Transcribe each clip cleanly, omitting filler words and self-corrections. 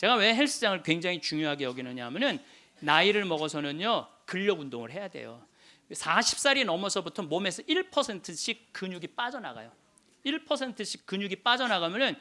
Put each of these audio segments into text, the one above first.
제가 왜 헬스장을 굉장히 중요하게 여기느냐 하면은 나이를 먹어서는요 근력 운동을 해야 돼요. 40살이 넘어서부터 몸에서 1%씩 근육이 빠져나가요. 1%씩 근육이 빠져나가면은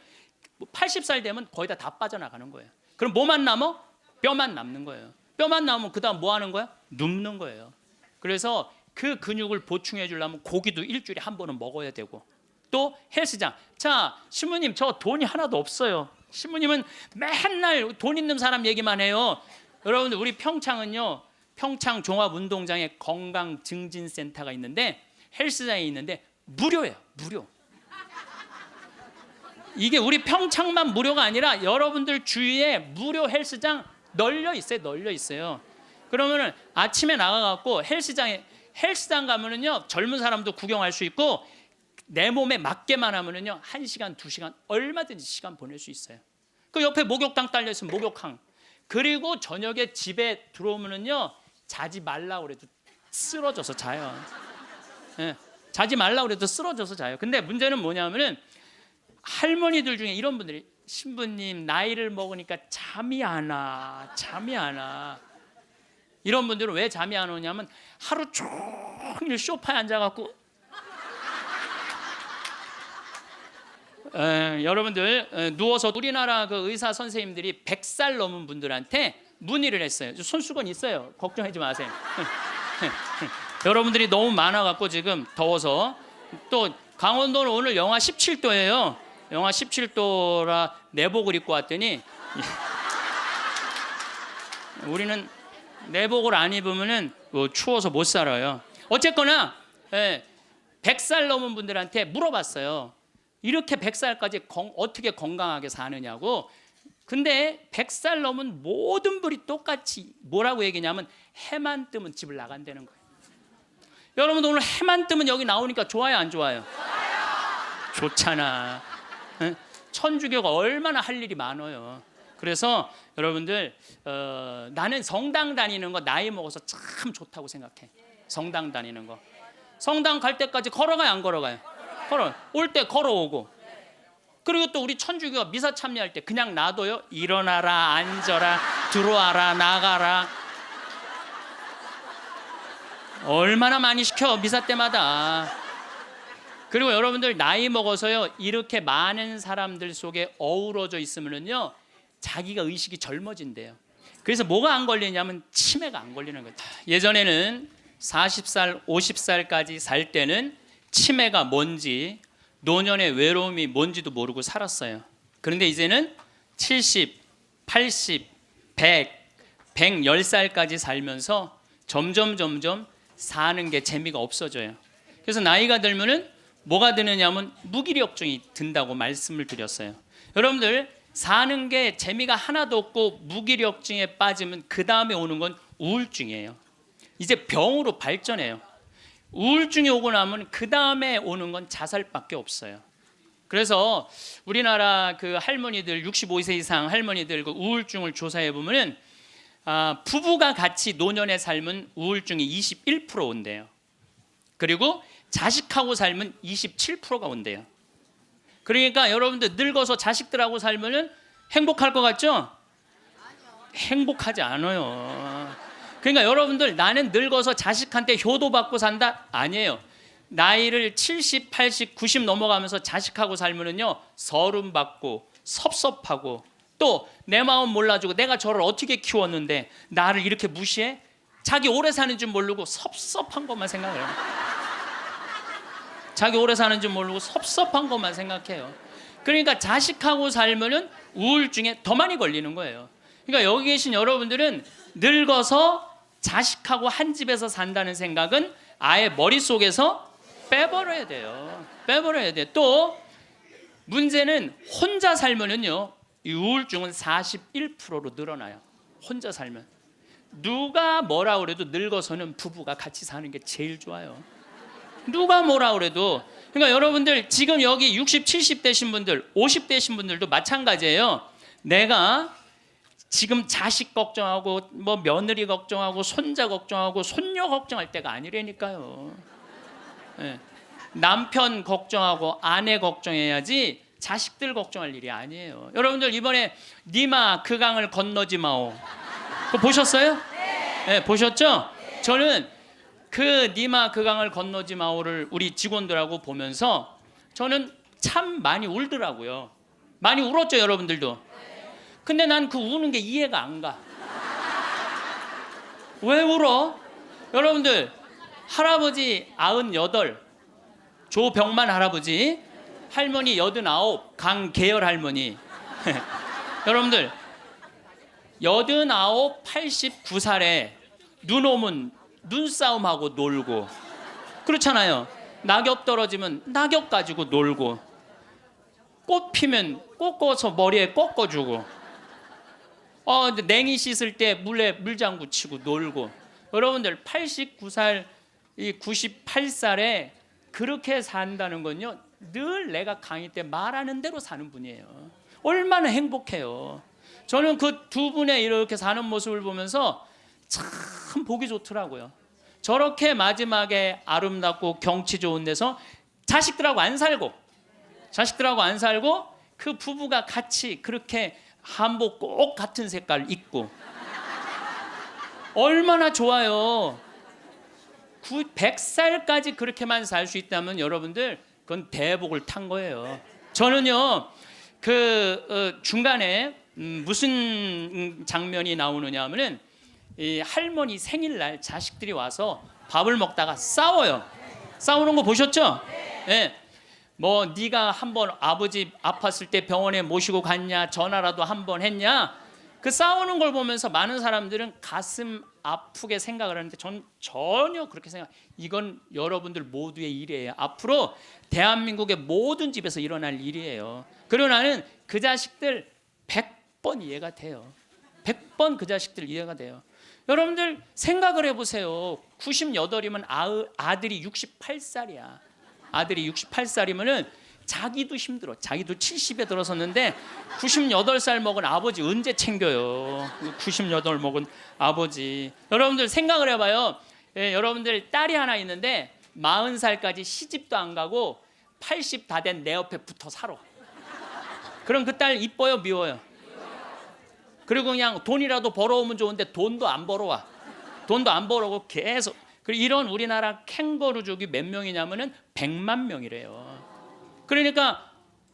80살 되면 거의 다 빠져나가는 거예요. 그럼 뭐만 남어? 뼈만 남는 거예요. 뼈만 남으면 그 다음 뭐 하는 거야? 눕는 거예요. 그래서 그 근육을 보충해 주려면 고기도 일주일에 한 번은 먹어야 되고, 또 헬스장. 자, 신부님 저 돈이 하나도 없어요. 신부님은 맨날 돈 있는 사람 얘기만 해요. 여러분들 우리 평창은요, 평창 종합운동장에 건강증진센터가 있는데, 헬스장이 있는데 무료예요. 무료. 이게 우리 평창만 무료가 아니라 여러분들 주위에 무료 헬스장 널려 있어요. 널려 있어요. 그러면은 아침에 나가갖고 헬스장 가면은요 젊은 사람도 구경할 수 있고, 내 몸에 맞게만 하면은요 1시간 2시간 얼마든지 시간 보낼 수 있어요. 그 옆에 목욕탕 딸려 있으면 목욕탕. 그리고 저녁에 집에 들어오면은요 자지 말라 그래도 쓰러져서 자요. 예, 자지 말라 그래도 쓰러져서 자요. 근데 문제는 뭐냐면은 할머니들 중에 이런 분들이, 신부님 나이를 먹으니까 잠이 안 와. 잠이 안 와. 이런 분들은 왜 잠이 안 오냐면 하루 종일 소파에 앉아갖고 여러분들 누워서 우리나라 그 의사 선생님들이 100살 넘은 분들한테 문의를 했어요. 손수건 있어요. 걱정하지 마세요. 여러분들이 너무 많아갖고 지금 더워서. 또 강원도는 오늘 영하 17도예요. 영하 17도라 내복을 입고 왔더니 우리는 내복을 안 입으면은 추워서 못 살아요. 어쨌거나 100살 넘은 분들한테 물어봤어요. 이렇게 100살까지 어떻게 건강하게 사느냐고. 근데 100살 넘은 모든 분이 똑같이 뭐라고 얘기냐면 해만 뜨면 집을 나간다는 거예요. 여러분들 오늘 해만 뜨면 여기 나오니까 좋아요 안 좋아요? 좋잖아. 천주교가 얼마나 할 일이 많아요. 그래서 여러분들 나는 성당 다니는 거 나이 먹어서 참 좋다고 생각해. 성당 다니는 거. 성당 갈 때까지 걸어가요 안 걸어가요? 걸어. 올 때 걸어오고. 그리고 또 우리 천주교가 미사 참여할 때 그냥 놔둬요. 일어나라 앉아라 들어와라 나가라. 얼마나 많이 시켜 미사 때마다. 그리고 여러분들 나이 먹어서요 이렇게 많은 사람들 속에 어우러져 있으면요 자기가 의식이 젊어진대요. 그래서 뭐가 안 걸리냐면 치매가 안 걸리는 거예요. 예전에는 40살 50살까지 살 때는 치매가 뭔지, 노년의 외로움이 뭔지도 모르고 살았어요. 그런데 이제는 70, 80, 100, 110살까지 살면서 점점 사는 게 재미가 없어져요. 그래서 나이가 들면은 뭐가 드느냐면 무기력증이 든다고 말씀을 드렸어요. 여러분들 사는 게 재미가 하나도 없고 무기력증에 빠지면 그 다음에 오는 건 우울증이에요. 이제 병으로 발전해요. 우울증이 오고 나면 그 다음에 오는 건 자살밖에 없어요. 그래서 우리나라 그 할머니들 65세 이상 할머니들 그 우울증을 조사해 보면은 부부가 같이 노년에 살면 우울증이 21% 온대요. 그리고 자식하고 살면 27%가 온대요. 그러니까 여러분들 늙어서 자식들하고 살면은 행복할 것 같죠? 행복하지 않아요. 그러니까 여러분들 나는 늙어서 자식한테 효도받고 산다? 아니에요. 나이를 70, 80, 90 넘어가면서 자식하고 살면은요 서름 받고 섭섭하고, 또 내 마음 몰라주고 내가 저를 어떻게 키웠는데 나를 이렇게 무시해? 자기 오래 사는 줄 모르고 섭섭한 것만 생각해요. 자기 오래 사는 줄 모르고 섭섭한 것만 생각해요. 그러니까 자식하고 살면은 우울증에 더 많이 걸리는 거예요. 그러니까 여기 계신 여러분들은 늙어서 자식하고 한 집에서 산다는 생각은 아예 머릿속에서 빼버려야 돼요. 빼버려야 돼. 또 문제는 혼자 살면은요 이 우울증은 41%로 늘어나요. 혼자 살면. 누가 뭐라 그래도 늙어서는 부부가 같이 사는 게 제일 좋아요. 누가 뭐라 그래도. 그러니까 여러분들 지금 여기 60, 70 되신 분들, 50 되신 분들도 마찬가지예요. 내가 지금 자식 걱정하고 뭐 며느리 걱정하고 손자 걱정하고 손녀 걱정할 때가 아니라니까요. 남편 걱정하고 아내 걱정해야지 자식들 걱정할 일이 아니에요. 여러분들 이번에 니마 그 강을 건너지 마오. 그거 보셨어요? 네, 보셨죠? 저는 그 니마 그 강을 건너지 마오를 우리 직원들하고 보면서 저는 참 많이 울더라고요. 많이 울었죠, 여러분들도. 근데 난 그 우는 게 이해가 안 가. 왜 울어? 여러분들 할아버지 98, 조병만 할아버지, 할머니 89, 강계열 할머니. 여러분들 89, 89살에 눈 오면 눈싸움하고 놀고 그렇잖아요. 낙엽 떨어지면 낙엽 가지고 놀고 꽃 피면 꽃 꽂아서 머리에 꽂아주고 냉이 씻을 때 물에 물장구 치고 놀고. 여러분들 89살, 98살에 그렇게 산다는 건요, 늘 내가 강의 때 말하는 대로 사는 분이에요. 얼마나 행복해요. 저는 그 두 분의 이렇게 사는 모습을 보면서 참 보기 좋더라고요. 저렇게 마지막에 아름답고 경치 좋은 데서 자식들하고 안 살고 그 부부가 같이 그렇게 한복 꼭 같은 색깔 입고 얼마나 좋아요. 100살까지 그렇게만 살 수 있다면 여러분들 그건 대복을 탄 거예요. 저는요 중간에 무슨 장면이 나오느냐 하면은 이 할머니 생일날 자식들이 와서 밥을 먹다가 싸워요. 싸우는 거 보셨죠? 네. 뭐 네가 한번 아버지 아팠을 때 병원에 모시고 갔냐, 전화라도 한번 했냐. 그 싸우는 걸 보면서 많은 사람들은 가슴 아프게 생각을 하는데 전 전혀 그렇게 이건 여러분들 모두의 일이에요. 앞으로 대한민국의 모든 집에서 일어날 일이에요. 그리고 나는 그 자식들 100번 이해가 돼요. 100번 그 자식들 이해가 돼요. 여러분들 생각을 해보세요. 98이면 아들이 68살이야. 아들이 68살이면은 자기도 힘들어. 자기도 70에 들어섰는데 98살 먹은 아버지 언제 챙겨요? 98 먹은 아버지. 여러분들 생각을 해봐요. 예, 여러분들 딸이 하나 있는데 40살까지 시집도 안 가고 80 다 된 내 옆에 붙어 살아. 그럼 그 딸 이뻐요, 미워요? 그리고 그냥 돈이라도 벌어오면 좋은데 돈도 안 벌어와. 돈도 안 벌어오고 계속. 그리고 이런 우리나라 캥거루족이 몇 명이냐면은 100만 명이래요. 그러니까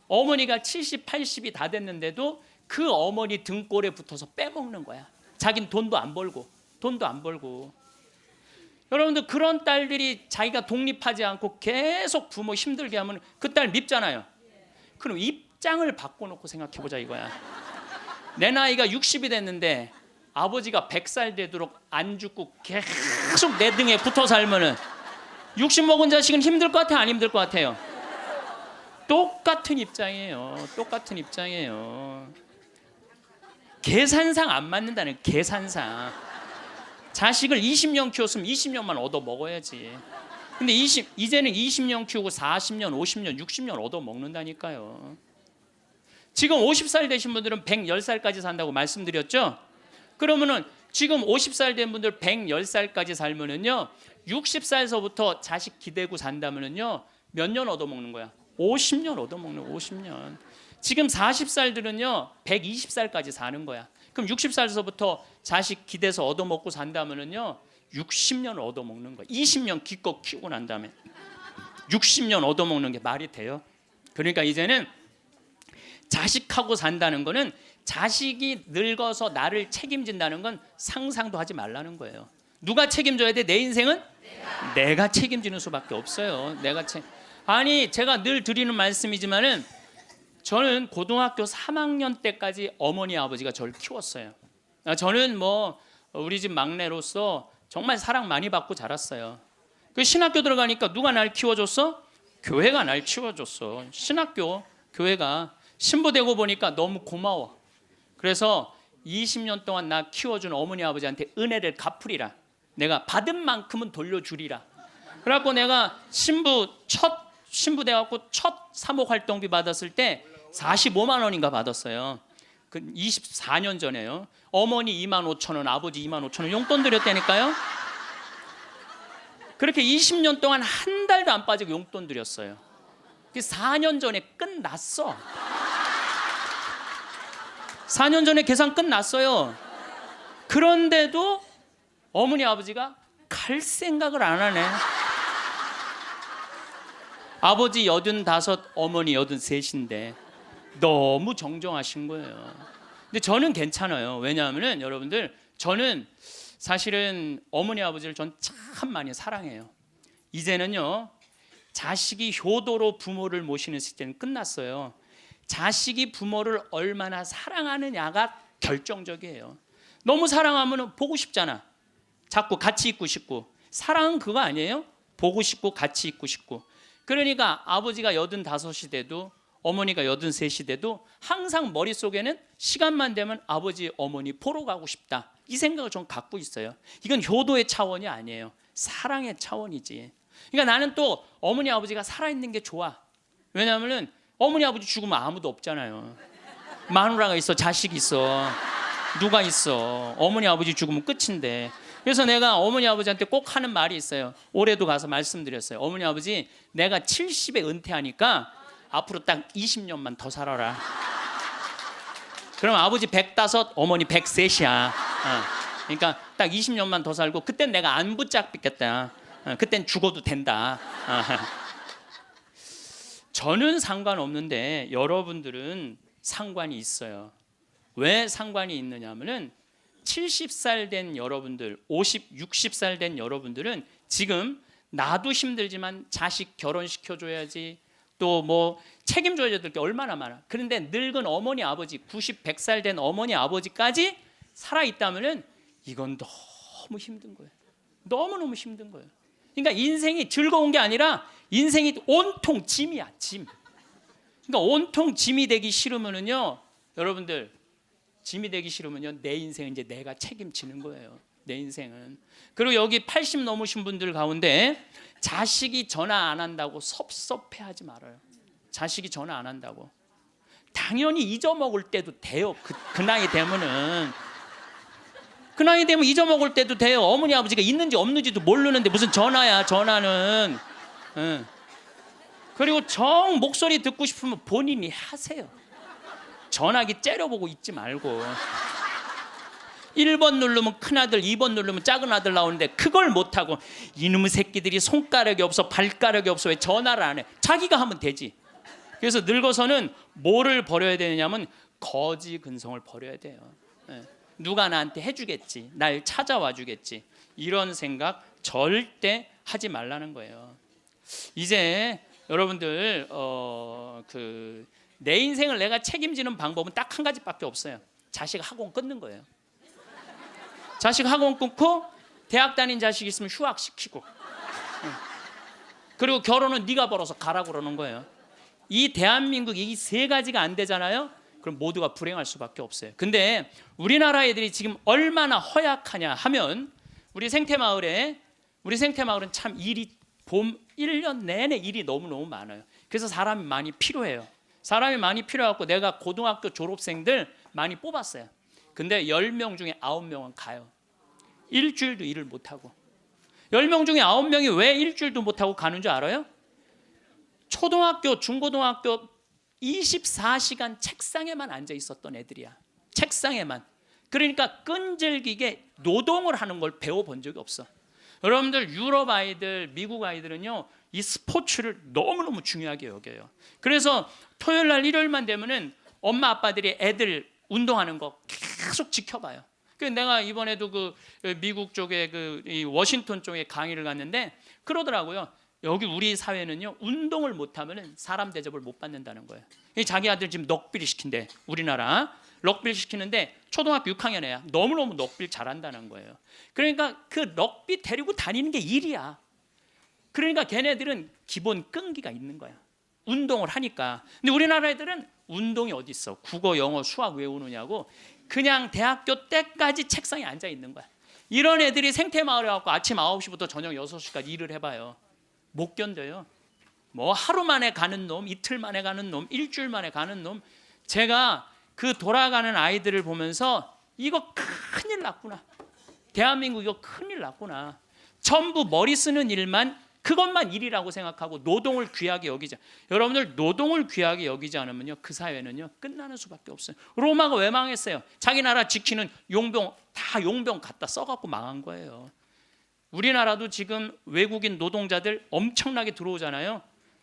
어머니가 70, 80이 다 됐는데도 그 어머니 등골에 붙어서 빼먹는 거야. 자기는 돈도 안 벌고. 여러분들 그런 딸들이 자기가 독립하지 않고 계속 부모 힘들게 하면 그 딸 밉잖아요. 그럼 입장을 바꿔놓고 생각해보자 이거야. 내 나이가 60이 됐는데 아버지가 100살 되도록 안 죽고 계속 내 등에 붙어 살면은 60 먹은 자식은 힘들 것 같아요, 안 힘들 것 같아요? 똑같은 입장이에요. 계산상 안 맞는다는, 계산상. 자식을 20년 키웠으면 20년만 얻어 먹어야지. 근데 이제는 20년 키우고 40년, 50년, 60년 얻어 먹는다니까요. 지금 50살 되신 분들은 110살까지 산다고 말씀드렸죠? 그러면은 지금 50살 된 분들 110살까지 살면은요, 60살서부터 자식 기대고 산다면은요, 몇 년 얻어 먹는 거야? 50년 얻어 먹는 거야. 50년. 지금 40살들은요 120살까지 사는 거야. 그럼 60살서부터 자식 기대서 얻어 먹고 산다면은요 60년 얻어 먹는 거야. 20년 기껏 키우고 난 다음에 60년 얻어 먹는 게 말이 돼요? 그러니까 이제는 자식하고 산다는 거는 자식이 늙어서 나를 책임진다는 건 상상도 하지 말라는 거예요. 누가 책임져야 돼? 내 인생은 내가 책임지는 수밖에 없어요. 아니 제가 늘 드리는 말씀이지만은 저는 고등학교 3학년 때까지 어머니 아버지가 저를 키웠어요. 저는 뭐 우리 집 막내로서 정말 사랑 많이 받고 자랐어요. 그 신학교 들어가니까 누가 날 키워줬어? 교회가 날 키워줬어. 신학교 교회가. 신부 되고 보니까 너무 고마워. 그래서 20년 동안 나 키워준 어머니 아버지한테 은혜를 갚으리라. 내가 받은 만큼은 돌려주리라. 그래갖고 내가 신부 돼갖고 첫 사목 활동비 받았을 때 45만 원인가 받았어요. 그 24년 전에요. 어머니 25,000원, 아버지 25,000원 용돈 드렸다니까요. 그렇게 20년 동안 한 달도 안 빠지고 용돈 드렸어요. 그 4년 전에 끝났어. 4년 전에 계산 끝났어요. 그런데도 어머니 아버지가 갈 생각을 안 하네. 아버지 85, 어머니 83인데 너무 정정하신 거예요. 근데 저는 괜찮아요. 왜냐하면 여러분들, 저는 사실은 어머니 아버지를 전 참 많이 사랑해요. 이제는요, 자식이 효도로 부모를 모시는 시대는 끝났어요. 자식이 부모를 얼마나 사랑하느냐가 결정적이에요. 너무 사랑하면 보고 싶잖아. 자꾸 같이 있고 싶고. 사랑은 그거 아니에요? 보고 싶고 같이 있고 싶고. 그러니까 아버지가 85이 돼도 어머니가 83이 돼도 항상 머릿속에는 시간만 되면 아버지 어머니 보러 가고 싶다, 이 생각을 좀 갖고 있어요. 이건 효도의 차원이 아니에요. 사랑의 차원이지. 그러니까 나는 또 어머니 아버지가 살아있는 게 좋아. 왜냐하면 어머니 아버지 죽으면 아무도 없잖아요. 마누라가 있어, 자식이 있어, 누가 있어. 어머니 아버지 죽으면 끝인데. 그래서 내가 어머니 아버지한테 꼭 하는 말이 있어요. 올해도 가서 말씀드렸어요. 어머니 아버지, 내가 70에 은퇴하니까 앞으로 딱 20년만 더 살아라. 그럼 아버지 105, 어머니 103이야. 그러니까 딱 20년만 더 살고 그땐 내가 안 붙잡겠다. 그땐 죽어도 된다. 저는 상관없는데 여러분들은 상관이 있어요. 왜 상관이 있느냐 하면은 70살 된 여러분들, 50, 60살 된 여러분들은 지금 나도 힘들지만 자식 결혼시켜줘야지, 또 뭐 책임져야 될 게 얼마나 많아. 그런데 늙은 어머니 아버지, 90, 100살 된 어머니 아버지까지 살아있다면은 이건 너무 힘든 거예요. 너무너무 힘든 거예요. 그러니까 인생이 즐거운 게 아니라 인생이 온통 짐이야, 짐. 그러니까 온통 짐이 되기 싫으면은요, 여러분들, 짐이 되기 싫으면요, 내 인생은 이제 내가 책임지는 거예요. 내 인생은. 그리고 여기 80 넘으신 분들 가운데 자식이 전화 안 한다고 섭섭해하지 말아요. 자식이 전화 안 한다고. 당연히 잊어먹을 때도 돼요. 그 나이 되면은. 그 나이 되면 잊어먹을 때도 돼요. 어머니 아버지가 있는지 없는지도 모르는데 무슨 전화야, 전화는. 그리고 정 목소리 듣고 싶으면 본인이 하세요. 전화기 째려보고 있지 말고. 1번 누르면 큰아들, 2번 누르면 작은아들 나오는데 그걸 못하고 이놈의 새끼들이 손가락이 없어, 발가락이 없어, 왜 전화를 안 해? 자기가 하면 되지. 그래서 늙어서는 뭐를 버려야 되느냐면 거지 근성을 버려야 돼요. 누가 나한테 해주겠지, 날 찾아와 주겠지, 이런 생각 절대 하지 말라는 거예요. 이제 여러분들 내 인생을 내가 책임지는 방법은 딱 한 가지밖에 없어요. 자식 학원 끊는 거예요. 자식 학원 끊고 대학 다닌 자식 있으면 휴학시키고, 그리고 결혼은 네가 벌어서 가라고 그러는 거예요. 이 대한민국 이 세 가지가 안 되잖아요. 그럼 모두가 불행할 수밖에 없어요. 근데 우리나라 애들이 지금 얼마나 허약하냐 하면 우리 생태마을은 참 일이 봄 1년 내내 일이 너무너무 많아요. 그래서 사람이 많이 필요해요. 사람이 많이 필요해갖고 내가 고등학교 졸업생들 많이 뽑았어요. 근데 10명 중에 9명은 가요. 일주일도 일을 못하고. 10명 중에 9명이 왜 일주일도 못하고 가는 줄 알아요? 초등학교, 중고등학교 24시간 책상에만 앉아 있었던 애들이야. 책상에만. 그러니까 끈질기게 노동을 하는 걸 배워본 적이 없어. 여러분들, 유럽 아이들, 미국 아이들은요, 이 스포츠를 너무너무 중요하게 여겨요. 그래서 토요일 날, 일요일만 되면은 엄마 아빠들이 애들 운동하는 거 계속 지켜봐요. 내가 이번에도 미국 쪽에 이 워싱턴 쪽에 강의를 갔는데 그러더라고요. 여기 우리 사회는요, 운동을 못하면 사람 대접을 못 받는다는 거예요. 자기 아들 지금 럭비를 시킨대. 우리나라 럭비를 시키는데 초등학교 6학년 애야. 너무너무 럭비를 잘한다는 거예요. 그러니까 그 럭비 데리고 다니는 게 일이야. 그러니까 걔네들은 기본 끈기가 있는 거야. 운동을 하니까. 근데 우리나라 애들은 운동이 어디 있어? 국어, 영어, 수학 외우느냐고 그냥 대학교 때까지 책상에 앉아 있는 거야. 이런 애들이 생태마을에 와서 아침 9시부터 저녁 6시까지 일을 해봐요. 못 견뎌요. 뭐 하루 만에 가는 놈, 이틀 만에 가는 놈, 일주일 만에 가는 놈. 제가 그 돌아가는 아이들을 보면서 이거 큰일 났구나. 대한민국 이거 큰일 났구나. 전부 머리 쓰는 일만 그것만 일이라고 생각하고 노동을 귀하게 여기지. 여러분들 노동을 귀하게 여기지 않으면요, 그 사회는요 끝나는 수밖에 없어요. 로마가 왜 망했어요? 자기 나라 지키는 용병 다 용병 갖다 써갖고 망한 거예요. 우리나라도 지금 외국인 노동자들 엄청나게 들어오잖아요.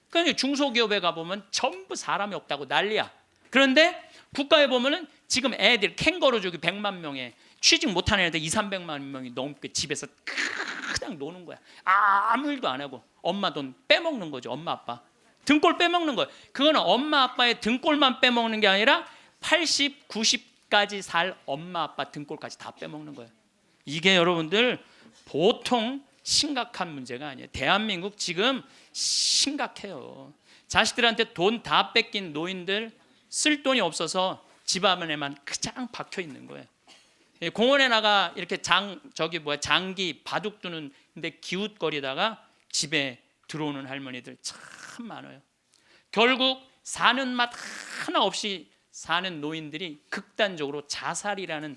그러니까 중소기업에 가보면 전부 사람이 없다고 난리야. 그런데 국가에 보면은 지금 애들 캥거루족이 100만 명에 취직 못하는 애들 200~300만 명이 넘게 집에서 그냥 노는 거야. 아무 일도 안 하고 엄마 돈 빼먹는 거죠. 엄마 아빠 등골 빼먹는 거예요. 그거는 엄마 아빠의 등골만 빼먹는 게 아니라 80, 90까지 살 엄마 아빠 등골까지 다 빼먹는 거예요. 이게 여러분들 보통 심각한 문제가 아니에요. 대한민국 지금 심각해요. 자식들한테 돈 다 뺏긴 노인들 쓸 돈이 없어서 집 안에만 그냥 박혀 있는 거예요. 공원에 나가 이렇게 장기 바둑 두는데 기웃거리다가 집에 들어오는 할머니들 참 많아요. 결국 사는 맛 하나 없이 사는 노인들이 극단적으로 자살이라는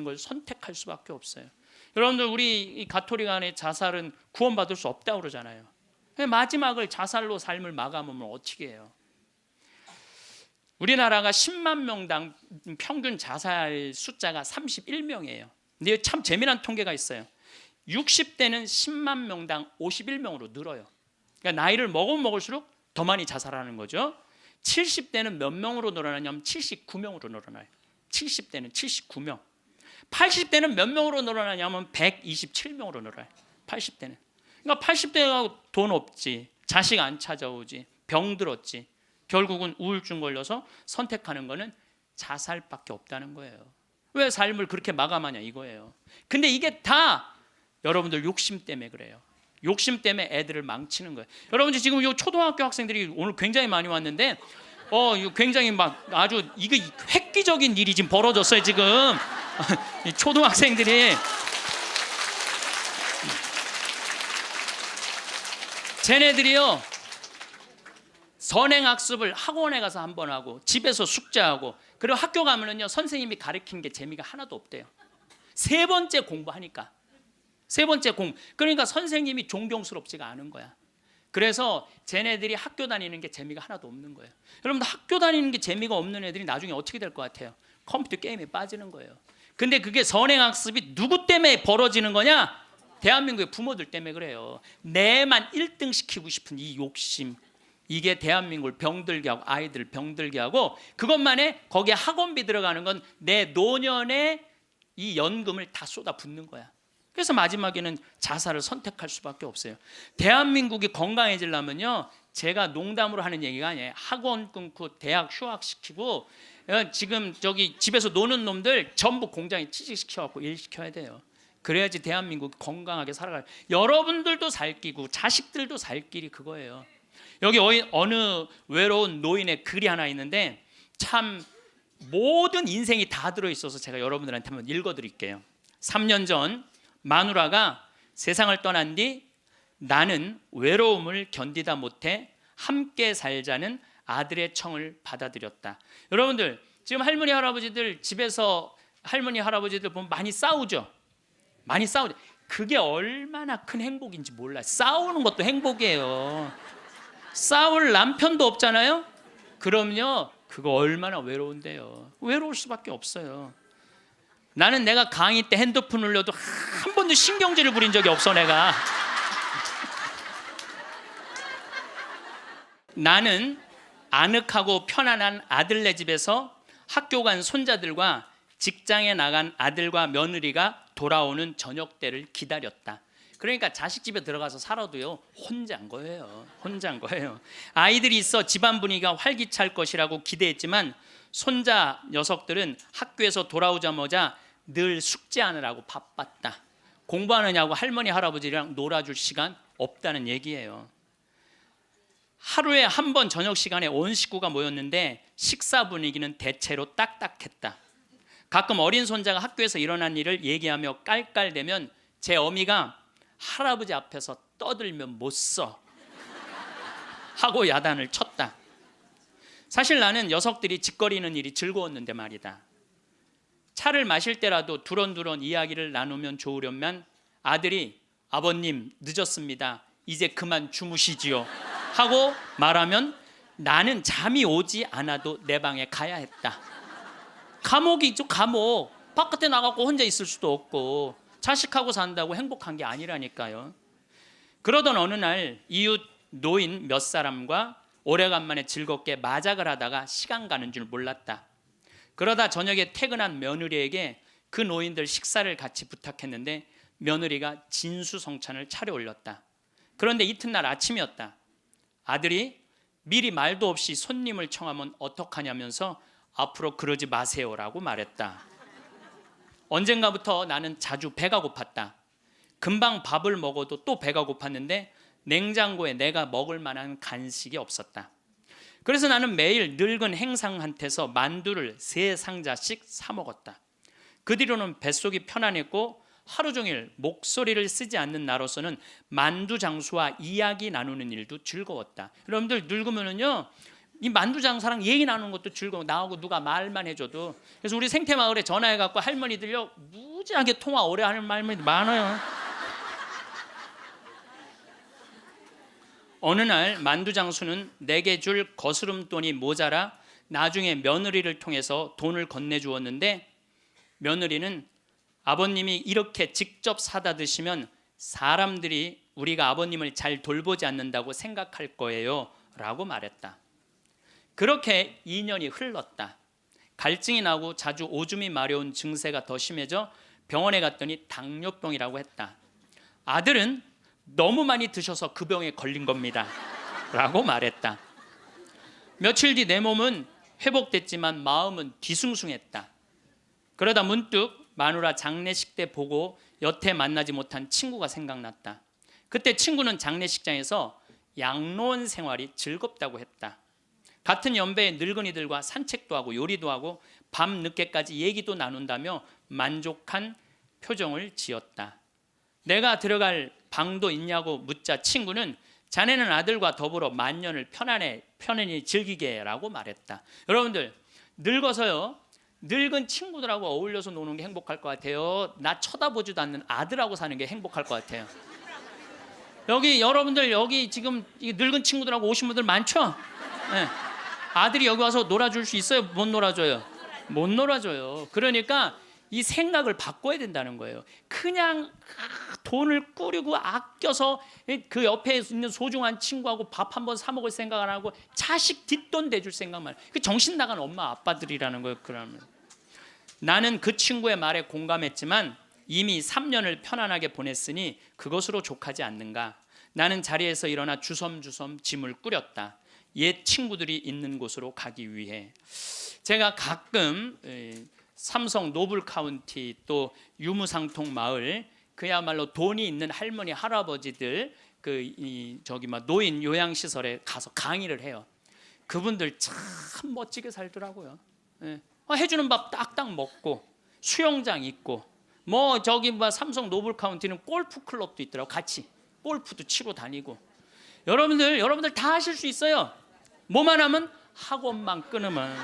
걸 선택할 수밖에 없어요. 여러분들 우리 가톨릭 안에 자살은 구원받을 수 없다고 그러잖아요. 마지막을 자살로 삶을 마감하면 어떻게 해요? 우리나라가 10만 명당 평균 자살 숫자가 31명이에요. 근데 참 재미난 통계가 있어요. 60대는 10만 명당 51명으로 늘어요. 그러니까 나이를 먹을수록 더 많이 자살하는 거죠. 70대는 몇 명으로 늘어나냐면 79명으로 늘어나요. 70대는 79명. 80대는 몇 명으로 늘어나냐면 127명으로 늘어나요. 80대는. 그러니까 80대가 돈 없지, 자식 안 찾아오지, 병들었지, 결국은 우울증 걸려서 선택하는 거는 자살밖에 없다는 거예요. 왜 삶을 그렇게 마감하냐 이거예요. 근데 이게 다 여러분들 욕심 때문에 그래요. 욕심 때문에 애들을 망치는 거예요. 여러분들 지금 이 초등학교 학생들이 오늘 굉장히 많이 왔는데 이거 굉장히 막 아주 이거 획기적인 일이 지금 벌어졌어요 지금. 이 초등학생들이 쟤네들이요 선행학습을 학원에 가서 한번 하고 집에서 숙제하고 그리고 학교 가면은요 선생님이 가르친 게 재미가 하나도 없대요. 세 번째 공부하니까 세 번째 그러니까 선생님이 존경스럽지가 않은 거야. 그래서 쟤네들이 학교 다니는 게 재미가 하나도 없는 거예요. 여러분들 학교 다니는 게 재미가 없는 애들이 나중에 어떻게 될 것 같아요? 컴퓨터 게임에 빠지는 거예요. 근데 그게 선행학습이 누구 때문에 벌어지는 거냐? 대한민국의 부모들 때문에 그래요. 내만 1등 시키고 싶은 이 욕심, 이게 대한민국을 병들게 하고 아이들을 병들게 하고 그것만에 거기에 학원비 들어가는 건 내 노년의 이 연금을 다 쏟아붓는 거야. 그래서 마지막에는 자살을 선택할 수밖에 없어요. 대한민국이 건강해지려면요 제가 농담으로 하는 얘기가 아니에요. 학원 끊고 대학 휴학시키고 지금 저기 집에서 노는 놈들 전부 공장에 취직시켜갖고 일시켜야 돼요. 그래야지 대한민국 건강하게 살아가요. 여러분들도 살 끼고 자식들도 살 길이 그거예요. 여기 어느 외로운 노인의 글이 하나 있는데 참 모든 인생이 다 들어있어서 제가 여러분들한테 한번 읽어드릴게요. 3년 전 마누라가 세상을 떠난 뒤 나는 외로움을 견디다 못해 함께 살자는 아들의 청을 받아들였다. 여러분들 지금 할머니 할아버지들 집에서 할머니 할아버지들 보면 많이 싸우죠. 많이 싸우죠. 그게 얼마나 큰 행복인지 몰라요. 싸우는 것도 행복이에요. 싸울 남편도 없잖아요. 그럼요 그거 얼마나 외로운데요. 외로울 수밖에 없어요. 나는 내가 강의 때 핸드폰 울려도 한 번도 신경질을 부린 적이 없어. 내가 나는 아늑하고 편안한 아들네 집에서 학교 간 손자들과 직장에 나간 아들과 며느리가 돌아오는 저녁 때를 기다렸다. 그러니까 자식 집에 들어가서 살아도요 혼자인 거예요. 혼자인 거예요. 아이들이 있어 집안 분위기가 활기찰 것이라고 기대했지만 손자 녀석들은 학교에서 돌아오자마자 늘 숙제하느라고 바빴다. 공부하느냐고 할머니 할아버지랑 놀아줄 시간 없다는 얘기예요. 하루에 한 번 저녁 시간에 온 식구가 모였는데 식사 분위기는 대체로 딱딱했다. 가끔 어린 손자가 학교에서 일어난 일을 얘기하며 깔깔대면 제 어미가 할아버지 앞에서 떠들면 못 써 하고 야단을 쳤다. 사실 나는 녀석들이 짓거리는 일이 즐거웠는데 말이다. 차를 마실 때라도 두런두런 이야기를 나누면 좋으련만 아들이 아버님 늦었습니다 이제 그만 주무시지요 하고 말하면 나는 잠이 오지 않아도 내 방에 가야 했다. 감옥이죠, 감옥. 바깥에 나가고 혼자 있을 수도 없고 자식하고 산다고 행복한 게 아니라니까요. 그러던 어느 날 이웃 노인 몇 사람과 오래간만에 즐겁게 마작을 하다가 시간 가는 줄 몰랐다. 그러다 저녁에 퇴근한 며느리에게 그 노인들 식사를 같이 부탁했는데 며느리가 진수성찬을 차려올렸다. 그런데 이튿날 아침이었다. 아들이 미리 말도 없이 손님을 청하면 어떡하냐면서 앞으로 그러지 마세요라고 말했다. 언젠가부터 나는 자주 배가 고팠다. 금방 밥을 먹어도 또 배가 고팠는데 냉장고에 내가 먹을 만한 간식이 없었다. 그래서 나는 매일 늙은 행상한테서 만두를 3상자씩 사 먹었다. 그 뒤로는 뱃속이 편안했고 하루 종일 목소리를 쓰지 않는 나로서는 만두 장수와 이야기 나누는 일도 즐거웠다. 여러분들 늙으면은요, 이 만두 장사랑 얘기 나누는 것도 즐거워. 나하고 누가 말만 해줘도. 그래서 우리 생태마을에 전화해갖고 할머니들요 무지하게 통화 오래 하는 말들이 많아요. 어느 날 만두 장수는 내게 줄 거스름돈이 모자라 나중에 며느리를 통해서 돈을 건네주었는데 며느리는 아버님이 이렇게 직접 사다 드시면 사람들이 우리가 아버님을 잘 돌보지 않는다고 생각할 거예요 라고 말했다. 그렇게 2년이 흘렀다. 갈증이 나고 자주 오줌이 마려운 증세가 더 심해져 병원에 갔더니 당뇨병이라고 했다. 아들은 너무 많이 드셔서 그 병에 걸린 겁니다 라고 말했다. 며칠 뒤 내 몸은 회복됐지만 마음은 뒤숭숭했다. 그러다 문득 마누라 장례식 때 보고 여태 만나지 못한 친구가 생각났다. 그때 친구는 장례식장에서 양로원 생활이 즐겁다고 했다. 같은 연배의 늙은이들과 산책도 하고 요리도 하고 밤 늦게까지 얘기도 나눈다며 만족한 표정을 지었다. 내가 들어갈 방도 있냐고 묻자 친구는 자네는 아들과 더불어 만년을 편안히 즐기게 라고 말했다. 여러분들 늙어서요 늙은 친구들하고 어울려서 노는 게 행복할 것 같아요. 나 쳐다보지도 않는 아들하고 사는 게 행복할 것 같아요. 여기 여러분들 여기 지금 늙은 친구들하고 오신 분들 많죠? 네. 아들이 여기 와서 놀아줄 수 있어요? 못 놀아줘요? 못 놀아줘요. 그러니까 이 생각을 바꿔야 된다는 거예요. 그냥 돈을 꾸리고 아껴서 그 옆에 있는 소중한 친구하고 밥 한번 사 먹을 생각 안 하고 자식 뒷돈 대줄 생각만. 그 정신 나간 엄마 아빠들이라는 거예요. 그러면 나는 그 친구의 말에 공감했지만 이미 3년을 편안하게 보냈으니 그것으로 족하지 않는가. 나는 자리에서 일어나 주섬주섬 짐을 꾸렸다. 옛 친구들이 있는 곳으로 가기 위해. 제가 가끔 삼성 노블 카운티 또 유무상통 마을 그야말로 돈이 있는 할머니 할아버지들 저기 막 노인 요양시설에 가서 강의를 해요. 그분들 참 멋지게 살더라고요. 예. 해주는 밥 딱딱 먹고 수영장 있고 뭐 저기 뭐 삼성 노블 카운티는 골프 클럽도 있더라고. 같이 골프도 치러 다니고. 여러분들 다 하실 수 있어요. 뭐만 하면 학원만 끊으면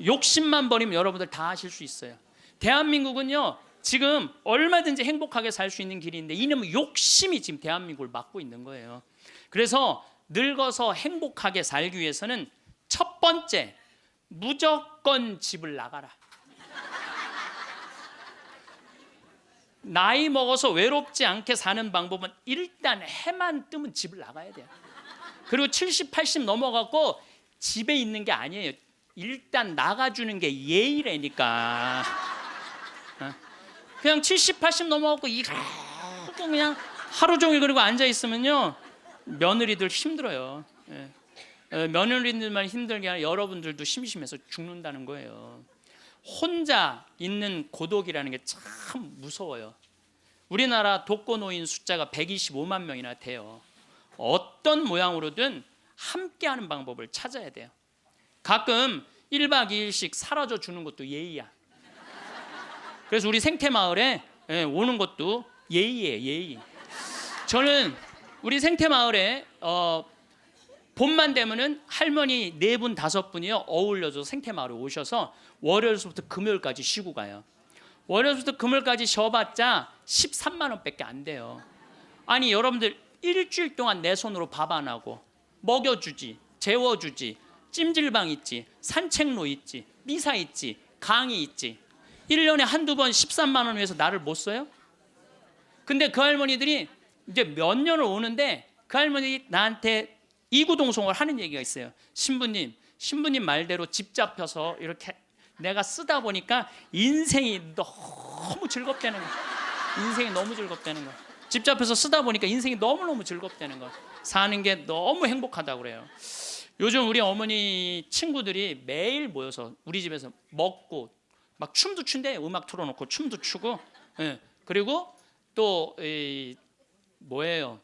욕심만 버리면 여러분들 다 하실 수 있어요. 대한민국은요 지금 얼마든지 행복하게 살 수 있는 길인데 이놈의 욕심이 지금 대한민국을 막고 있는 거예요. 그래서 늙어서 행복하게 살기 위해서는 첫 번째 무조건 집을 나가라. 나이 먹어서 외롭지 않게 사는 방법은 일단 해만 뜨면 집을 나가야 돼요. 그리고 70, 80 넘어가고 집에 있는 게 아니에요. 일단 나가주는 게 예의라니까. 그냥 70, 80 넘어가고 그냥 하루 종일 그리고 앉아 있으면요 며느리들 힘들어요. 며느리들만 힘들게 아니라 여러분들도 심심해서 죽는다는 거예요. 혼자 있는 고독이라는 게 참 무서워요. 우리나라 독거노인 숫자가 125만 명이나 돼요. 어떤 모양으로든 함께하는 방법을 찾아야 돼요. 가끔 1박 2일씩 사라져 주는 것도 예의야. 그래서 우리 생태마을에 오는 것도 예의예요. 예의. 저는 우리 생태마을에 봄만 되면은 할머니 4분 5분이요 어울려서 생태마을에 오셔서 월요일부터 금요일까지 쉬고 가요. 월요일부터 금요일까지 쉬어봤자 13만 원밖에 안 돼요. 아니 여러분들 일주일 동안 내 손으로 밥 안 하고 먹여주지, 재워주지, 찜질방 있지, 산책로 있지, 미사 있지, 강의 있지. 1년에 한두 번 13만 원 위해서 나를 못 써요? 근데 그 할머니들이 이제 몇 년을 오는데 그 할머니 나한테 이구동성을 하는 얘기가 있어요. 신부님 말대로 집 잡혀서 이렇게 내가 쓰다 보니까 인생이 너무 즐겁다는 거야. 인생이 너무 즐겁다는 거야. 집 잡혀서 쓰다 보니까 인생이 너무너무 즐겁다는 거야. 사는 게 너무 행복하다고 그래요. 요즘 우리 어머니 친구들이 매일 모여서 우리 집에서 먹고 막 춤도 춘대요. 음악 틀어놓고 춤도 추고. 예. 그리고 또 뭐예요?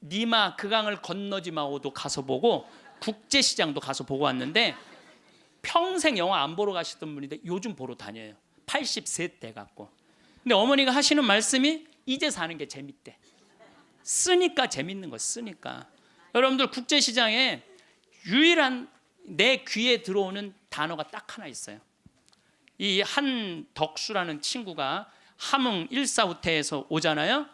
니마 그 강을 건너지 마오도 가서 보고 국제시장도 가서 보고 왔는데 평생 영화 안 보러 가시던 분인데 요즘 보러 다녀요. 83대 갖고. 근데 어머니가 하시는 말씀이 이제 사는 게 재밌대. 쓰니까 재밌는 거 쓰니까. 여러분들 국제시장에 유일한 내 귀에 들어오는 단어가 딱 하나 있어요. 이 한덕수라는 친구가 함흥 일사후퇴에서 오잖아요.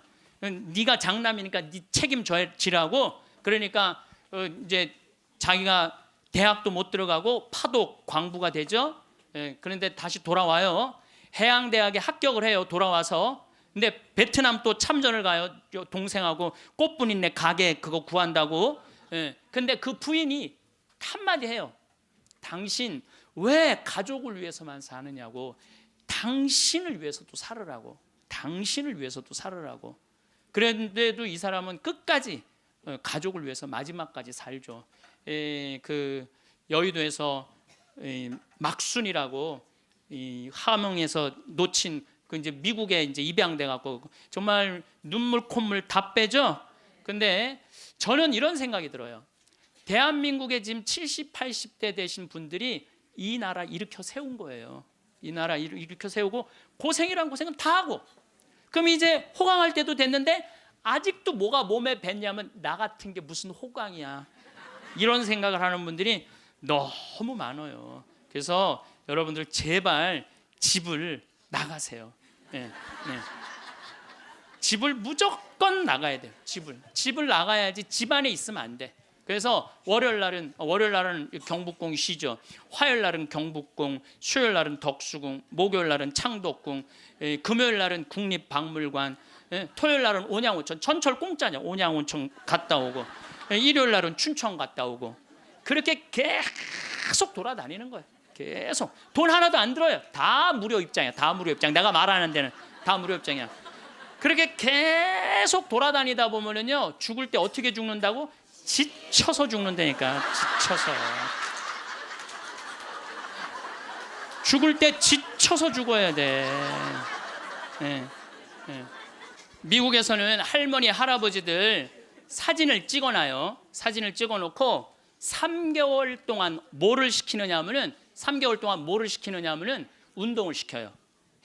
네가 장남이니까 네 책임지라고. 그러니까 이제 자기가 대학도 못 들어가고 파독 광부가 되죠. 그런데 다시 돌아와요. 해양대학에 합격을 해요. 돌아와서. 근데 베트남 또 참전을 가요. 동생하고 꽃분이네 가게 그거 구한다고. 근데 그 부인이 한마디 해요. 당신 왜 가족을 위해서만 사느냐고. 당신을 위해서도 살으라고. 당신을 위해서도 살으라고. 그런데도 이 사람은 끝까지 가족을 위해서 마지막까지 살죠. 그 여의도에서 막순이라고 함흥에서 놓친 그 이제 미국에 이제 입양돼 갖고 정말 눈물 콧물 다 빼죠. 근데 저는 이런 생각이 들어요. 대한민국에 지금 70, 80대 되신 분들이 이 나라 일으켜 세운 거예요. 이 나라 일으켜 세우고 고생이란 고생은 다 하고. 그럼 이제 호강할 때도 됐는데 아직도 뭐가 몸에 뱉냐면 나 같은 게 무슨 호강이야. 이런 생각을 하는 분들이 너무 많아요. 그래서 여러분들 제발 집을 나가세요. 네. 집을 무조건 나가야 돼요. 집을 나가야지 집안에 있으면 안 돼. 그래서 월요일 날은 경복궁이 쉬죠. 화요일 날은 경복궁, 수요일 날은 덕수궁, 목요일 날은 창덕궁, 금요일 날은 국립박물관, 토요일 날은 온양온천. 전철 공짜냐. 온양온천 갔다 오고, 일요일 날은 춘천 갔다 오고. 그렇게 계속 돌아다니는 거예요. 계속 돈 하나도 안 들어요. 다 무료 입장이야. 다 무료 입장. 내가 말하는 데는 다 무료 입장이야. 그렇게 계속 돌아다니다 보면은요, 죽을 때 어떻게 죽는다고? 지쳐서 죽는다니까. 지쳐서. 죽을 때 지쳐서 죽어야 돼. 미국에서는 할머니 할아버지들 사진을 찍어놔요. 사진을 찍어놓고 3개월 동안 뭐를 시키느냐 하면은 3개월 동안 뭐를 시키느냐 하면은 운동을 시켜요.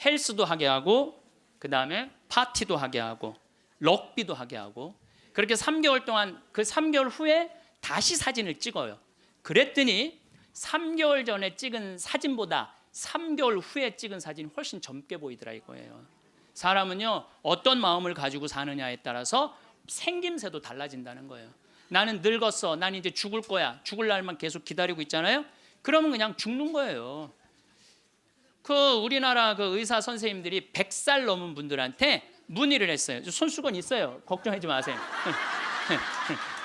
헬스도 하게 하고, 그 다음에 파티도 하게 하고, 럭비도 하게 하고. 그렇게 3개월 동안, 그 3개월 후에 다시 사진을 찍어요. 그랬더니 3개월 전에 찍은 사진보다 3개월 후에 찍은 사진이 훨씬 젊게 보이더라 이거예요. 사람은요, 어떤 마음을 가지고 사느냐에 따라서 생김새도 달라진다는 거예요. 나는 늙었어. 난 이제 죽을 거야. 죽을 날만 계속 기다리고 있잖아요. 그러면 그냥 죽는 거예요. 그 우리나라 그 의사 선생님들이 100살 넘은 분들한테 문의를 했어요. 손수건 있어요. 걱정하지 마세요.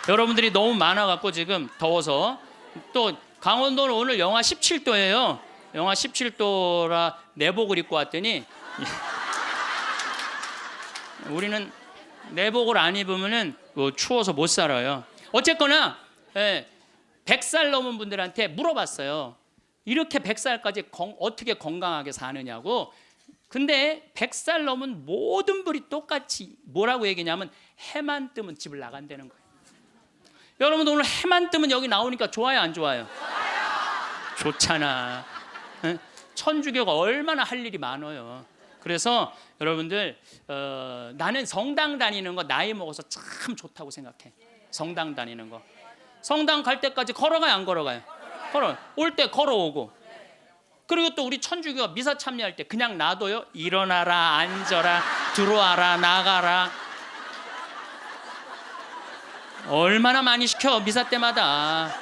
여러분들이 너무 많아갖고 지금 더워서. 또 강원도는 오늘 영하 17도예요. 영하 17도라 내복을 입고 왔더니 우리는 내복을 안 입으면은 추워서 못 살아요. 어쨌거나 100살 넘은 분들한테 물어봤어요. 이렇게 100살까지 어떻게 건강하게 사느냐고. 근데 100살 넘은 모든 분이 똑같이 뭐라고 얘기냐면 해만 뜨면 집을 나간다는 거예요. 여러분 오늘 해만 뜨면 여기 나오니까 좋아요 안 좋아요? 좋잖아. 천주교가 얼마나 할 일이 많아요. 그래서 여러분들 나는 성당 다니는 거 나이 먹어서 참 좋다고 생각해. 성당 다니는 거. 성당 갈 때까지 걸어가요 안 걸어가요? 걸어. 올 때 걸어오고. 그리고 또 우리 천주교가 미사 참여할 때 그냥 놔둬요? 일어나라, 앉아라, 들어와라, 나가라. 얼마나 많이 시켜 미사 때마다.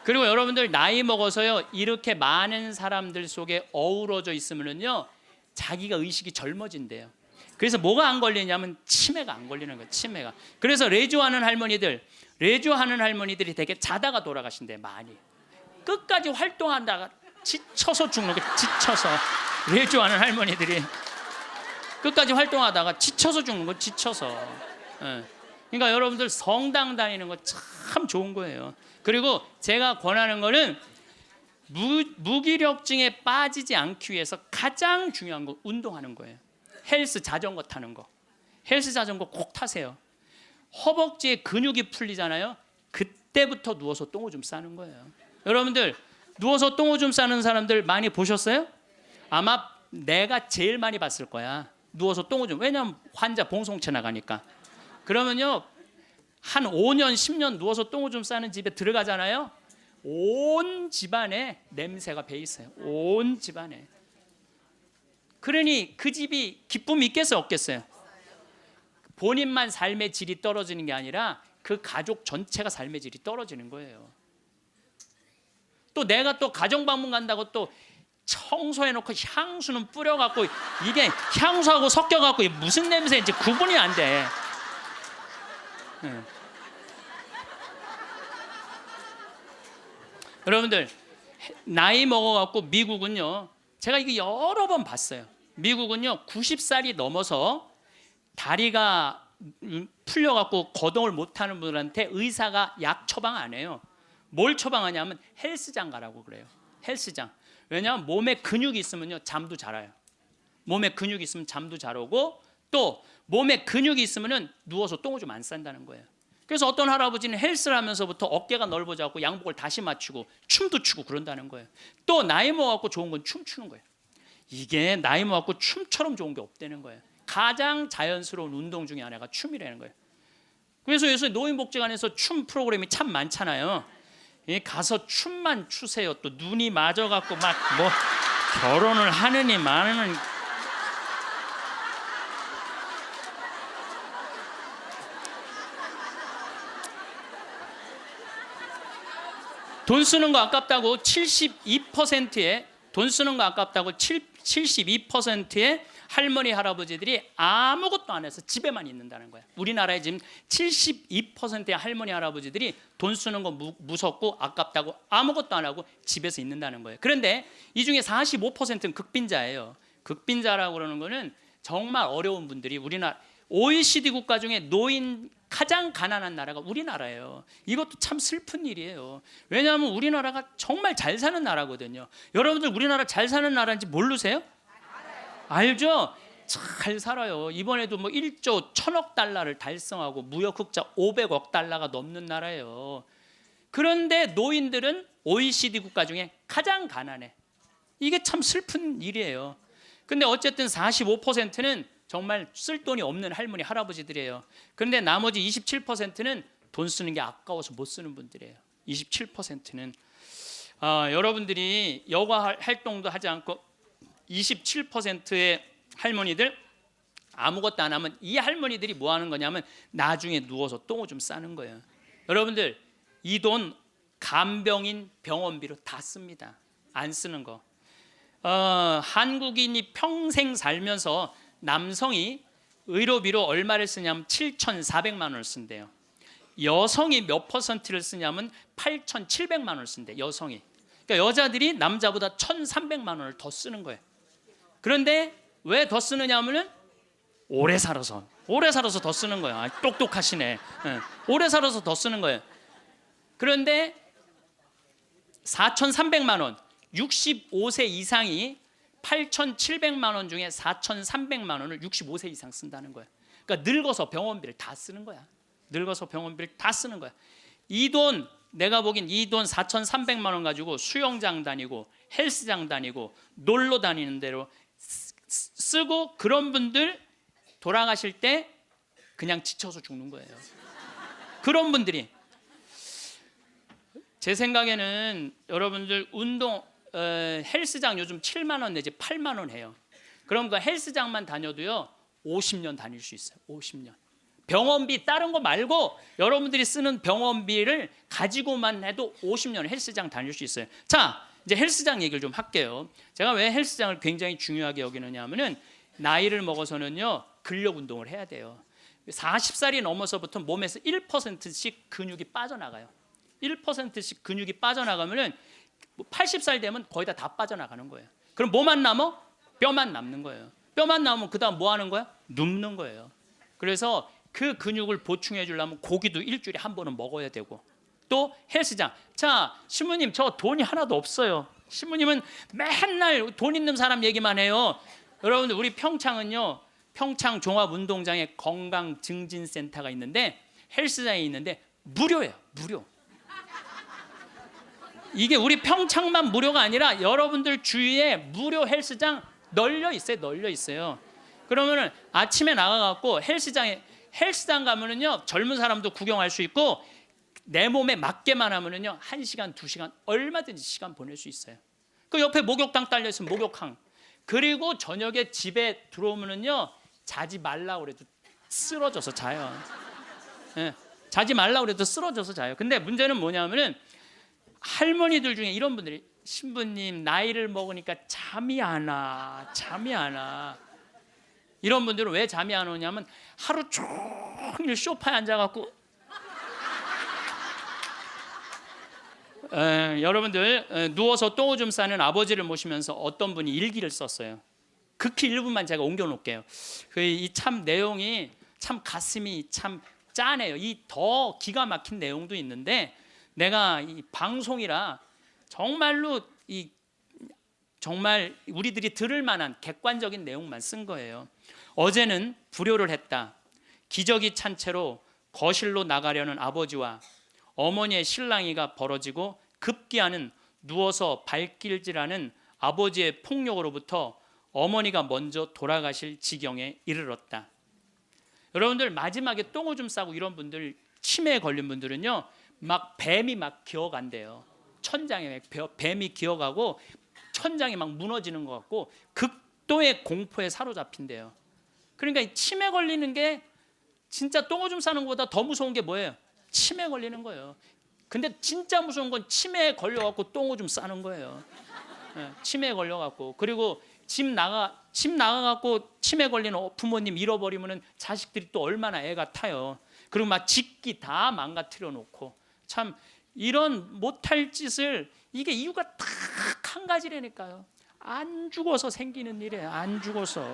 그리고 여러분들 나이 먹어서요 이렇게 많은 사람들 속에 어우러져 있으면요 자기가 의식이 젊어진대요. 그래서 뭐가 안 걸리냐면 치매가 안 걸리는 거예요. 치매가. 그래서 레주하는 할머니들이 되게 자다가 돌아가신대. 많이 끝까지 활동하다가 지쳐서 죽는 거예요. 지쳐서. 레주하는 할머니들이 끝까지 활동하다가 지쳐서 죽는 거. 지쳐서. 예. 그러니까 여러분들 성당 다니는 거 참 좋은 거예요. 그리고 제가 권하는 거는 무기력증에 빠지지 않기 위해서 가장 중요한 거 운동하는 거예요. 헬스 자전거 타는 거. 헬스 자전거 꼭 타세요. 허벅지에 근육이 풀리잖아요. 그때부터 누워서 똥오줌 싸는 거예요. 여러분들 누워서 똥오줌 싸는 사람들 많이 보셨어요? 아마 내가 제일 많이 봤을 거야. 누워서 똥오줌. 왜냐면 환자 봉송체 나가니까. 그러면요 한 5년 10년 누워서 똥오줌 싸는 집에 들어가잖아요. 온 집안에 냄새가 배 있어요. 온 집안에. 그러니 그 집이 기쁨이 있겠어요 없겠어요? 본인만 삶의 질이 떨어지는 게 아니라 그 가족 전체가 삶의 질이 떨어지는 거예요. 또 내가 또 가정방문 간다고 또 청소해놓고 향수는 뿌려갖고 이게 향수하고 섞여갖고 무슨 냄새인지 구분이 안 돼. 여러분들 나이 먹어갖고 미국은요 제가 이거 여러 번 봤어요. 미국은요 90살이 넘어서 다리가 풀려갖고 거동을 못하는 분들한테 의사가 약 처방 안 해요. 뭘 처방하냐면 헬스장 가라고 그래요. 헬스장. 왜냐하면 몸에 근육이 있으면요 잠도 잘 와요. 몸에 근육이 있으면 잠도 잘 오고 또 몸에 근육이 있으면 누워서 똥오줌 안 싼다는 거예요. 그래서 어떤 할아버지는 헬스를 하면서부터 어깨가 넓어져갖고 양복을 다시 맞추고 춤도 추고 그런다는 거예요. 또 나이 먹어갖고 좋은 건 춤추는 거예요. 이게 나이 먹어갖고 춤처럼 좋은 게 없다는 거예요. 가장 자연스러운 운동 중에 하나가 춤이라는 거예요. 그래서 요새 노인복지관에서 춤 프로그램이 참 많잖아요. 가서 춤만 추세요. 또 눈이 맞아갖고 막 뭐 결혼을 하느니 마느니. 돈 쓰는 거 아깝다고 72%의 돈 쓰는 거 아깝다고 72%의 할머니 할아버지들이 아무것도 안 해서 집에만 있는다는 거야. 우리나라에 지금 72%의 할머니 할아버지들이 돈 쓰는 거 무섭고 아깝다고 아무것도 안 하고 집에서 있는다는 거예요. 그런데 이 중에 45%는 극빈자예요. 극빈자라고 그러는 거는 정말 어려운 분들이 우리나라 OECD 국가 중에 노인 가장 가난한 나라가 우리나라예요. 이것도 참 슬픈 일이에요. 왜냐하면 우리나라가 정말 잘 사는 나라거든요. 여러분들 우리나라 잘 사는 나라인지 모르세요? 알죠? 잘 살아요. 이번에도 뭐 1조 1000억 달러를 달성하고 무역 흑자 500억 달러가 넘는 나라예요. 그런데 노인들은 OECD 국가 중에 가장 가난해. 이게 참 슬픈 일이에요. 근데 어쨌든 45%는 정말 쓸 돈이 없는 할머니 할아버지들이에요. 그런데 나머지 27%는 돈 쓰는 게 아까워서 못 쓰는 분들이에요. 27%는 여러분들이 여가 활동도 하지 않고 27%의 할머니들 아무것도 안 하면 이 할머니들이 뭐 하는 거냐면 나중에 누워서 똥오줌 싸는 거예요. 여러분들 이 돈 간병인 병원비로 다 씁니다. 안 쓰는 거. 한국인이 평생 살면서 남성이 의료비로 얼마를 쓰냐면 7,400만 원을 쓴대요. 여성이 몇 퍼센트를 쓰냐면 8,700만 원을 쓴대. 여성이. 그러니까 여자들이 남자보다 1,300만 원을 더 쓰는 거예요. 그런데 왜 더 쓰느냐 하면은 오래 살아서 더 쓰는 거예요. 똑똑하시네. 오래 살아서 더 쓰는 거예요. 그런데 4,300만 원, 65세 이상이 8,700만 원 중에 4,300만 원을 65세 이상 쓴다는 거예요. 그러니까 늙어서 병원비를 다 쓰는 거야. 늙어서 병원비를 다 쓰는 거야. 이 돈 내가 보기엔 이 돈 4,300만 원 가지고 수영장 다니고 헬스장 다니고 놀러 다니는 대로 쓰고 그런 분들 돌아가실 때 그냥 지쳐서 죽는 거예요. 그런 분들이 제 생각에는 여러분들 운동 헬스장 요즘 7만 원 내지 8만 원 해요. 그럼 그 헬스장만 다녀도요 50년 다닐 수 있어요. 50년. 병원비 다른 거 말고 여러분들이 쓰는 병원비를 가지고만 해도 50년 헬스장 다닐 수 있어요. 자, 이제 헬스장 얘기를 좀 할게요. 제가 왜 헬스장을 굉장히 중요하게 여기느냐 하면은 나이를 먹어서는요 근력 운동을 해야 돼요. 40살이 넘어서부터 몸에서 1%씩 근육이 빠져나가요. 1%씩 근육이 빠져나가면은 80살 되면 거의 다 빠져나가는 거예요. 그럼 뭐만 남아? 뼈만 남는 거예요. 뼈만 남으면 그다음 뭐 하는 거야? 눕는 거예요. 그래서 그 근육을 보충해 주려면 고기도 일주일에 한 번은 먹어야 되고, 또 헬스장. 자, 신부님 저 돈이 하나도 없어요. 신부님은 맨날 돈 있는 사람 얘기만 해요. 여러분들 우리 평창은요, 평창 종합운동장에 건강증진센터가 있는데 헬스장이 있는데 무료예요. 무료. 이게 우리 평창만 무료가 아니라 여러분들 주위에 무료 헬스장 널려 있어요. 널려 있어요. 그러면은 아침에 나가갖고 헬스장 가면은요 젊은 사람도 구경할 수 있고 내 몸에 맞게만 하면은요 1시간 2시간 얼마든지 시간 보낼 수 있어요. 그 옆에 목욕탕 딸려 있으면 목욕탕. 그리고 저녁에 집에 들어오면은요 자지 말라 그래도 쓰러져서 자요. 예, 자지 말라 그래도 쓰러져서 자요. 근데 문제는 뭐냐면은 할머니들 중에 이런 분들이, 신부님 나이를 먹으니까 잠이 안 와. 잠이 안 와. 이런 분들은 왜 잠이 안 오냐면 하루 종일 소파에 앉아갖고 여러분들 누워서 똥오줌 싸는 아버지를 모시면서 어떤 분이 일기를 썼어요. 극히 일부만 제가 옮겨놓을게요. 이 참 내용이 참 가슴이 참 짠해요. 이 더 기가 막힌 내용도 있는데 내가 이 방송이라 정말로 정말 우리들이 들을 만한 객관적인 내용만 쓴 거예요. 어제는 불효를 했다. 기저귀 찬 채로 거실로 나가려는 아버지와 어머니의 실랑이가 벌어지고 급기야는 누워서 발길질하는 아버지의 폭력으로부터 어머니가 먼저 돌아가실 지경에 이르렀다. 여러분들 마지막에 똥오줌 싸고 이런 분들, 치매에 걸린 분들은요 막 뱀이 막 기어간대요. 천장에 뱀이 기어가고 천장이 막 무너지는 것 같고 극도의 공포에 사로잡힌대요. 그러니까 치매 걸리는 게 진짜 똥오줌 싸는 것보다 더 무서운 게 뭐예요? 치매 걸리는 거예요. 근데 진짜 무서운 건 치매에 걸려갖고 똥오줌 싸는 거예요. 치매에 걸려갖고. 그리고 집 나가갖고 치매 걸리는 부모님 잃어버리면은 자식들이 또 얼마나 애가 타요. 그리고 막 짓기 다 망가뜨려 놓고. 참 이런 못할 짓을, 이게 이유가 딱 한 가지라니까요. 안 죽어서 생기는 일이에요. 안 죽어서.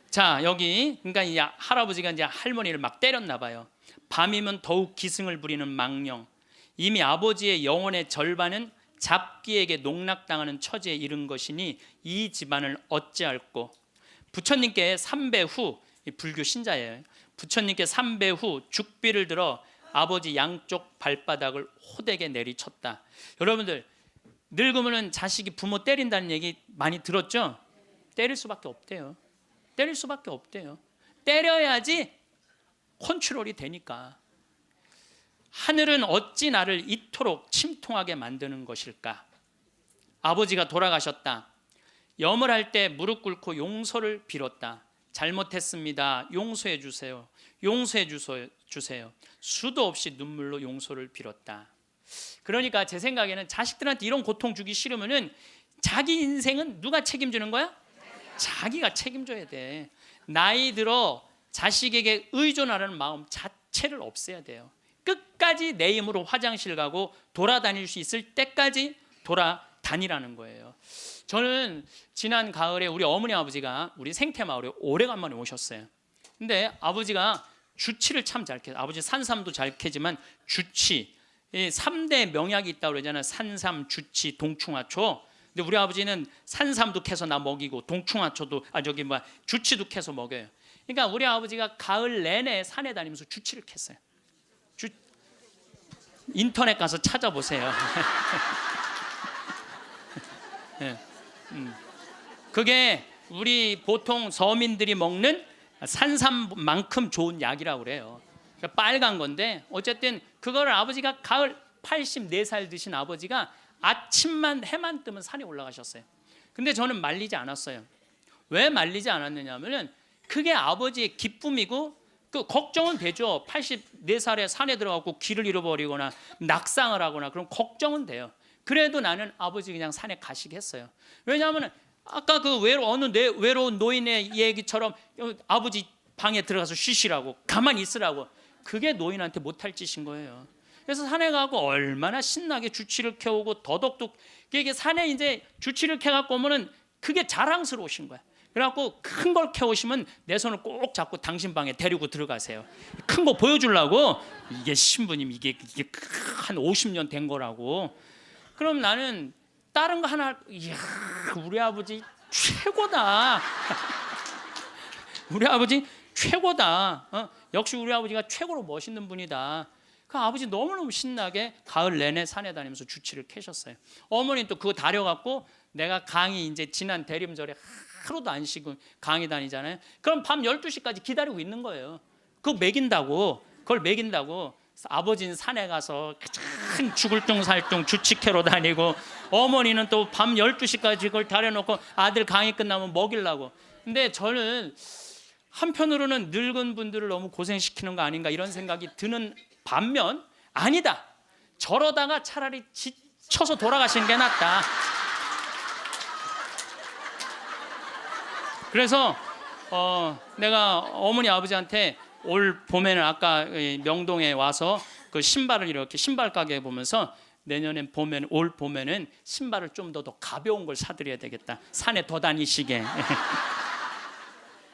자, 여기 그러니까 이 할아버지가 이제 할머니를 막 때렸나 봐요. 밤이면 더욱 기승을 부리는 망령. 이미 아버지의 영혼의 절반은 잡기에게 농락당하는 처지에 이른 것이니 이 집안을 어찌할꼬. 부처님께 3배 후, 불교 신자예요. 부처님께 3배 후 죽비를 들어 아버지 양쪽 발바닥을 호되게 내리쳤다. 여러분들 늙으면 자식이 부모 때린다는 얘기 많이 들었죠? 때릴 수밖에 없대요. 때릴 수밖에 없대요. 때려야지 컨트롤이 되니까. 하늘은 어찌 나를 이토록 침통하게 만드는 것일까? 아버지가 돌아가셨다. 염을 할 때 무릎 꿇고 용서를 빌었다. 잘못했습니다. 용서해 주세요. 용서해 주세요. 수도 없이 눈물로 용서를 빌었다. 그러니까 제 생각에는 자식들한테 이런 고통 주기 싫으면은 자기 인생은 누가 책임지는 거야? 자기가 책임져야 돼. 나이 들어 자식에게 의존하려는 마음 자체를 없애야 돼요. 끝까지 내 힘으로 화장실 가고 돌아다닐 수 있을 때까지 돌아다니라는 거예요. 저는 지난 가을에 우리 어머니 아버지가 우리 생태마을에 오래간만에 오셨어요. 근데 아버지가 주치를 참 잘 캐요. 아버지 산삼도 잘 캐지만 주치, 3대 명약이 있다고 그러잖아요. 산삼, 주치, 동충하초. 근데 우리 아버지는 산삼도 캐서 나 먹이고 동충하초도 주치도 캐서 먹여요. 그러니까 우리 아버지가 가을 내내 산에 다니면서 주치를 캤어요. 인터넷 가서 찾아보세요. 네. 그게 우리 보통 서민들이 먹는 산삼만큼 좋은 약이라고 그래요. 그러니까 빨간 건데 어쨌든 그거를 아버지가 가을 84살 드신 아버지가 아침만 해만 뜨면 산에 올라가셨어요. 근데 저는 말리지 않았어요. 왜 말리지 않았느냐 하면은 그게 아버지의 기쁨이고 그 걱정은 되죠. 84살에 산에 들어가고 길을 잃어버리거나 낙상을 하거나 그럼 걱정은 돼요. 그래도 나는 아버지 그냥 산에 가시게 했어요. 왜냐하면 아까 그 외로운 노인의 얘기처럼 아버지 방에 들어가서 쉬시라고 가만히 있으라고 그게 노인한테 못할 짓인 거예요. 그래서 산에 가고 얼마나 신나게 주치를 켜오고 더덕도 이게 산에 이제 주치를 켜갖고 오면은 그게 자랑스러우신 거야. 그래갖고 큰 걸 캐오시면 내 손을 꼭 잡고 당신 방에 데리고 들어가세요. 큰 거 보여주려고 이게 신부님 이게 한 50년 된 거라고. 그럼 나는 다른 거 하나 이야 우리 아버지 최고다. 우리 아버지 최고다. 역시 우리 아버지가 최고로 멋있는 분이다. 그 아버지 너무너무 신나게 가을 내내 산에 다니면서 주치를 캐셨어요. 어머니 또 그거 다려갖고 내가 강의 이제 지난 대림절에 하루도 안 쉬고 강의 다니잖아요. 그럼 밤 12시까지 기다리고 있는 거예요. 그거 그걸 먹인다고. 아버지는 산에 가서 큰 죽을 둥 살 둥 주치 캐러 다니고 어머니는 또 밤 12시까지 그걸 다려놓고 아들 강의 끝나면 먹이려고. 근데 저는 한편으로는 늙은 분들을 너무 고생시키는 거 아닌가 이런 생각이 드는 반면 아니다. 저러다가 차라리 지쳐서 돌아가시는 게 낫다. 그래서 내가 어머니 아버지한테 올 봄에는 아까 명동에 와서 그 신발을 이렇게 신발 가게 보면서 내년엔 올 봄에는 신발을 좀 더 가벼운 걸 사드려야 되겠다. 산에 더 다니시게.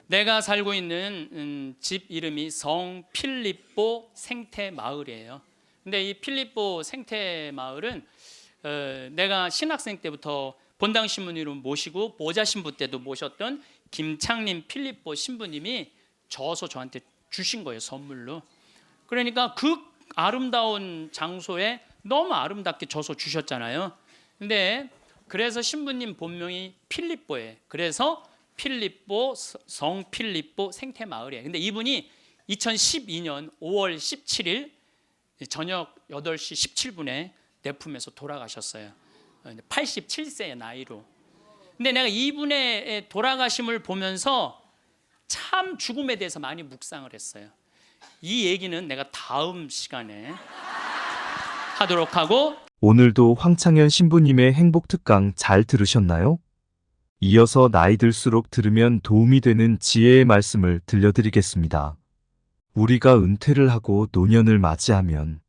내가 살고 있는 집 이름이 성 필립보 생태마을이에요. 근데 이 필립보 생태마을은 내가 신학생 때부터 본당 신부님을 모시고 모자 신부 때도 모셨던 김창림 필립보 신부님이 저서 저한테 주신 거예요, 선물로. 그러니까 그 아름다운 장소에 너무 아름답게 저서 주셨잖아요. 근데 그래서 신부님 본명이 필립보예요. 그래서 필립보 성 필립보 생태마을이에요. 근데 이분이 2012년 5월 17일 저녁 8시 17분에 내 품에서 돌아가셨어요. 87세의 나이로. 근데 내가 이분의 돌아가심을 보면서 참 죽음에 대해서 많이 묵상을 했어요. 이 얘기는 내가 다음 시간에 하도록 하고, 오늘도 황창현 신부님의 행복 특강 잘 들으셨나요? 이어서 나이 들수록 들으면 도움이 되는 지혜의 말씀을 들려드리겠습니다. 우리가 은퇴를 하고 노년을 맞이하면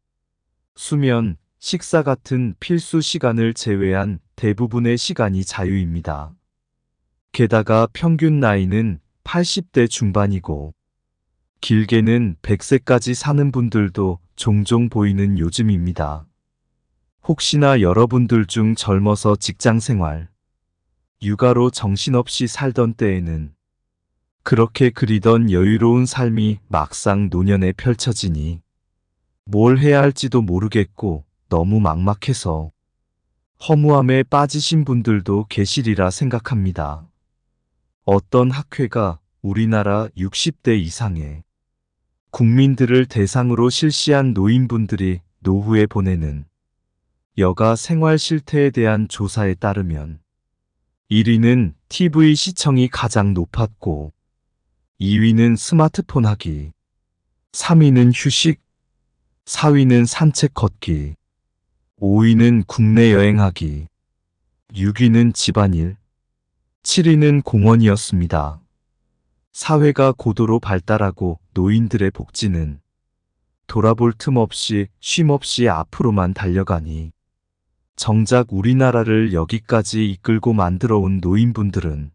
수면, 식사 같은 필수 시간을 제외한 대부분의 시간이 자유입니다. 게다가 평균 나이는 80대 중반이고 길게는 100세까지 사는 분들도 종종 보이는 요즘입니다. 혹시나 여러분들 중 젊어서 직장생활, 육아로 정신없이 살던 때에는 그렇게 그리던 여유로운 삶이 막상 노년에 펼쳐지니 뭘 해야 할지도 모르겠고 너무 막막해서 허무함에 빠지신 분들도 계시리라 생각합니다. 어떤 학회가 우리나라 60대 이상의 국민들을 대상으로 실시한 노인분들이 노후에 보내는 여가 생활 실태에 대한 조사에 따르면 1위는 TV 시청이 가장 높았고 2위는 스마트폰 하기, 3위는 휴식, 4위는 산책 걷기, 5위는 국내 여행하기, 6위는 집안일, 7위는 공원이었습니다. 사회가 고도로 발달하고 노인들의 복지는 돌아볼 틈 없이 쉼 없이 앞으로만 달려가니 정작 우리나라를 여기까지 이끌고 만들어 온 노인분들은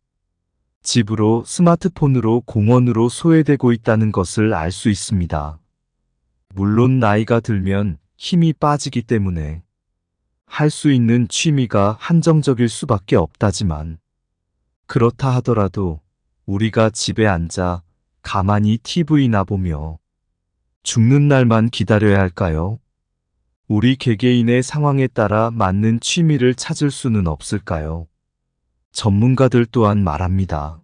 집으로 스마트폰으로 공원으로 소외되고 있다는 것을 알 수 있습니다. 물론 나이가 들면 힘이 빠지기 때문에 할 수 있는 취미가 한정적일 수밖에 없다지만 그렇다 하더라도 우리가 집에 앉아 가만히 TV나 보며 죽는 날만 기다려야 할까요? 우리 개개인의 상황에 따라 맞는 취미를 찾을 수는 없을까요? 전문가들 또한 말합니다.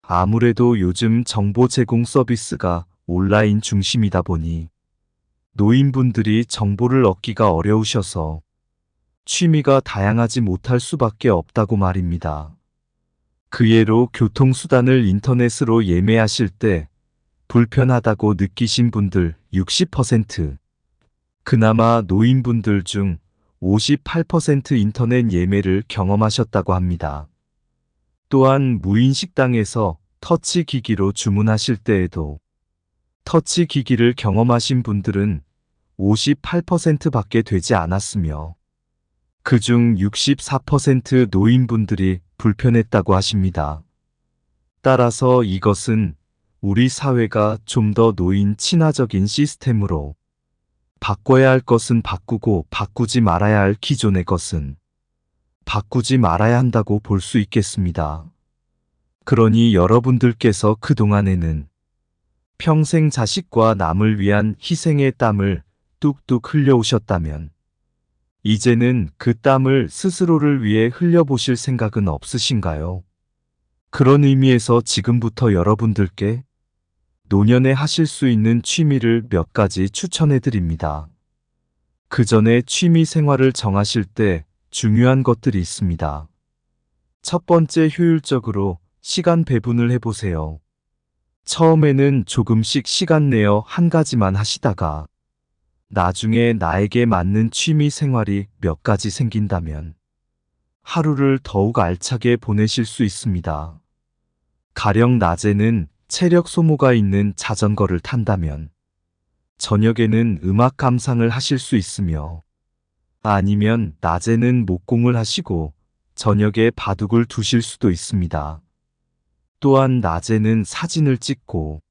아무래도 요즘 정보 제공 서비스가 온라인 중심이다 보니 노인분들이 정보를 얻기가 어려우셔서 취미가 다양하지 못할 수밖에 없다고 말입니다. 그 예로 교통수단을 인터넷으로 예매하실 때 불편하다고 느끼신 분들 60%, 그나마 노인분들 중 58% 인터넷 예매를 경험하셨다고 합니다. 또한 무인 식당에서 터치 기기로 주문하실 때에도 터치 기기를 경험하신 분들은 58%밖에 되지 않았으며 그중 64% 노인분들이 불편했다고 하십니다. 따라서 이것은 우리 사회가 좀 더 노인 친화적인 시스템으로 바꿔야 할 것은 바꾸고 바꾸지 말아야 할 기존의 것은 바꾸지 말아야 한다고 볼 수 있겠습니다. 그러니 여러분들께서 그동안에는 평생 자식과 남을 위한 희생의 땀을 뚝뚝 흘려오셨다면 이제는 그 땀을 스스로를 위해 흘려보실 생각은 없으신가요? 그런 의미에서 지금부터 여러분들께 노년에 하실 수 있는 취미를 몇 가지 추천해 드립니다. 그 전에 취미 생활을 정하실 때 중요한 것들이 있습니다. 첫 번째, 효율적으로 시간 배분을 해보세요. 처음에는 조금씩 시간 내어 한 가지만 하시다가 나중에 나에게 맞는 취미 생활이 몇 가지 생긴다면 하루를 더욱 알차게 보내실 수 있습니다. 가령 낮에는 체력 소모가 있는 자전거를 탄다면 저녁에는 음악 감상을 하실 수 있으며 아니면 낮에는 목공을 하시고 저녁에 바둑을 두실 수도 있습니다. 또한 낮에는 사진을 찍고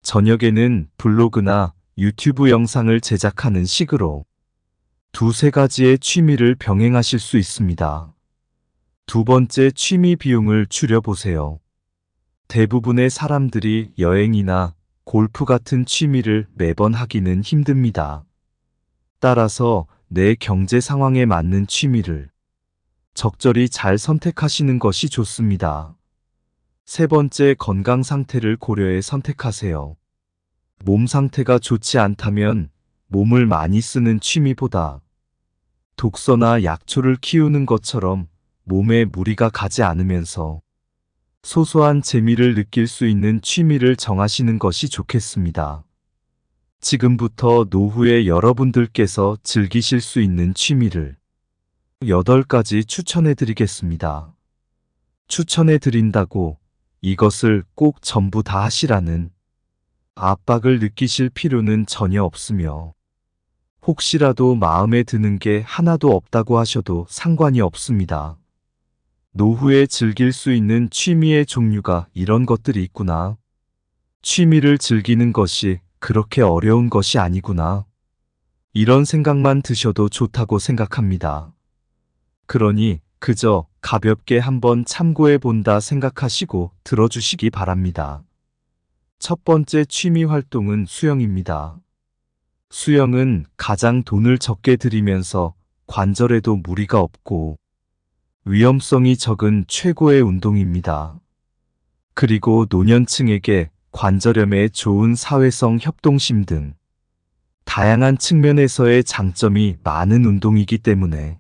저녁에는 블로그나 유튜브 영상을 제작하는 식으로 두세 가지의 취미를 병행하실 수 있습니다. 두 번째, 취미 비용을 줄여보세요. 대부분의 사람들이 여행이나 골프 같은 취미를 매번 하기는 힘듭니다. 따라서 내 경제 상황에 맞는 취미를 적절히 잘 선택하시는 것이 좋습니다. 세 번째, 건강 상태를 고려해 선택하세요. 몸 상태가 좋지 않다면 몸을 많이 쓰는 취미보다 독서나 약초를 키우는 것처럼 몸에 무리가 가지 않으면서 소소한 재미를 느낄 수 있는 취미를 정하시는 것이 좋겠습니다. 지금부터 노후에 여러분들께서 즐기실 수 있는 취미를 8가지 추천해 드리겠습니다. 추천해 드린다고 이것을 꼭 전부 다 하시라는 압박을 느끼실 필요는 전혀 없으며 혹시라도 마음에 드는 게 하나도 없다고 하셔도 상관이 없습니다. 노후에 즐길 수 있는 취미의 종류가 이런 것들이 있구나. 취미를 즐기는 것이 그렇게 어려운 것이 아니구나. 이런 생각만 드셔도 좋다고 생각합니다. 그러니 그저 가볍게 한번 참고해 본다 생각하시고 들어주시기 바랍니다. 첫 번째 취미 활동은 수영입니다. 수영은 가장 돈을 적게 들이면서 관절에도 무리가 없고 위험성이 적은 최고의 운동입니다. 그리고 노년층에게 관절염에 좋은 사회성 협동심 등 다양한 측면에서의 장점이 많은 운동이기 때문에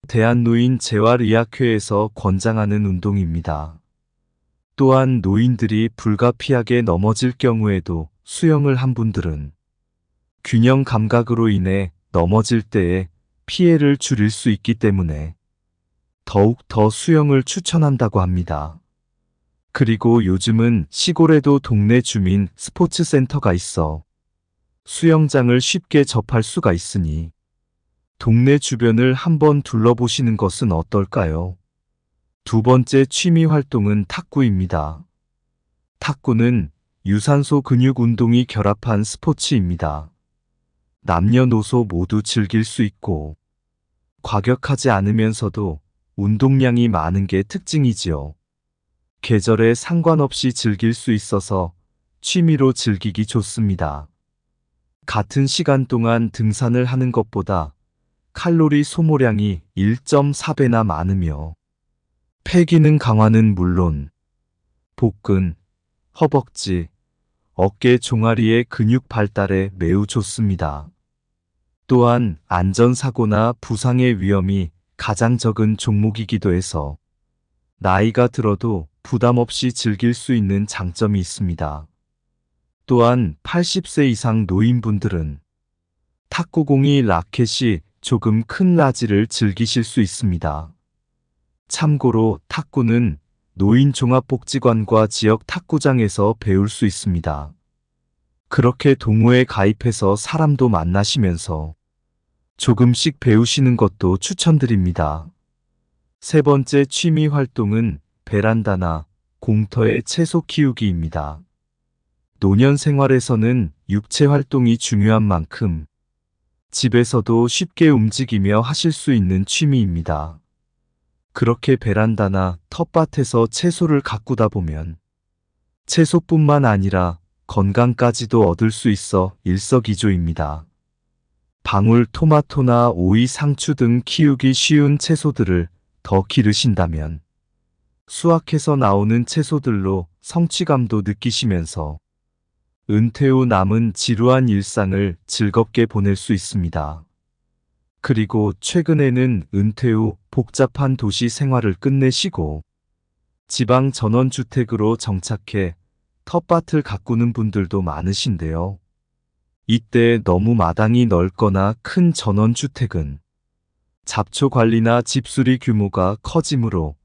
대한노인재활의학회에서 권장하는 운동입니다. 또한 노인들이 불가피하게 넘어질 경우에도 수영을 한 분들은 균형 감각으로 인해 넘어질 때에 피해를 줄일 수 있기 때문에 더욱 더 수영을 추천한다고 합니다. 그리고 요즘은 시골에도 동네 주민 스포츠 센터가 있어 수영장을 쉽게 접할 수가 있으니 동네 주변을 한번 둘러보시는 것은 어떨까요? 두 번째 취미 활동은 탁구입니다. 탁구는 유산소 근육 운동이 결합한 스포츠입니다. 남녀노소 모두 즐길 수 있고 과격하지 않으면서도 운동량이 많은 게 특징이지요. 계절에 상관없이 즐길 수 있어서 취미로 즐기기 좋습니다. 같은 시간 동안 등산을 하는 것보다 칼로리 소모량이 1.4배나 많으며 폐기능 강화는 물론 복근, 허벅지, 어깨 종아리의 근육 발달에 매우 좋습니다. 또한 안전사고나 부상의 위험이 가장 적은 종목이기도 해서 나이가 들어도 부담 없이 즐길 수 있는 장점이 있습니다. 또한 80세 이상 노인분들은 탁구공이 라켓이 조금 큰 라지를 즐기실 수 있습니다. 참고로 탁구는 노인 종합복지관과 지역 탁구장에서 배울 수 있습니다. 그렇게 동호회 가입해서 사람도 만나시면서 조금씩 배우시는 것도 추천드립니다. 세 번째 취미 활동은 베란다나 공터의 채소 키우기입니다. 노년 생활에서는 육체 활동이 중요한 만큼 집에서도 쉽게 움직이며 하실 수 있는 취미입니다. 그렇게 베란다나 텃밭에서 채소를 가꾸다 보면 채소뿐만 아니라 건강까지도 얻을 수 있어 일석이조입니다. 방울 토마토나 오이 상추 등 키우기 쉬운 채소들을 더 기르신다면 수확해서 나오는 채소들로 성취감도 느끼시면서 은퇴 후 남은 지루한 일상을 즐겁게 보낼 수 있습니다. 그리고 최근에는 은퇴 후 복잡한 도시 생활을 끝내시고 지방 전원주택으로 정착해 텃밭을 가꾸는 분들도 많으신데요. 이때 너무 마당이 넓거나 큰 전원주택은 잡초 관리나 집수리 규모가 커지므로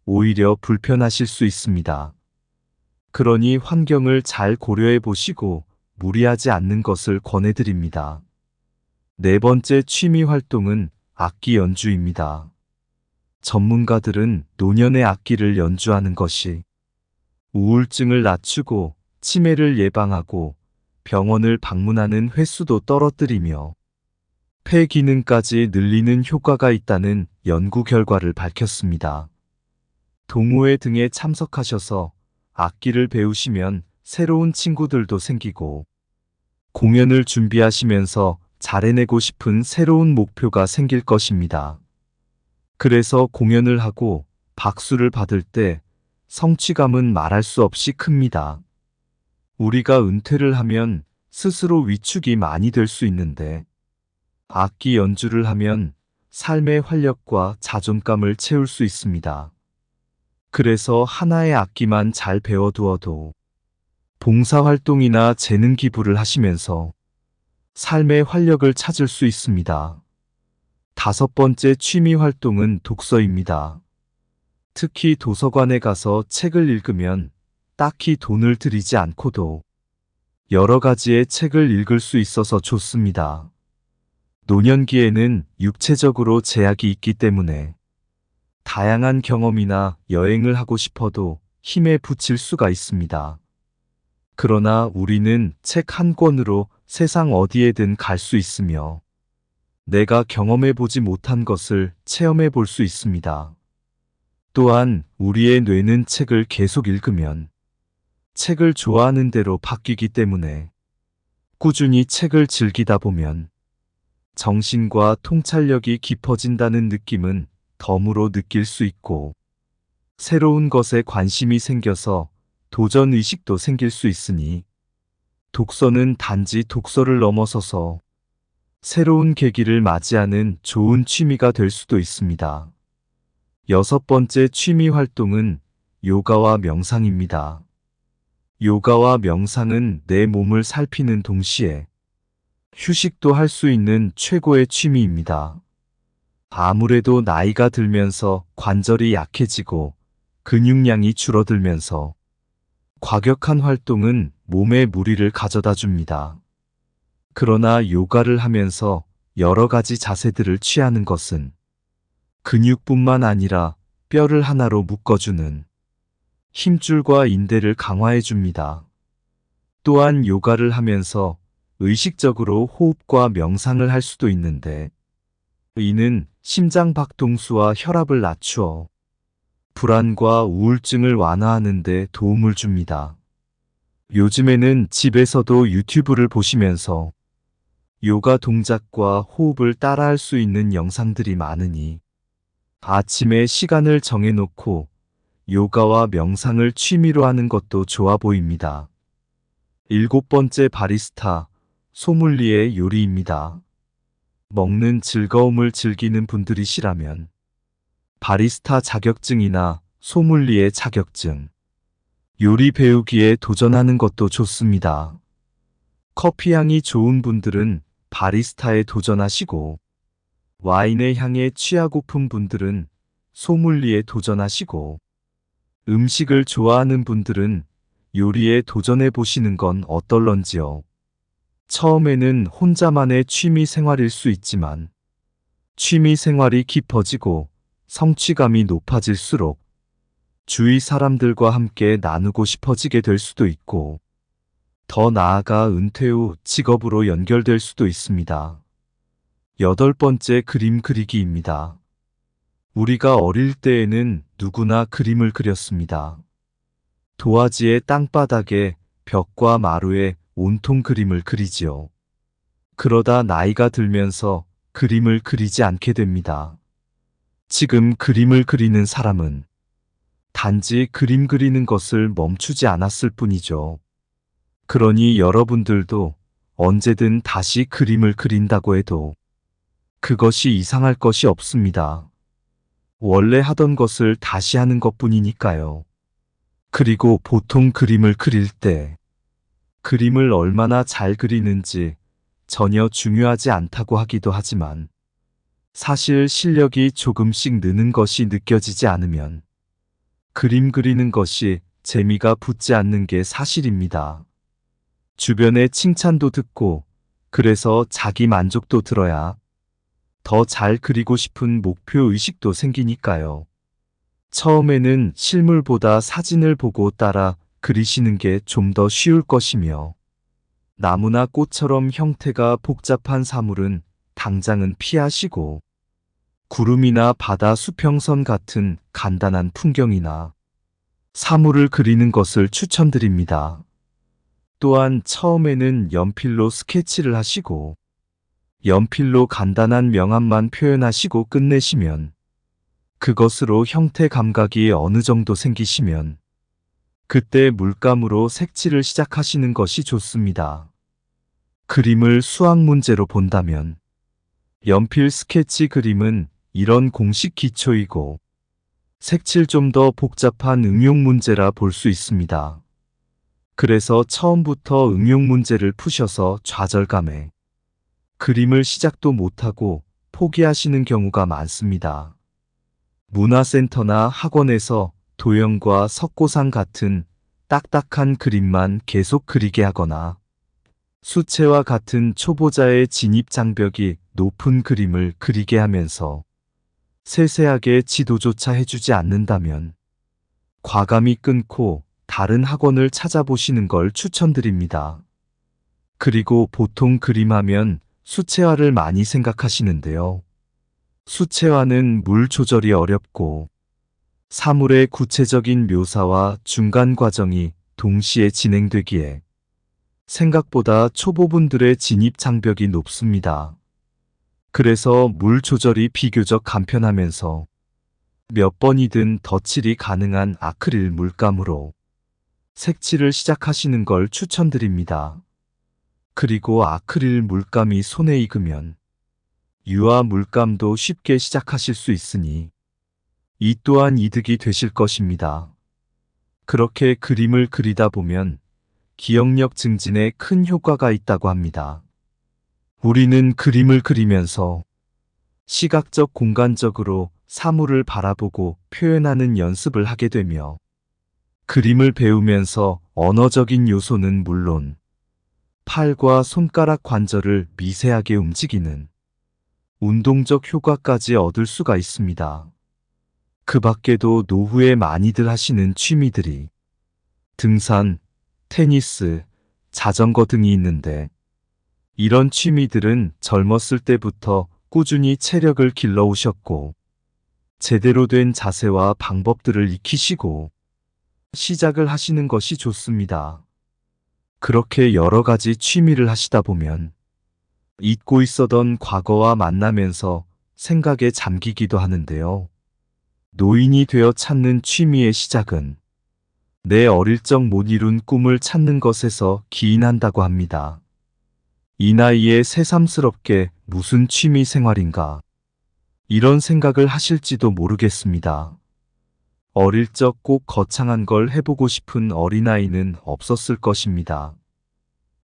오히려 불편하실 수 있습니다. 그러니 환경을 잘 고려해 보시고 무리하지 않는 것을 권해드립니다. 네 번째 취미 활동은 악기 연주입니다. 전문가들은 노년의 악기를 연주하는 것이 우울증을 낮추고 치매를 예방하고 병원을 방문하는 횟수도 떨어뜨리며 폐 기능까지 늘리는 효과가 있다는 연구 결과를 밝혔습니다. 동호회 등에 참석하셔서 악기를 배우시면 새로운 친구들도 생기고 공연을 준비하시면서 잘해내고 싶은 새로운 목표가 생길 것입니다. 그래서 공연을 하고 박수를 받을 때 성취감은 말할 수 없이 큽니다. 우리가 은퇴를 하면 스스로 위축이 많이 될 수 있는데 악기 연주를 하면 삶의 활력과 자존감을 채울 수 있습니다. 그래서 하나의 악기만 잘 배워두어도 봉사활동이나 재능 기부를 하시면서 삶의 활력을 찾을 수 있습니다. 다섯 번째 취미 활동은 독서입니다. 특히 도서관에 가서 책을 읽으면 딱히 돈을 들이지 않고도 여러 가지의 책을 읽을 수 있어서 좋습니다. 노년기에는 육체적으로 제약이 있기 때문에 다양한 경험이나 여행을 하고 싶어도 힘에 부칠 수가 있습니다. 그러나 우리는 책 한 권으로 세상 어디에든 갈 수 있으며 내가 경험해 보지 못한 것을 체험해 볼 수 있습니다. 또한 우리의 뇌는 책을 계속 읽으면 책을 좋아하는 대로 바뀌기 때문에 꾸준히 책을 즐기다 보면 정신과 통찰력이 깊어진다는 느낌은 덤으로 느낄 수 있고 새로운 것에 관심이 생겨서 도전 의식도 생길 수 있으니 독서는 단지 독서를 넘어서서 새로운 계기를 맞이하는 좋은 취미가 될 수도 있습니다. 여섯 번째 취미 활동은 요가와 명상입니다. 요가와 명상은 내 몸을 살피는 동시에 휴식도 할 수 있는 최고의 취미입니다. 아무래도 나이가 들면서 관절이 약해지고 근육량이 줄어들면서 과격한 활동은 몸에 무리를 가져다 줍니다. 그러나 요가를 하면서 여러 가지 자세들을 취하는 것은 근육뿐만 아니라 뼈를 하나로 묶어주는 힘줄과 인대를 강화해 줍니다. 또한 요가를 하면서 의식적으로 호흡과 명상을 할 수도 있는데 이는 심장 박동수와 혈압을 낮추어 불안과 우울증을 완화하는 데 도움을 줍니다. 요즘에는 집에서도 유튜브를 보시면서 요가 동작과 호흡을 따라할 수 있는 영상들이 많으니 아침에 시간을 정해놓고 요가와 명상을 취미로 하는 것도 좋아 보입니다. 일곱 번째 바리스타, 소믈리에 요리입니다. 먹는 즐거움을 즐기는 분들이시라면 바리스타 자격증이나 소믈리에 자격증, 요리 배우기에 도전하는 것도 좋습니다. 커피 향이 좋은 분들은 바리스타에 도전하시고, 와인의 향에 취하고픈 분들은 소믈리에 도전하시고, 음식을 좋아하는 분들은 요리에 도전해 보시는 건 어떨런지요. 처음에는 혼자만의 취미 생활일 수 있지만, 취미 생활이 깊어지고 성취감이 높아질수록 주위 사람들과 함께 나누고 싶어지게 될 수도 있고, 더 나아가 은퇴 후 직업으로 연결될 수도 있습니다. 8번째, 그림 그리기입니다. 우리가 어릴 때에는 누구나 그림을 그렸습니다. 도화지에 땅바닥에 벽과 마루에 온통 그림을 그리지요. 그러다 나이가 들면서 그림을 그리지 않게 됩니다. 지금 그림을 그리는 사람은 단지 그림 그리는 것을 멈추지 않았을 뿐이죠. 그러니 여러분들도 언제든 다시 그림을 그린다고 해도 그것이 이상할 것이 없습니다. 원래 하던 것을 다시 하는 것뿐이니까요. 그리고 보통 그림을 그릴 때 그림을 얼마나 잘 그리는지 전혀 중요하지 않다고 하기도 하지만, 사실 실력이 조금씩 느는 것이 느껴지지 않으면 그림 그리는 것이 재미가 붙지 않는 게 사실입니다. 주변의 칭찬도 듣고 그래서 자기 만족도 들어야 더 잘 그리고 싶은 목표 의식도 생기니까요. 처음에는 실물보다 사진을 보고 따라 그리시는 게 좀 더 쉬울 것이며, 나무나 꽃처럼 형태가 복잡한 사물은 당장은 피하시고, 구름이나 바다 수평선 같은 간단한 풍경이나 사물을 그리는 것을 추천드립니다. 또한 처음에는 연필로 스케치를 하시고, 연필로 간단한 명암만 표현하시고 끝내시면, 그것으로 형태 감각이 어느 정도 생기시면 그때 물감으로 색칠을 시작하시는 것이 좋습니다. 그림을 수학 문제로 본다면 연필 스케치 그림은 이런 공식 기초이고, 색칠 좀 더 복잡한 응용 문제라 볼 수 있습니다. 그래서 처음부터 응용 문제를 푸셔서 좌절감에 그림을 시작도 못하고 포기하시는 경우가 많습니다. 문화센터나 학원에서 도형과 석고상 같은 딱딱한 그림만 계속 그리게 하거나, 수채화 같은 초보자의 진입 장벽이 높은 그림을 그리게 하면서 세세하게 지도조차 해주지 않는다면 과감히 끊고 다른 학원을 찾아보시는 걸 추천드립니다. 그리고 보통 그림하면 수채화를 많이 생각하시는데요. 수채화는 물 조절이 어렵고 사물의 구체적인 묘사와 중간 과정이 동시에 진행되기에 생각보다 초보분들의 진입 장벽이 높습니다. 그래서 물 조절이 비교적 간편하면서 몇 번이든 덧칠이 가능한 아크릴 물감으로 색칠을 시작하시는 걸 추천드립니다. 그리고 아크릴 물감이 손에 익으면 유화 물감도 쉽게 시작하실 수 있으니 이 또한 이득이 되실 것입니다. 그렇게 그림을 그리다 보면 기억력 증진에 큰 효과가 있다고 합니다. 우리는 그림을 그리면서 시각적 공간적으로 사물을 바라보고 표현하는 연습을 하게 되며, 그림을 배우면서 언어적인 요소는 물론 팔과 손가락 관절을 미세하게 움직이는 운동적 효과까지 얻을 수가 있습니다. 그 밖에도 노후에 많이들 하시는 취미들이 등산, 테니스, 자전거 등이 있는데, 이런 취미들은 젊었을 때부터 꾸준히 체력을 길러오셨고 제대로 된 자세와 방법들을 익히시고 시작을 하시는 것이 좋습니다. 그렇게 여러 가지 취미를 하시다 보면 잊고 있었던 과거와 만나면서 생각에 잠기기도 하는데요. 노인이 되어 찾는 취미의 시작은 내 어릴 적 못 이룬 꿈을 찾는 것에서 기인한다고 합니다. 이 나이에 새삼스럽게 무슨 취미 생활인가, 이런 생각을 하실지도 모르겠습니다. 어릴 적 꼭 거창한 걸 해보고 싶은 어린아이는 없었을 것입니다.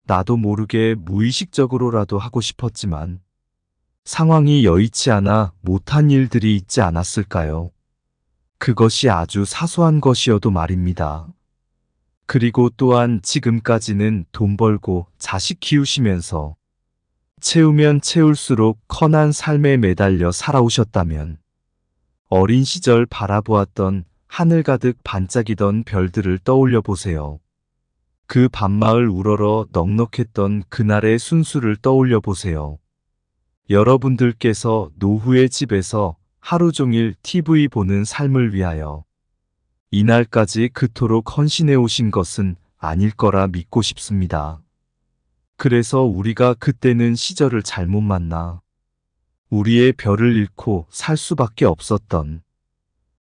나도 모르게 무의식적으로라도 하고 싶었지만 상황이 여의치 않아 못한 일들이 있지 않았을까요? 그것이 아주 사소한 것이어도 말입니다. 그리고 또한 지금까지는 돈 벌고 자식 키우시면서 채우면 채울수록 커난 삶에 매달려 살아오셨다면 어린 시절 바라보았던 하늘 가득 반짝이던 별들을 떠올려 보세요. 그 밤마을 우러러 넉넉했던 그날의 순수를 떠올려 보세요. 여러분들께서 노후의 집에서 하루 종일 TV 보는 삶을 위하여 이날까지 그토록 헌신해 오신 것은 아닐 거라 믿고 싶습니다. 그래서 우리가 그때는 시절을 잘못 만나 우리의 별을 잃고 살 수밖에 없었던,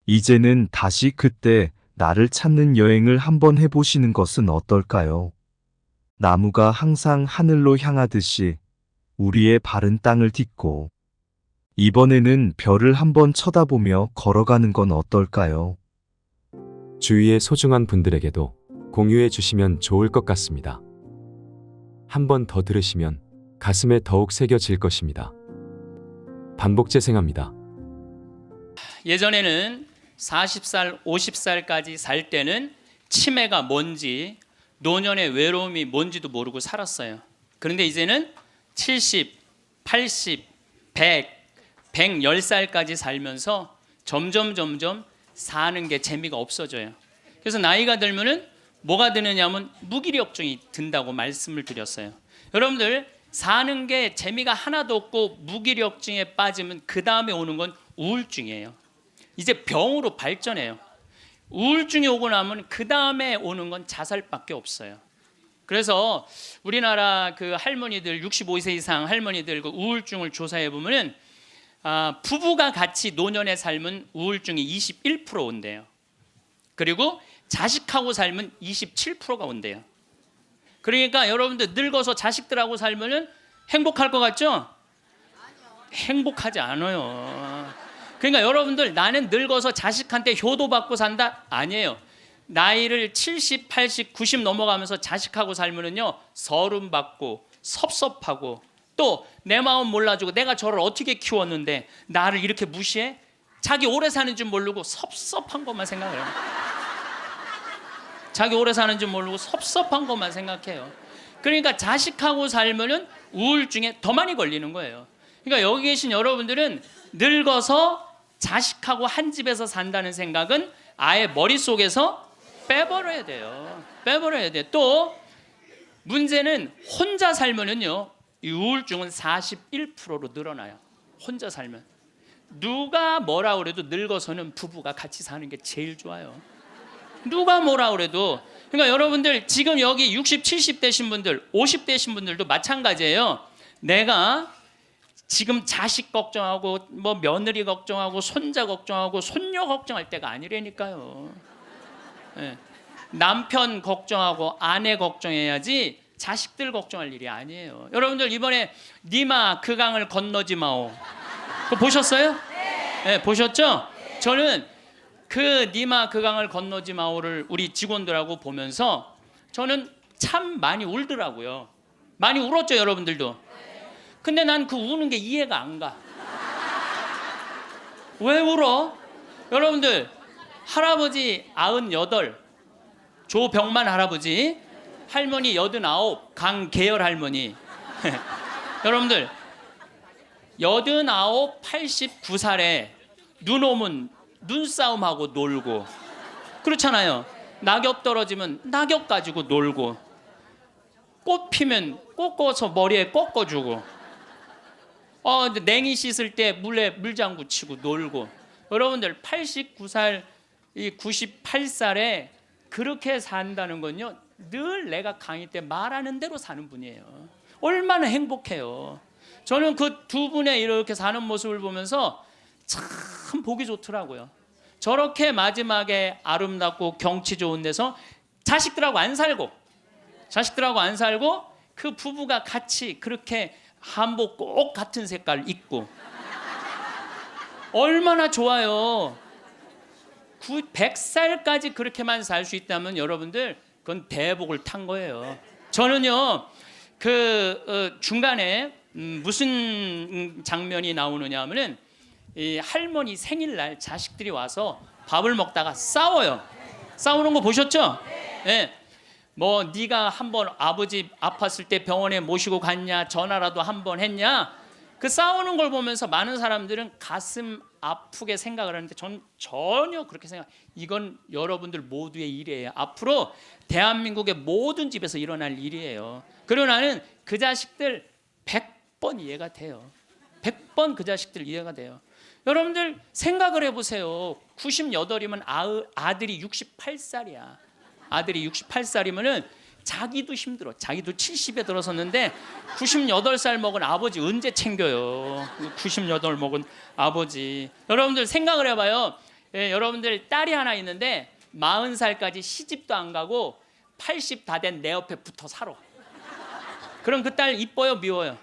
이제는 다시 그때 나를 찾는 여행을 한번 해보시는 것은 어떨까요? 나무가 항상 하늘로 향하듯이 우리의 발은 땅을 딛고 이번에는 별을 한번 쳐다보며 걸어가는 건 어떨까요? 주위의 소중한 분들에게도 공유해 주시면 좋을 것 같습니다. 한 번 더 들으시면 가슴에 더욱 새겨질 것입니다. 반복 재생합니다. 예전에는 40살, 50살까지 살 때는 치매가 뭔지, 노년의 외로움이 뭔지도 모르고 살았어요. 그런데 이제는 70, 80, 100, 110살까지 살면서 점점 사는 게 재미가 없어져요. 그래서 나이가 들면은 뭐가 드느냐면 무기력증이 든다고 말씀을 드렸어요. 여러분들 사는 게 재미가 하나도 없고 무기력증에 빠지면 그 다음에 오는 건 우울증이에요. 이제 병으로 발전해요. 우울증이 오고 나면 그 다음에 오는 건 자살밖에 없어요. 그래서 우리나라 그 할머니들 65세 이상 할머니들 그 우울증을 조사해 보면은 부부가 같이 노년에 살면 우울증이 21% 온대요. 그리고 자식하고 살면 27%가 온대요. 그러니까 여러분들 늙어서 자식들하고 살면은 행복할 것 같죠? 행복하지 않아요. 그러니까 여러분들 나는 늙어서 자식한테 효도받고 산다? 아니에요. 나이를 70, 80, 90 넘어가면서 자식하고 살면은요 서름 받고 섭섭하고 또 내 마음 몰라주고 내가 저를 어떻게 키웠는데 나를 이렇게 무시해? 자기 오래 사는 줄 모르고 섭섭한 것만 생각해요. 자기 오래 사는 줄 모르고 섭섭한 것만 생각해요. 그러니까 자식하고 살면은 우울증에 더 많이 걸리는 거예요. 그러니까 여기 계신 여러분들은 늙어서 자식하고 한 집에서 산다는 생각은 아예 머릿속에서 빼버려야 돼요. 빼버려야 돼. 또 문제는 혼자 살면은요 이 우울증은 41%로 늘어나요. 혼자 살면 누가 뭐라 그래도 늙어서는 부부가 같이 사는 게 제일 좋아요. 누가 뭐라 그래도. 그러니까 여러분들 지금 여기 60, 70 되신 분들, 50 되신 분들도 마찬가지예요. 내가 지금 자식 걱정하고 뭐 며느리 걱정하고 손자 걱정하고 손녀 걱정할 때가 아니라니까요. 네. 남편 걱정하고 아내 걱정해야지 자식들 걱정할 일이 아니에요. 여러분들 이번에 니마 그 강을 건너지 마오. 그거 보셨어요? 네, 보셨죠? 저는 그 니마 그 강을 건너지 마오를 우리 직원들하고 보면서 저는 참 많이 울더라고요. 많이 울었죠, 여러분들도. 근데 난 그 우는 게 이해가 안 가. 왜 울어? 여러분들 할아버지 98, 조병만 할아버지, 할머니 89, 강계열 할머니. 여러분들 89, 89살에 눈 오면 눈싸움하고 놀고 그렇잖아요. 낙엽 떨어지면 낙엽 가지고 놀고 꽃 피면 꽃 꽂아서 머리에 꺾어주고 냉이 씻을 때 물에 물장구 치고 놀고. 여러분들 89살, 이 98살에 그렇게 산다는 건요 늘 내가 강의 때 말하는 대로 사는 분이에요. 얼마나 행복해요. 저는 그 두 분의 이렇게 사는 모습을 보면서 참 보기 좋더라고요. 저렇게 마지막에 아름답고 경치 좋은 데서 자식들하고 안 살고 그 부부가 같이 그렇게 한복 꼭 같은 색깔 입고 얼마나 좋아요. 100살까지 그렇게만 살 수 있다면 여러분들 그건 대복을 탄 거예요. 저는요 중간에 무슨 장면이 나오느냐 하면은 이 할머니 생일날 자식들이 와서 밥을 먹다가 싸워요. 싸우는 거 보셨죠? 네. 뭐 네가 한번 아버지 아팠을 때 병원에 모시고 갔냐, 전화라도 한번 했냐. 그 싸우는 걸 보면서 많은 사람들은 가슴 아프게 생각을 하는데 전 전혀 그렇게 생각. 이건 여러분들 모두의 일이에요. 앞으로 대한민국의 모든 집에서 일어날 일이에요. 그리고 나는 그 자식들 100번 이해가 돼요. 100번 그 자식들 이해가 돼요. 여러분들 생각을 해보세요. 98이면 아들이 68살이야. 아들이 68살이면은 자기도 힘들어. 자기도 70에 들어섰는데 98살 먹은 아버지 언제 챙겨요? 98 먹은 아버지. 여러분들 생각을 해봐요. 예, 여러분들 딸이 하나 있는데 40살까지 시집도 안 가고 80 다 된 내 옆에 붙어 살아. 그럼 그 딸 이뻐요, 미워요?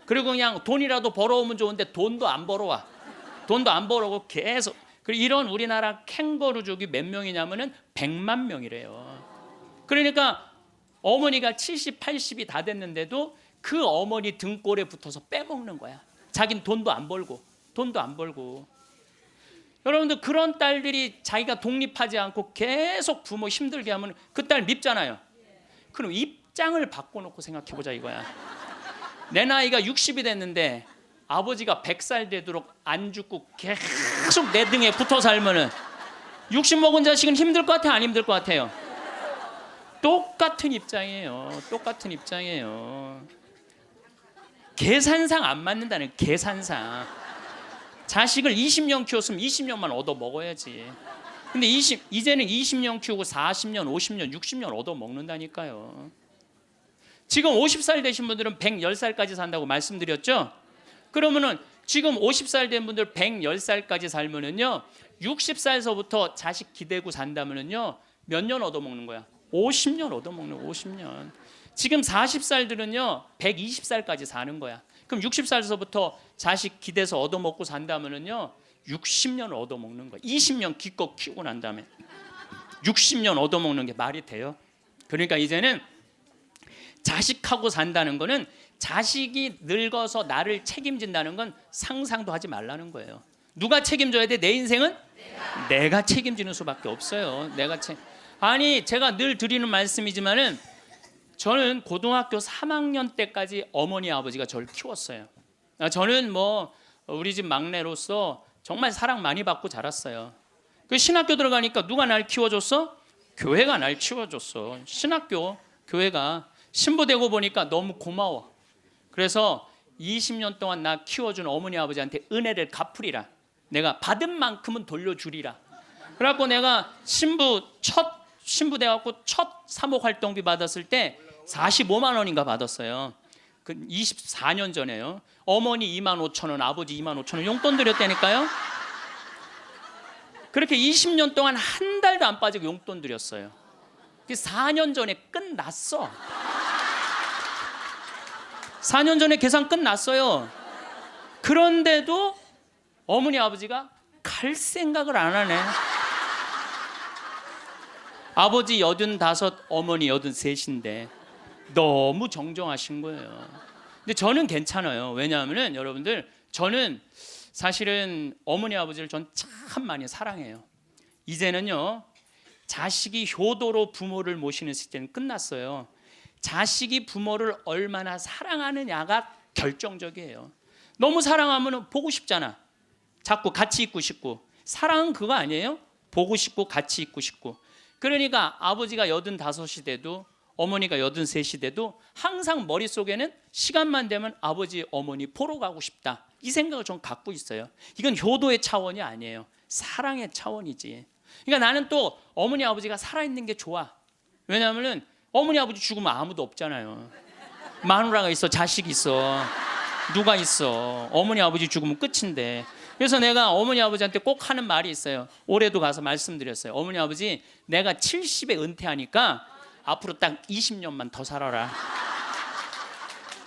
그리고 그냥 돈이라도 벌어오면 좋은데 돈도 안 벌어와. 돈도 안 벌어오고 계속. 그리고 이런 우리나라 캥거루족이 몇 명이냐면은 100만 명이래요. 그러니까 어머니가 70, 80이 다 됐는데도 그 어머니 등골에 붙어서 빼먹는 거야. 자긴 돈도 안 벌고. 여러분들 그런 딸들이 자기가 독립하지 않고 계속 부모 힘들게 하면 그 딸 밉잖아요. 그럼 입장을 바꿔놓고 생각해보자 이거야. 내 나이가 60이 됐는데 아버지가 100살 되도록 안 죽고 계속 내 등에 붙어 살면은 60 먹은 자식은 힘들 것 같아요? 안 힘들 것 같아요? 똑같은 입장이에요. 계산상 안 맞는다는 계산상. 자식을 20년 키웠으면 20년만 얻어 먹어야지. 근데 이제는 20년 키우고 40년, 50년, 60년 얻어 먹는다니까요. 지금 50살 되신 분들은 110살까지 산다고 말씀드렸죠? 그러면은 지금 50살 된 분들 110살까지 살면은요 60살서부터 자식 기대고 산다면은요 몇 년 얻어 먹는 거야? 50년 얻어 먹는 50년. 지금 40살들은요 120살까지 사는 거야. 그럼 60살서부터 자식 기대서 얻어 먹고 산다면은요 60년 얻어 먹는 거야. 20년 기껏 키우고 난 다음에 60년 얻어 먹는 게 말이 돼요? 그러니까 이제는 자식하고 산다는 거는 자식이 늙어서 나를 책임진다는 건 상상도 하지 말라는 거예요. 누가 책임져야 돼? 내 인생은 내가 책임지는 수밖에 없어요. 아니 제가 늘 드리는 말씀이지만은 저는 고등학교 3학년 때까지 어머니 아버지가 저를 키웠어요. 저는 뭐 우리 집 막내로서 정말 사랑 많이 받고 자랐어요. 그 신학교 들어가니까 누가 날 키워줬어? 교회가 날 키워줬어. 신학교 교회가 신부되고 보니까 너무 고마워. 그래서 20년 동안 나 키워준 어머니 아버지한테 은혜를 갚으리라. 내가 받은 만큼은 돌려주리라. 그래갖고 내가 신부 돼갖고 첫 사목 활동비 받았을 때 45만 원인가 받았어요. 그 24년 전에요. 어머니 25,000원, 아버지 25,000원 용돈 드렸다니까요. 그렇게 20년 동안 한 달도 안 빠지고 용돈 드렸어요. 4년 전에 끝났어. 4년 전에 계산 끝났어요. 그런데도 어머니 아버지가 갈 생각을 안 하네. 아버지 85, 어머니 83인데 너무 정정하신 거예요. 근데 저는 괜찮아요. 왜냐하면 여러분들 저는 사실은 어머니 아버지를 전 참 많이 사랑해요. 이제는요 자식이 효도로 부모를 모시는 시대는 끝났어요. 자식이 부모를 얼마나 사랑하느냐가 결정적이에요. 너무 사랑하면 보고 싶잖아. 자꾸 같이 있고 싶고. 사랑은 그거 아니에요? 보고 싶고 같이 있고 싶고. 그러니까 아버지가 85이 돼도 어머니가 83이 돼도 항상 머릿속에는 시간만 되면 아버지 어머니 보러 가고 싶다. 이 생각을 좀 갖고 있어요. 이건 효도의 차원이 아니에요. 사랑의 차원이지. 그러니까 나는 또 어머니 아버지가 살아있는 게 좋아. 왜냐하면 어머니 아버지 죽으면 아무도 없잖아요. 마누라가 있어, 자식이 있어, 누가 있어. 어머니 아버지 죽으면 끝인데. 그래서 내가 어머니 아버지한테 꼭 하는 말이 있어요. 올해도 가서 말씀드렸어요. 어머니 아버지 내가 70에 은퇴하니까 앞으로 딱 20년만 더 살아라.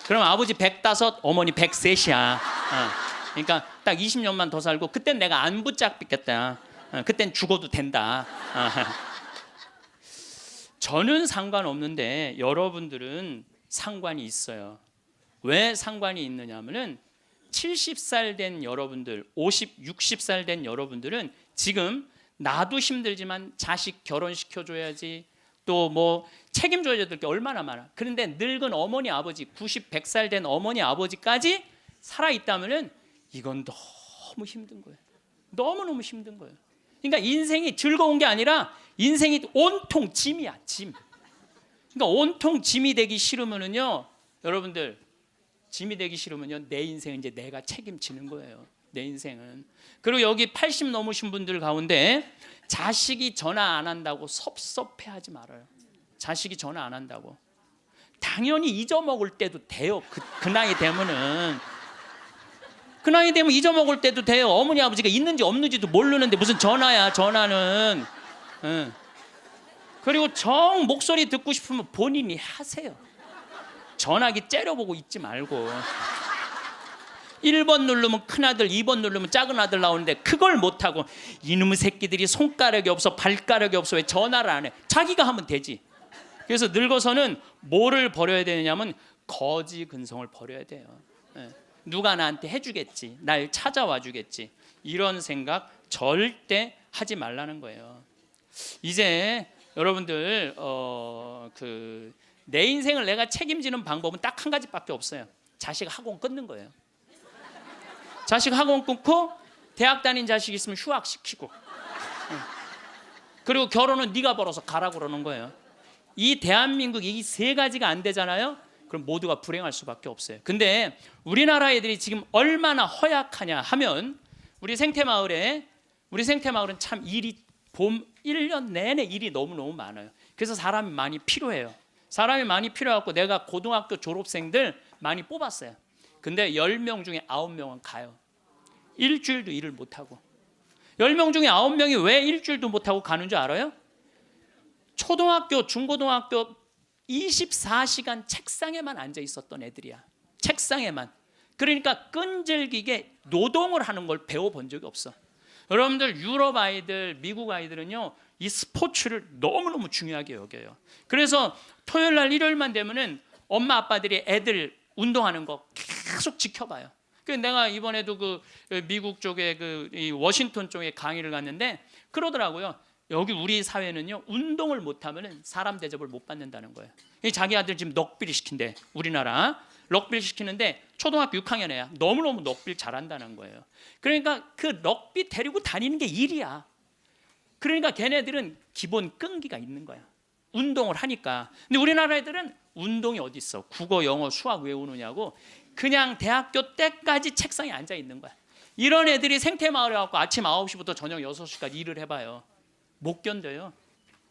그럼 아버지 105, 어머니 103이야. 그러니까 딱 20년만 더 살고 그땐 내가 안 붙잡겠다. 그땐 죽어도 된다. 저는 상관없는데 여러분들은 상관이 있어요. 왜 상관이 있느냐면은 70살 된 여러분들, 50, 60살 된 여러분들은 지금 나도 힘들지만 자식 결혼시켜줘야지, 또 뭐 책임져야 될 게 얼마나 많아. 그런데 늙은 어머니 아버지, 90, 100살 된 어머니 아버지까지 살아있다면은 이건 너무 힘든 거예요. 너무너무 힘든 거예요. 그러니까 인생이 즐거운 게 아니라 인생이 온통 짐이야, 짐. 그러니까 온통 짐이 되기 싫으면은요, 여러분들, 짐이 되기 싫으면요, 내 인생은 이제 내가 책임지는 거예요. 내 인생은. 그리고 여기 80 넘으신 분들 가운데 자식이 전화 안 한다고 섭섭해하지 말아요. 자식이 전화 안 한다고. 당연히 잊어먹을 때도 돼요. 그 나이 되면은. 그 나이 되면 잊어먹을 때도 돼요. 어머니 아버지가 있는지 없는지도 모르는데 무슨 전화야, 전화는. 그리고 정 목소리 듣고 싶으면 본인이 하세요. 전화기 째려보고 있지 말고. 1번 누르면 큰아들, 2번 누르면 작은 아들 나오는데 그걸 못하고 이놈의 새끼들이 손가락이 없어, 발가락이 없어, 왜 전화를 안 해? 자기가 하면 되지. 그래서 늙어서는 뭐를 버려야 되냐면 거지 근성을 버려야 돼요. 누가 나한테 해주겠지, 날 찾아와 주겠지, 이런 생각 절대 하지 말라는 거예요. 이제 여러분들 내 인생을 내가 책임지는 방법은 딱 한 가지밖에 없어요. 자식 학원 끊는 거예요. 자식 학원 끊고 대학 다닌 자식 있으면 휴학시키고, 그리고 결혼은 네가 벌어서 가라고 그러는 거예요. 이 대한민국 이 세 가지가 안 되잖아요. 그럼 모두가 불행할 수밖에 없어요. 근데 우리나라 애들이 지금 얼마나 허약하냐 하면 우리 생태마을은 참 일이 봄 1년 내내 일이 너무너무 많아요. 그래서 사람이 많이 필요해요. 사람이 많이 필요해갖고 내가 고등학교 졸업생들 많이 뽑았어요. 근데 10명 중에 9명은 가요. 일주일도 일을 못하고. 10명 중에 9명이 왜 일주일도 못하고 가는 줄 알아요? 초등학교, 중고등학교 24시간 책상에만 앉아 있었던 애들이야. 책상에만. 그러니까 끈질기게 노동을 하는 걸 배워본 적이 없어. 여러분들 유럽 아이들, 미국 아이들은요, 이 스포츠를 너무너무 중요하게 여겨요. 그래서 토요일 날 일요일만 되면은 엄마 아빠들이 애들 운동하는 거 계속 지켜봐요. 그래서 내가 이번에도 그 미국 쪽에 이 워싱턴 쪽에 강의를 갔는데 그러더라고요. 여기 우리 사회는요, 운동을 못하면은 사람 대접을 못 받는다는 거예요. 자기 아들 지금 럭비를 시킨대. 우리나라 럭비를 시키는데 초등학교 6학년 애야. 너무너무 럭비를 잘한다는 거예요. 그러니까 그 럭비 데리고 다니는 게 일이야. 그러니까 걔네들은 기본 끈기가 있는 거야. 운동을 하니까. 근데 우리나라 애들은 운동이 어디 있어? 국어, 영어, 수학 외우느냐고 그냥 대학교 때까지 책상에 앉아 있는 거야. 이런 애들이 생태마을에 가고 아침 9시부터 저녁 6시까지 일을 해봐요. 못 견뎌요.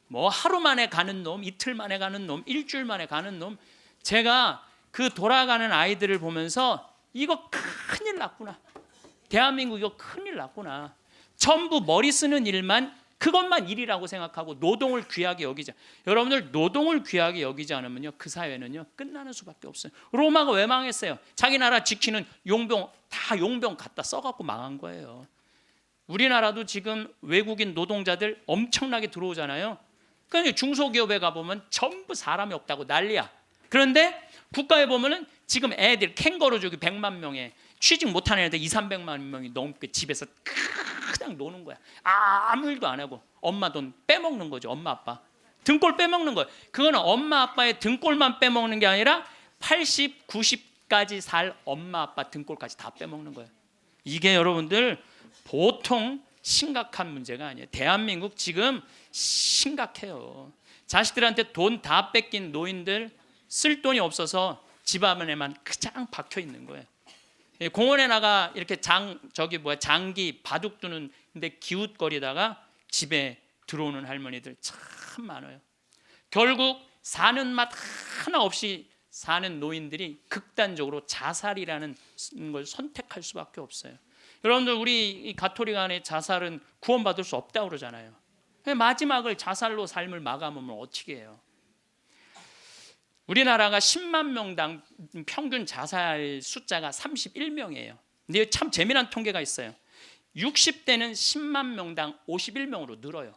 뭐 하루 만에 가는 놈, 이틀 만에 가는 놈, 일주일 만에 가는 놈. 제가 그 돌아가는 아이들을 보면서 이거 큰일 났구나. 대한민국 이거 큰일 났구나. 전부 머리 쓰는 일만, 그것만 일이라고 생각하고 노동을 귀하게 여기지. 여러분들 노동을 귀하게 여기지 않으면요, 그 사회는요 끝나는 수밖에 없어요. 로마가 왜 망했어요? 자기 나라 지키는 용병 다 용병 갖다 써갖고 망한 거예요. 우리나라도 지금 외국인 노동자들 엄청나게 들어오잖아요. 그러니까 중소기업에 가보면 전부 사람이 없다고 난리야. 그런데 국가에 보면은 지금 애들 캥거루족이 100만 명에 취직 못하는 애들 200~300만 명이 넘게 집에서 그냥 노는 거야. 아무 일도 안 하고 엄마 돈 빼먹는 거죠. 엄마 아빠 등골 빼먹는 거예요. 그거는 엄마 아빠의 등골만 빼먹는 게 아니라 80, 90까지 살 엄마 아빠 등골까지 다 빼먹는 거예요. 이게 여러분들 보통 심각한 문제가 아니에요. 대한민국 지금 심각해요. 자식들한테 돈 다 뺏긴 노인들, 쓸 돈이 없어서 집 안에만 그냥 박혀 있는 거예요. 공원에 나가 이렇게 장기 바둑 두는 데 기웃거리다가 집에 들어오는 할머니들 참 많아요. 결국 사는 맛 하나 없이 사는 노인들이 극단적으로 자살이라는 걸 선택할 수밖에 없어요. 여러분들 우리 가톨릭 안에 자살은 구원받을 수 없다고 그러잖아요. 마지막을 자살로 삶을 마감하면 어떻게 해요? 우리나라가 10만 명당 평균 자살 숫자가 31명이에요. 근데 참 재미난 통계가 있어요. 60대는 10만 명당 51명으로 늘어요.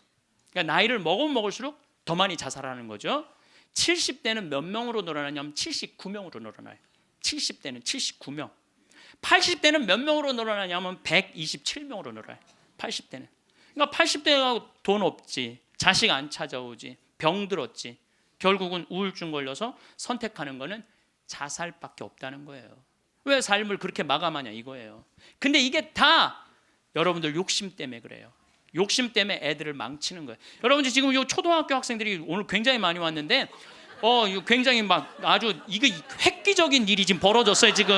그러니까 나이를 먹으면 먹을수록 더 많이 자살하는 거죠. 70대는 몇 명으로 늘어나냐면 79명으로 늘어나요. 70대는 79명. 80대는 몇 명으로 늘어나냐면 127명으로 늘어나요. 80대는. 그러니까 80대가 돈 없지, 자식 안 찾아오지, 병 들었지, 결국은 우울증 걸려서 선택하는 거는 자살밖에 없다는 거예요. 왜 삶을 그렇게 마감하냐 이거예요. 근데 이게 다 여러분들 욕심 때문에 그래요. 욕심 때문에 애들을 망치는 거예요. 여러분들 지금 이 초등학교 학생들이 오늘 굉장히 많이 왔는데 이거 굉장히 막 아주 이거 획기적인 일이 지금 벌어졌어요 지금.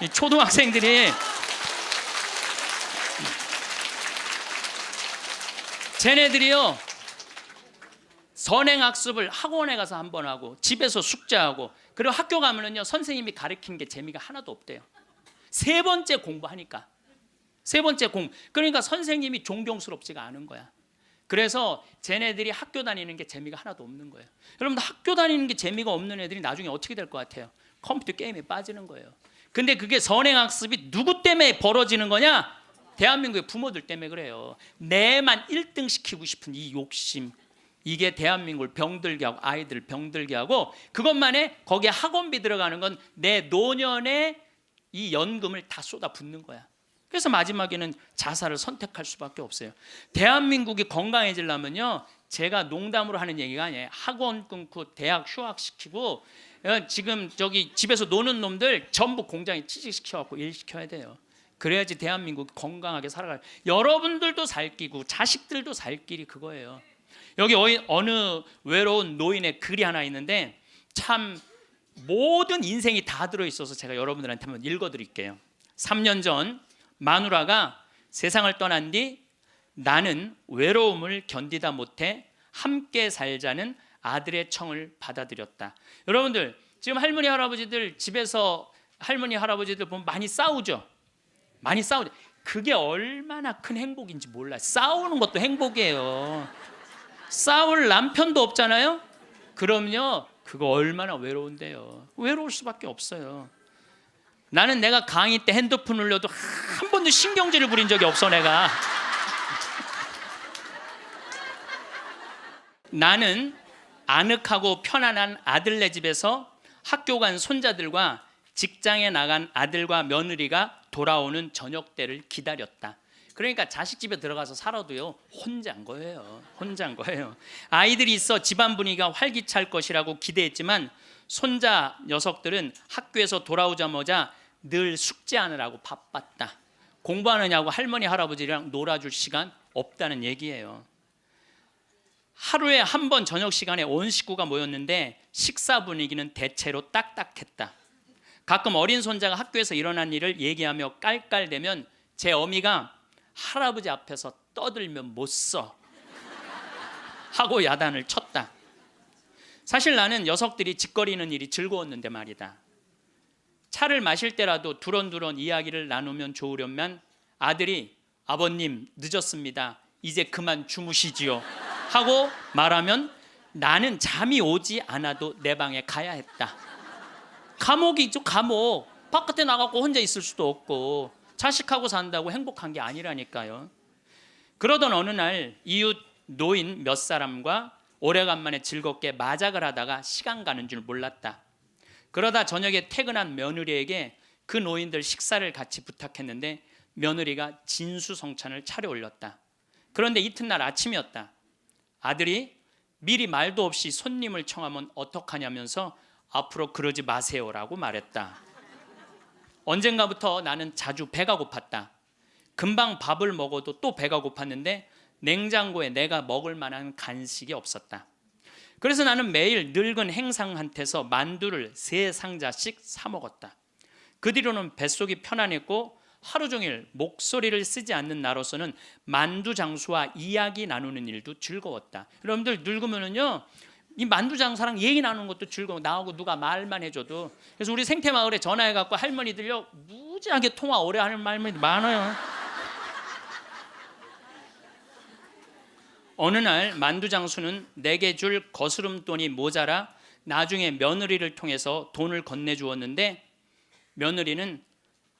이 초등학생들이 쟤네들이요 선행학습을 학원에 가서 한 번 하고 집에서 숙제하고 그리고 학교 가면은요 선생님이 가르치는 게 재미가 하나도 없대요. 세 번째 공부하니까. 세 번째 그러니까 선생님이 존경스럽지가 않은 거야. 그래서 쟤네들이 학교 다니는 게 재미가 하나도 없는 거예요. 여러분들 학교 다니는 게 재미가 없는 애들이 나중에 어떻게 될 것 같아요? 컴퓨터 게임에 빠지는 거예요. 근데 그게 선행학습이 누구 때문에 벌어지는 거냐? 대한민국의 부모들 때문에 그래요. 내만 1등 시키고 싶은 이 욕심, 이게 대한민국을 병들게 하고 아이들 병들게 하고 그것만에 거기에 학원비 들어가는 건 내 노년의 이 연금을 다 쏟아붓는 거야. 그래서 마지막에는 자살을 선택할 수밖에 없어요. 대한민국이 건강해지려면요 제가 농담으로 하는 얘기가 아니에요. 학원 끊고 대학 휴학시키고 지금 저기 집에서 노는 놈들 전부 공장에 취직시켜갖고 일시켜야 돼요. 그래야지 대한민국 건강하게 살아가요. 여러분들도 살 끼고 자식들도 살 길이 그거예요. 여기 어느 외로운 노인의 글이 하나 있는데 참 모든 인생이 다 들어있어서 제가 여러분들한테 한번 읽어드릴게요. 3년 전 마누라가 세상을 떠난 뒤 나는 외로움을 견디다 못해 함께 살자는 아들의 청을 받아들였다. 여러분들 지금 할머니 할아버지들 집에서 할머니 할아버지들 보면 많이 싸우죠. 많이 싸우죠. 그게 얼마나 큰 행복인지 몰라요. 싸우는 것도 행복이에요. 싸울 남편도 없잖아요. 그럼요 그거 얼마나 외로운데요. 외로울 수밖에 없어요. 나는 내가 강의 때 핸드폰 울려도 한 번도 신경질을 부린 적이 없어. 내가 나는 아늑하고 편안한 아들네 집에서 학교 간 손자들과 직장에 나간 아들과 며느리가 돌아오는 저녁 때를 기다렸다. 그러니까 자식 집에 들어가서 살아도요 혼자인 거예요. 혼자인 거예요. 아이들이 있어 집안 분위기가 활기찰 것이라고 기대했지만 손자 녀석들은 학교에서 돌아오자마자 늘 숙제하느라고 바빴다. 공부하느냐고 할머니 할아버지랑 놀아줄 시간 없다는 얘기예요. 하루에 한 번 저녁 시간에 온 식구가 모였는데 식사 분위기는 대체로 딱딱했다. 가끔 어린 손자가 학교에서 일어난 일을 얘기하며 깔깔대면 제 어미가 할아버지 앞에서 떠들면 못 써 하고 야단을 쳤다. 사실 나는 녀석들이 짓거리는 일이 즐거웠는데 말이다. 차를 마실 때라도 두런두런 이야기를 나누면 좋으련만 아들이 아버님 늦었습니다. 이제 그만 주무시지요 하고 말하면 나는 잠이 오지 않아도 내 방에 가야 했다. 감옥이죠. 감옥. 바깥에 나가고 혼자 있을 수도 없고 자식하고 산다고 행복한 게 아니라니까요. 그러던 어느 날 이웃 노인 몇 사람과 오래간만에 즐겁게 마작을 하다가 시간 가는 줄 몰랐다. 그러다 저녁에 퇴근한 며느리에게 그 노인들 식사를 같이 부탁했는데 며느리가 진수성찬을 차려올렸다. 그런데 이튿날 아침이었다. 아들이 미리 말도 없이 손님을 청하면 어떡하냐면서 앞으로 그러지 마세요라고 말했다. 언젠가부터 나는 자주 배가 고팠다. 금방 밥을 먹어도 또 배가 고팠는데 냉장고에 내가 먹을 만한 간식이 없었다. 그래서 나는 매일 늙은 행상한테서 만두를 3상자씩 사 먹었다. 그 뒤로는 뱃속이 편안했고 하루 종일 목소리를 쓰지 않는 나로서는 만두 장수와 이야기 나누는 일도 즐거웠다. 여러분들 늙으면은요 이 만두 장사랑 얘기 나누는 것도 즐거워. 나하고 누가 말만 해줘도. 그래서 우리 생태마을에 전화해갖고 할머니들요 무지하게 통화 오래 하는 말들이 많아요. 어느 날 만두 장수는 내게 줄 거스름돈이 모자라 나중에 며느리를 통해서 돈을 건네주었는데 며느리는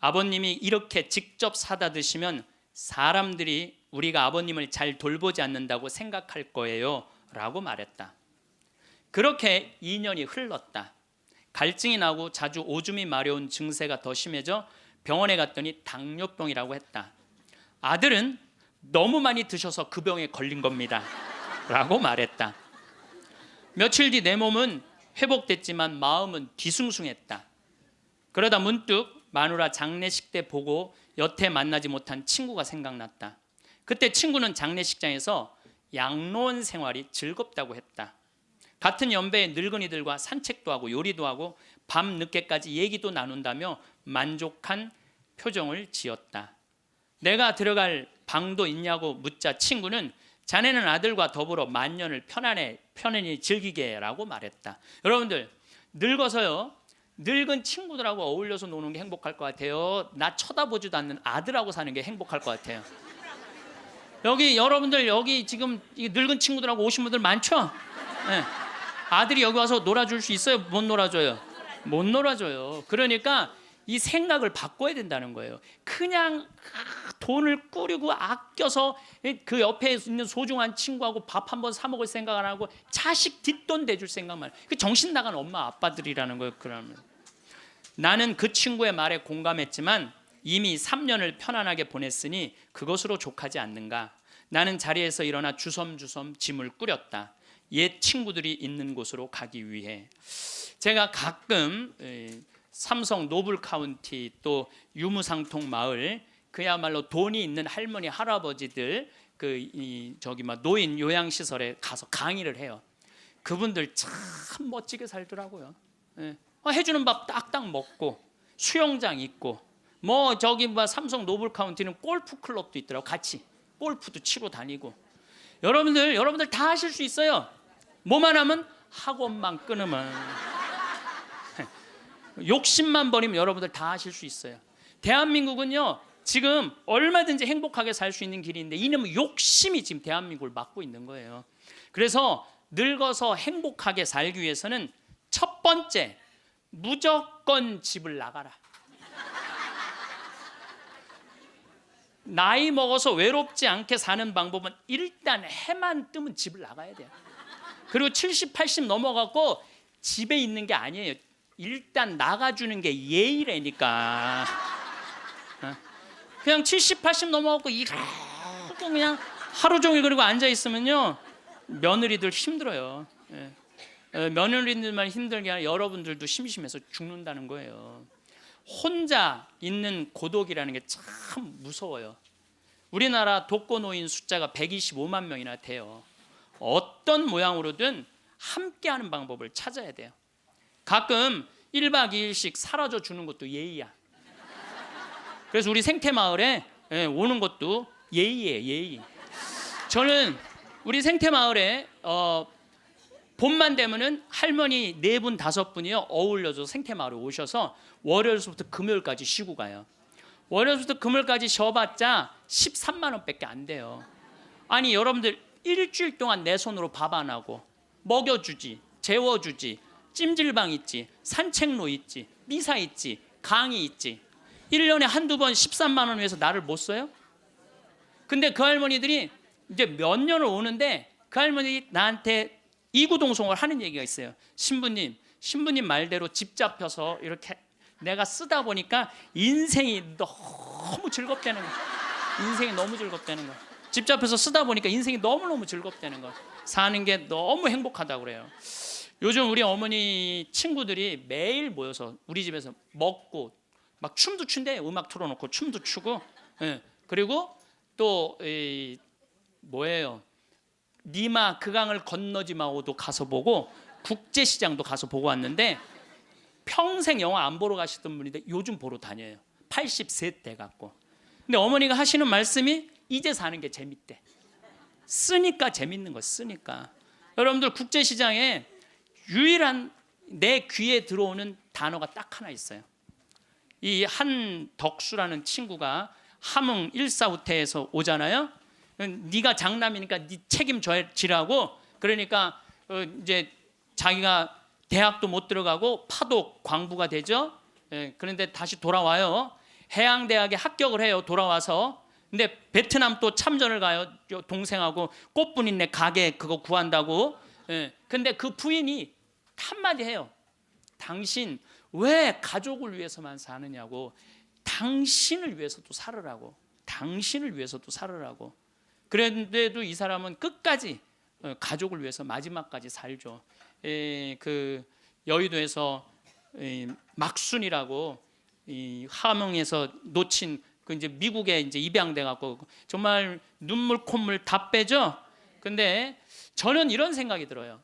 아버님이 이렇게 직접 사다 드시면 사람들이 우리가 아버님을 잘 돌보지 않는다고 생각할 거예요 라고 말했다. 그렇게 2년이 흘렀다. 갈증이 나고 자주 오줌이 마려운 증세가 더 심해져 병원에 갔더니 당뇨병이라고 했다. 아들은 너무 많이 드셔서 그 병에 걸린 겁니다 라고 말했다. 며칠 뒤 내 몸은 회복됐지만 마음은 뒤숭숭했다. 그러다 문득 마누라 장례식 때 보고 여태 만나지 못한 친구가 생각났다. 그때 친구는 장례식장에서 양로원 생활이 즐겁다고 했다. 같은 연배의 늙은이들과 산책도 하고 요리도 하고 밤 늦게까지 얘기도 나눈다며 만족한 표정을 지었다. 내가 들어갈 방도 있냐고 묻자 친구는 자네는 아들과 더불어 만년을 편안히 즐기게 라고 말했다. 여러분들, 늙어서요, 늙은 친구들하고 어울려서 노는 게 행복할 것 같아요? 나 쳐다보지도 않는 아들하고 사는 게 행복할 것 같아요? 여러분들 여기 지금 늙은 친구들하고 오신 분들 많죠? 네. 아들이 여기 와서 놀아줄 수 있어요? 못 놀아줘요? 못 놀아줘요. 그러니까 이 생각을 바꿔야 된다는 거예요. 그냥 돈을 꾸리고 아껴서 그 옆에 있는 소중한 친구하고 밥 한번 사 먹을 생각 안 하고 자식 뒷돈 대줄 생각만. 그 정신 나간 엄마 아빠들이라는 거예요. 그러면 나는 그 친구의 말에 공감했지만 이미 3년을 편안하게 보냈으니 그것으로 족하지 않는가. 나는 자리에서 일어나 주섬주섬 짐을 꾸렸다. 옛 친구들이 있는 곳으로 가기 위해. 제가 가끔 삼성 노블 카운티 또 유무상통 마을, 그야말로 돈이 있는 할머니 할아버지들 노인 요양시설에 가서 강의를 해요. 그분들 참 멋지게 살더라고요. 해주는 밥 딱딱 먹고 수영장 있고 삼성 노블 카운티는 골프 클럽도 있더라고. 같이 골프도 치러 다니고. 여러분들 다 하실 수 있어요. 뭐만 하면, 학원만 끊으면, 욕심만 버리면 여러분들 다 하실 수 있어요. 대한민국은요 지금 얼마든지 행복하게 살 수 있는 길인데 이놈의 욕심이 지금 대한민국을 막고 있는 거예요. 그래서 늙어서 행복하게 살기 위해서는 첫 번째, 무조건 집을 나가라. 나이 먹어서 외롭지 않게 사는 방법은 일단 해만 뜨면 집을 나가야 돼요. 그리고 70, 80 넘어가고 집에 있는 게 아니에요. 일단 나가주는 게 예의라니까. 그냥 70, 80 넘어가고 그냥 하루 종일 그리고 앉아 있으면요 며느리들 힘들어요. 며느리들만 힘들게 아니라 여러분들도 심심해서 죽는다는 거예요. 혼자 있는 고독이라는 게 참 무서워요. 우리나라 독거노인 숫자가 125만 명이나 돼요. 어떤 모양으로든 함께하는 방법을 찾아야 돼요. 가끔 1박 2일씩 사라져 주는 것도 예의야. 그래서 우리 생태마을에 오는 것도 예의예요. 예의. 저는 우리 생태마을에 봄만 되면은 할머니 4분 5분이요 어울려서 생태마을에 오셔서 월요일부터 금요일까지 쉬고 가요. 월요일부터 금요일까지 쉬어봤자 13만 원밖에 안 돼요. 아니 여러분들 일주일 동안 내 손으로 밥 안 하고 먹여주지, 재워주지, 찜질방 있지, 산책로 있지, 미사 있지, 강의 있지. 1년에 한두 번 13만 원 위해서 나를 못 써요? 근데 그 할머니들이 이제 몇 년을 오는데 그 할머니들이 나한테 이구동성을 하는 얘기가 있어요. 신부님 말대로 집 잡혀서 이렇게 내가 쓰다 보니까 인생이 너무 즐겁다는 거야. 인생이 너무 즐겁다는 거야. 집 잡혀서 쓰다 보니까 인생이 너무너무 즐겁다는 거야. 사는 게 너무 행복하다고 그래요. 요즘 우리 어머니 친구들이 매일 모여서 우리 집에서 먹고 막 춤도 춘대. 음악 틀어놓고 춤도 추고. 그리고 또 니마 그 강을 건너지 마오도 가서 보고 국제시장도 가서 보고 왔는데 평생 영화 안 보러 가시던 분인데 요즘 보러 다녀요. 80세 돼 갖고. 근데 어머니가 하시는 말씀이 이제 사는 게 재밌대. 쓰니까 재밌는 거 쓰니까. 여러분들 국제시장에 유일한 내 귀에 들어오는 단어가 딱 하나 있어요. 이 한덕수라는 친구가 함흥 일사후퇴에서 오잖아요. 네가 장남이니까 네 책임져지라고. 그러니까 이제 자기가 대학도 못 들어가고 파독 광부가 되죠. 그런데 다시 돌아와요. 해양대학에 합격을 해요. 돌아와서 근데 베트남 또 참전을 가요. 동생하고 꽃분이네 가게 그거 구한다고. 예. 근데 그 부인이 한마디 해요. 당신 왜 가족을 위해서만 사느냐고. 당신을 위해서도 살으라고. 당신을 위해서도 살으라고. 그런데도 이 사람은 끝까지 가족을 위해서 마지막까지 살죠. 그 여의도에서 막순이라고 함흥에서 놓친 그 이제 미국에 이제 입양돼 갖고 정말 눈물 콧물 다 빼죠. 근데 저는 이런 생각이 들어요.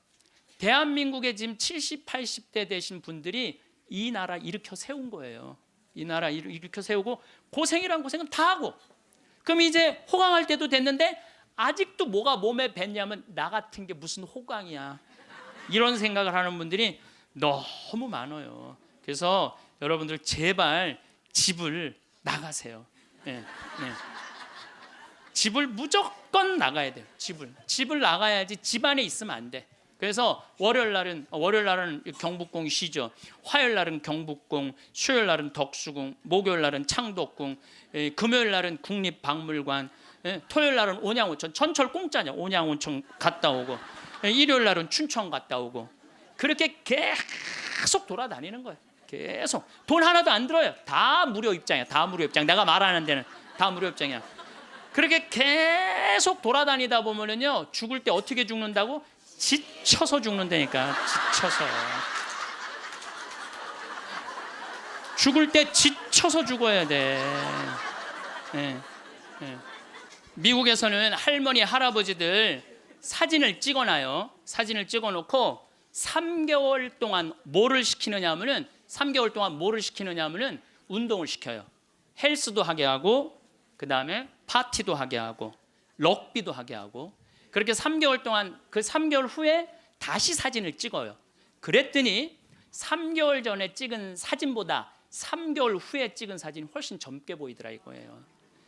대한민국에 지금 70, 80대 되신 분들이 이 나라 일으켜 세운 거예요. 이 나라 일으켜 세우고 고생이란 고생은 다 하고, 그럼 이제 호강할 때도 됐는데 아직도 뭐가 몸에 뱉냐면 나 같은 게 무슨 호강이야, 이런 생각을 하는 분들이 너무 많아요. 그래서 여러분들 제발 집을 나가세요. 네. 집을 무조건 나가야 돼요. 집을 나가야지 집안에 있으면 안 돼. 그래서 월요일 날은 경복궁이 쉬죠. 화요일 날은 경복궁, 수요일 날은 덕수궁, 목요일 날은 창덕궁, 금요일 날은 국립박물관, 토요일 날은 온양온천. 전철 공짜냐. 온양온천 갔다 오고, 일요일 날은 춘천 갔다 오고. 그렇게 계속 돌아다니는 거예요. 계속 돈 하나도 안 들어요. 다 무료 입장이야. 다 무료 입장. 내가 말하는 데는 다 무료 입장이야. 그렇게 계속 돌아다니다 보면은요, 죽을 때 어떻게 죽는다고? 지쳐서 죽는다니까. 지쳐서. 죽을 때 지쳐서 죽어야 돼. 미국에서는 할머니 할아버지들 사진을 찍어놔요. 사진을 찍어놓고 3개월 동안 뭐를 시키느냐 하면은 운동을 시켜요. 헬스도 하게 하고, 그 다음에 파티도 하게 하고, 럭비도 하게 하고. 그렇게 3개월 동안, 그 3개월 후에 다시 사진을 찍어요. 그랬더니 3개월 전에 찍은 사진보다 3개월 후에 찍은 사진이 훨씬 젊게 보이더라 이거예요.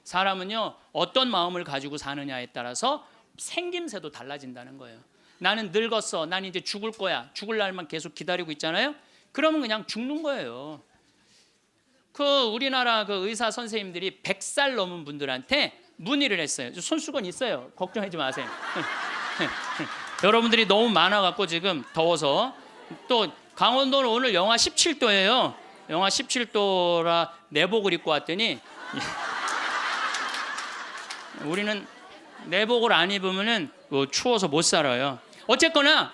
사람은요, 어떤 마음을 가지고 사느냐에 따라서 생김새도 달라진다는 거예요. 나는 늙었어, 난 이제 죽을 거야, 죽을 날만 계속 기다리고 있잖아요. 그러면 그냥 죽는 거예요. 그 우리나라 그 의사 선생님들이 100살 넘은 분들한테 문의를 했어요. 손수건 있어요. 걱정하지 마세요. 여러분들이 너무 많아갖고 지금 더워서. 또 강원도는 오늘 영하 17도예요. 영하 17도라 내복을 입고 왔더니 우리는 내복을 안 입으면은 추워서 못 살아요. 어쨌거나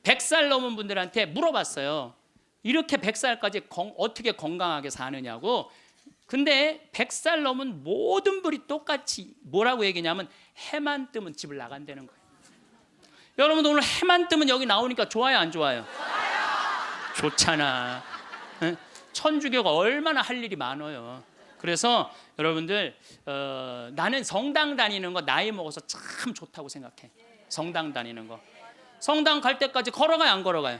100살 넘은 분들한테 물어봤어요. 이렇게 100살까지 어떻게 건강하게 사느냐고. 근데 100살 넘은 모든 분이 똑같이 뭐라고 얘기냐면 해만 뜨면 집을 나간다는 거예요. 여러분 오늘 해만 뜨면 여기 나오니까 좋아요, 안 좋아요? 좋잖아. 천주교가 얼마나 할 일이 많아요. 그래서 여러분들 나는 성당 다니는 거 나이 먹어서 참 좋다고 생각해. 성당 다니는 거. 성당 갈 때까지 걸어가요, 안 걸어가요?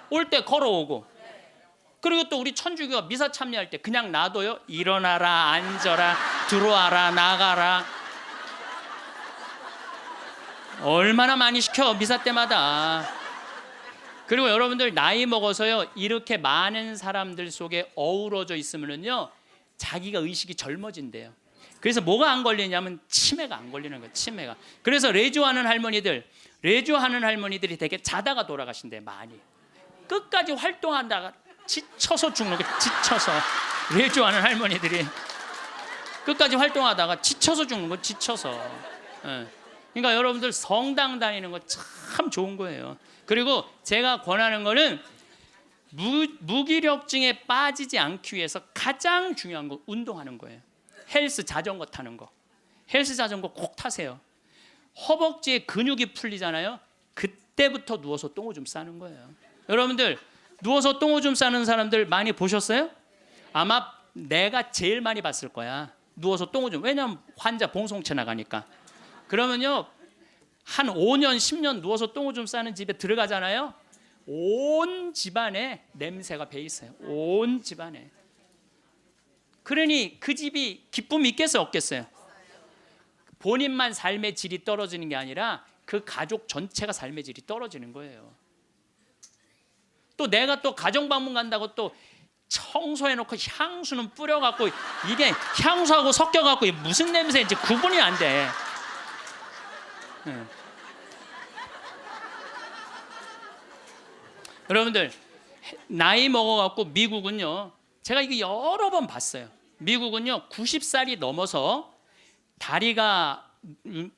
올 때 걸어오고. 그리고 또 우리 천주교가 미사 참여할 때 그냥 놔둬요? 일어나라, 앉아라, 들어와라, 나가라. 얼마나 많이 시켜, 미사 때마다. 그리고 여러분들 나이 먹어서요, 이렇게 많은 사람들 속에 어우러져 있으면요, 자기가 의식이 젊어진대요. 그래서 뭐가 안 걸리냐면 치매가 안 걸리는 거예요. 치매가. 그래서 레주하는 할머니들이 되게 자다가 돌아가신대. 많이. 끝까지 활동한다가 지쳐서 죽는 거예요. 지쳐서. 레주하는 할머니들이 끝까지 활동하다가 지쳐서 죽는 거예요. 지쳐서. 그러니까 여러분들 성당 다니는 거 참 좋은 거예요. 그리고 제가 권하는 거는 무기력증에 빠지지 않기 위해서 가장 중요한 거 운동하는 거예요. 헬스 자전거 타는 거. 헬스 자전거 꼭 타세요. 허벅지에 근육이 풀리잖아요. 그때부터 누워서 똥오줌 싸는 거예요. 여러분들 누워서 똥오줌 싸는 사람들 많이 보셨어요? 아마 내가 제일 많이 봤을 거야. 누워서 똥오줌. 왜냐면 환자 봉송체 나가니까. 그러면요, 한 5년 10년 누워서 똥오줌 싸는 집에 들어가잖아요. 온 집안에 냄새가 배 있어요. 온 집안에. 그러니 그 집이 기쁨이 있겠어요, 없겠어요? 본인만 삶의 질이 떨어지는 게 아니라 그 가족 전체가 삶의 질이 떨어지는 거예요. 또 내가 또 가정방문 간다고 또 청소해놓고 향수는 뿌려갖고 이게 향수하고 섞여갖고 무슨 냄새인지 구분이 안 돼. 여러분들 나이 먹어갖고 미국은요, 제가 이거 여러 번 봤어요. 미국은요 90살이 넘어서 다리가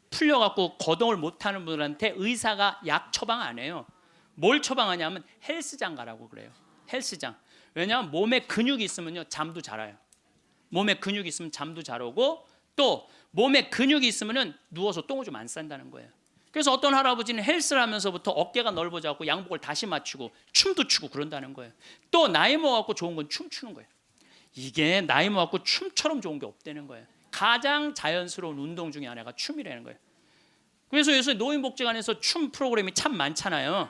풀려갖고 거동을 못하는 분들한테 의사가 약 처방 안 해요. 뭘 처방하냐면 헬스장 가라고 그래요. 헬스장. 왜냐하면 몸에 근육이 있으면요 잠도 잘 와요. 몸에 근육이 있으면 잠도 잘 오고, 또 몸에 근육이 있으면은 누워서 똥을 좀 안 싼다는 거예요. 그래서 어떤 할아버지는 헬스를 하면서부터 어깨가 넓어져갖고 양복을 다시 맞추고 춤도 추고 그런다는 거예요. 또 나이 먹어갖고 좋은 건 춤추는 거예요. 이게 나이 먹어갖고 춤처럼 좋은 게 없다는 거예요. 가장 자연스러운 운동 중에 하나가 춤이라는 거예요. 그래서 요새 노인복지관에서 춤 프로그램이 참 많잖아요.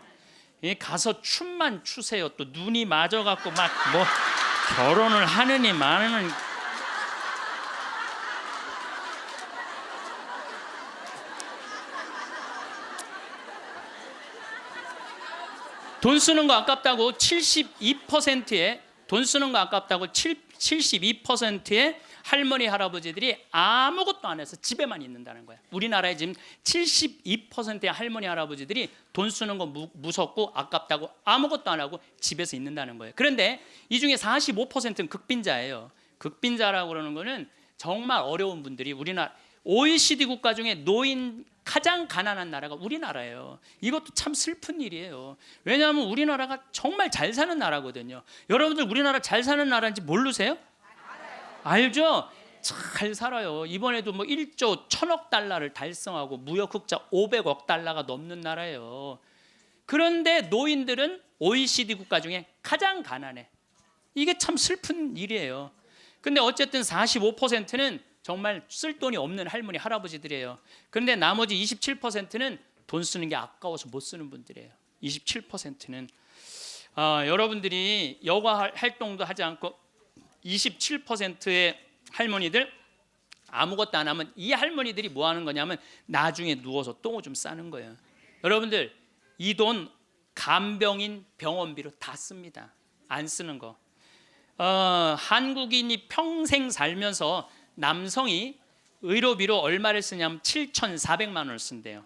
가서 춤만 추세요. 또 눈이 맞아갖고 막 뭐 결혼을 하느니 마느니. 돈 쓰는 거 아깝다고 72%의 돈 쓰는 거 아깝다고 72%의 할머니 할아버지들이 아무것도 안 해서 집에만 있는다는 거야. 우리나라에 지금 72%의 할머니 할아버지들이 돈 쓰는 거 무섭고 아깝다고 아무것도 안 하고 집에서 있는다는 거예요. 그런데 이 중에 45%는 극빈자예요. 극빈자라고 그러는 거는 정말 어려운 분들이, 우리나라 OECD 국가 중에 노인 가장 가난한 나라가 우리나라예요. 이것도 참 슬픈 일이에요. 왜냐하면 우리나라가 정말 잘 사는 나라거든요. 여러분들 우리나라 잘 사는 나라인지 모르세요? 알죠? 잘 살아요. 이번에도 뭐 1조 1000억 달러를 달성하고 무역 흑자 500억 달러가 넘는 나라예요. 그런데 노인들은 OECD 국가 중에 가장 가난해. 이게 참 슬픈 일이에요. 근데 어쨌든 45%는 정말 쓸 돈이 없는 할머니 할아버지들이에요. 그런데 나머지 27%는 돈 쓰는 게 아까워서 못 쓰는 분들이에요. 27%는 여러분들이 여가 활동도 하지 않고 27%의 할머니들 아무것도 안 하면, 이 할머니들이 뭐 하는 거냐면 나중에 누워서 똥을 좀 싸는 거예요. 여러분들 이 돈 간병인 병원비로 다 씁니다. 안 쓰는 거. 한국인이 평생 살면서 남성이 의료비로 얼마를 쓰냐면 7,400만 원을 쓴대요.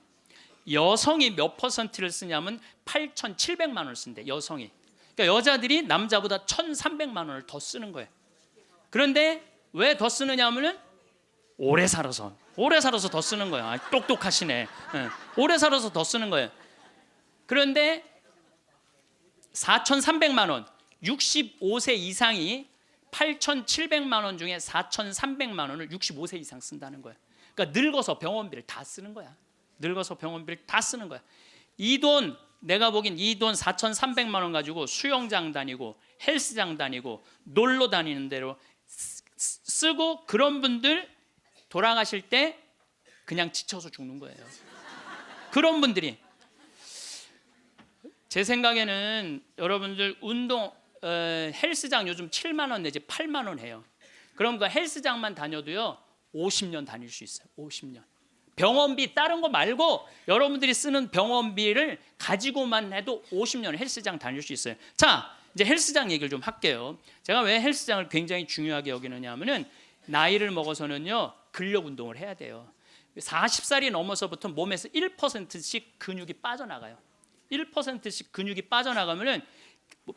여성이 몇 퍼센트를 쓰냐면 8,700만 원을 쓴대. 여성이. 그러니까 여자들이 남자보다 1,300만 원을 더 쓰는 거예요. 그런데 왜 더 쓰느냐 하면은 오래 살아서 더 쓰는 거예요. 똑똑하시네. 오래 살아서 더 쓰는 거예요. 그런데 4,300만 원, 65세 이상이 8,700만 원 중에 4,300만 원을 65세 이상 쓴다는 거예요. 그러니까 늙어서 병원비를 다 쓰는 거야. 늙어서 병원비를 다 쓰는 거야. 이 돈, 내가 보기엔 이 돈 4,300만 원 가지고 수영장 다니고 헬스장 다니고 놀러 다니는 대로 쓰고, 그런 분들 돌아가실 때 그냥 지쳐서 죽는 거예요. 그런 분들이. 제 생각에는 여러분들 운동 헬스장 요즘 7만 원 내지 8만 원 해요. 그럼 그 헬스장만 다녀도요 50년 다닐 수 있어요. 50년. 병원비 다른 거 말고 여러분들이 쓰는 병원비를 가지고만 해도 50년 헬스장 다닐 수 있어요. 자, 이제 헬스장 얘기를 좀 할게요. 제가 왜 헬스장을 굉장히 중요하게 여기느냐 하면은 나이를 먹어서는요 근력 운동을 해야 돼요. 40살이 넘어서부터 몸에서 1%씩 근육이 빠져나가요. 1%씩 근육이 빠져나가면은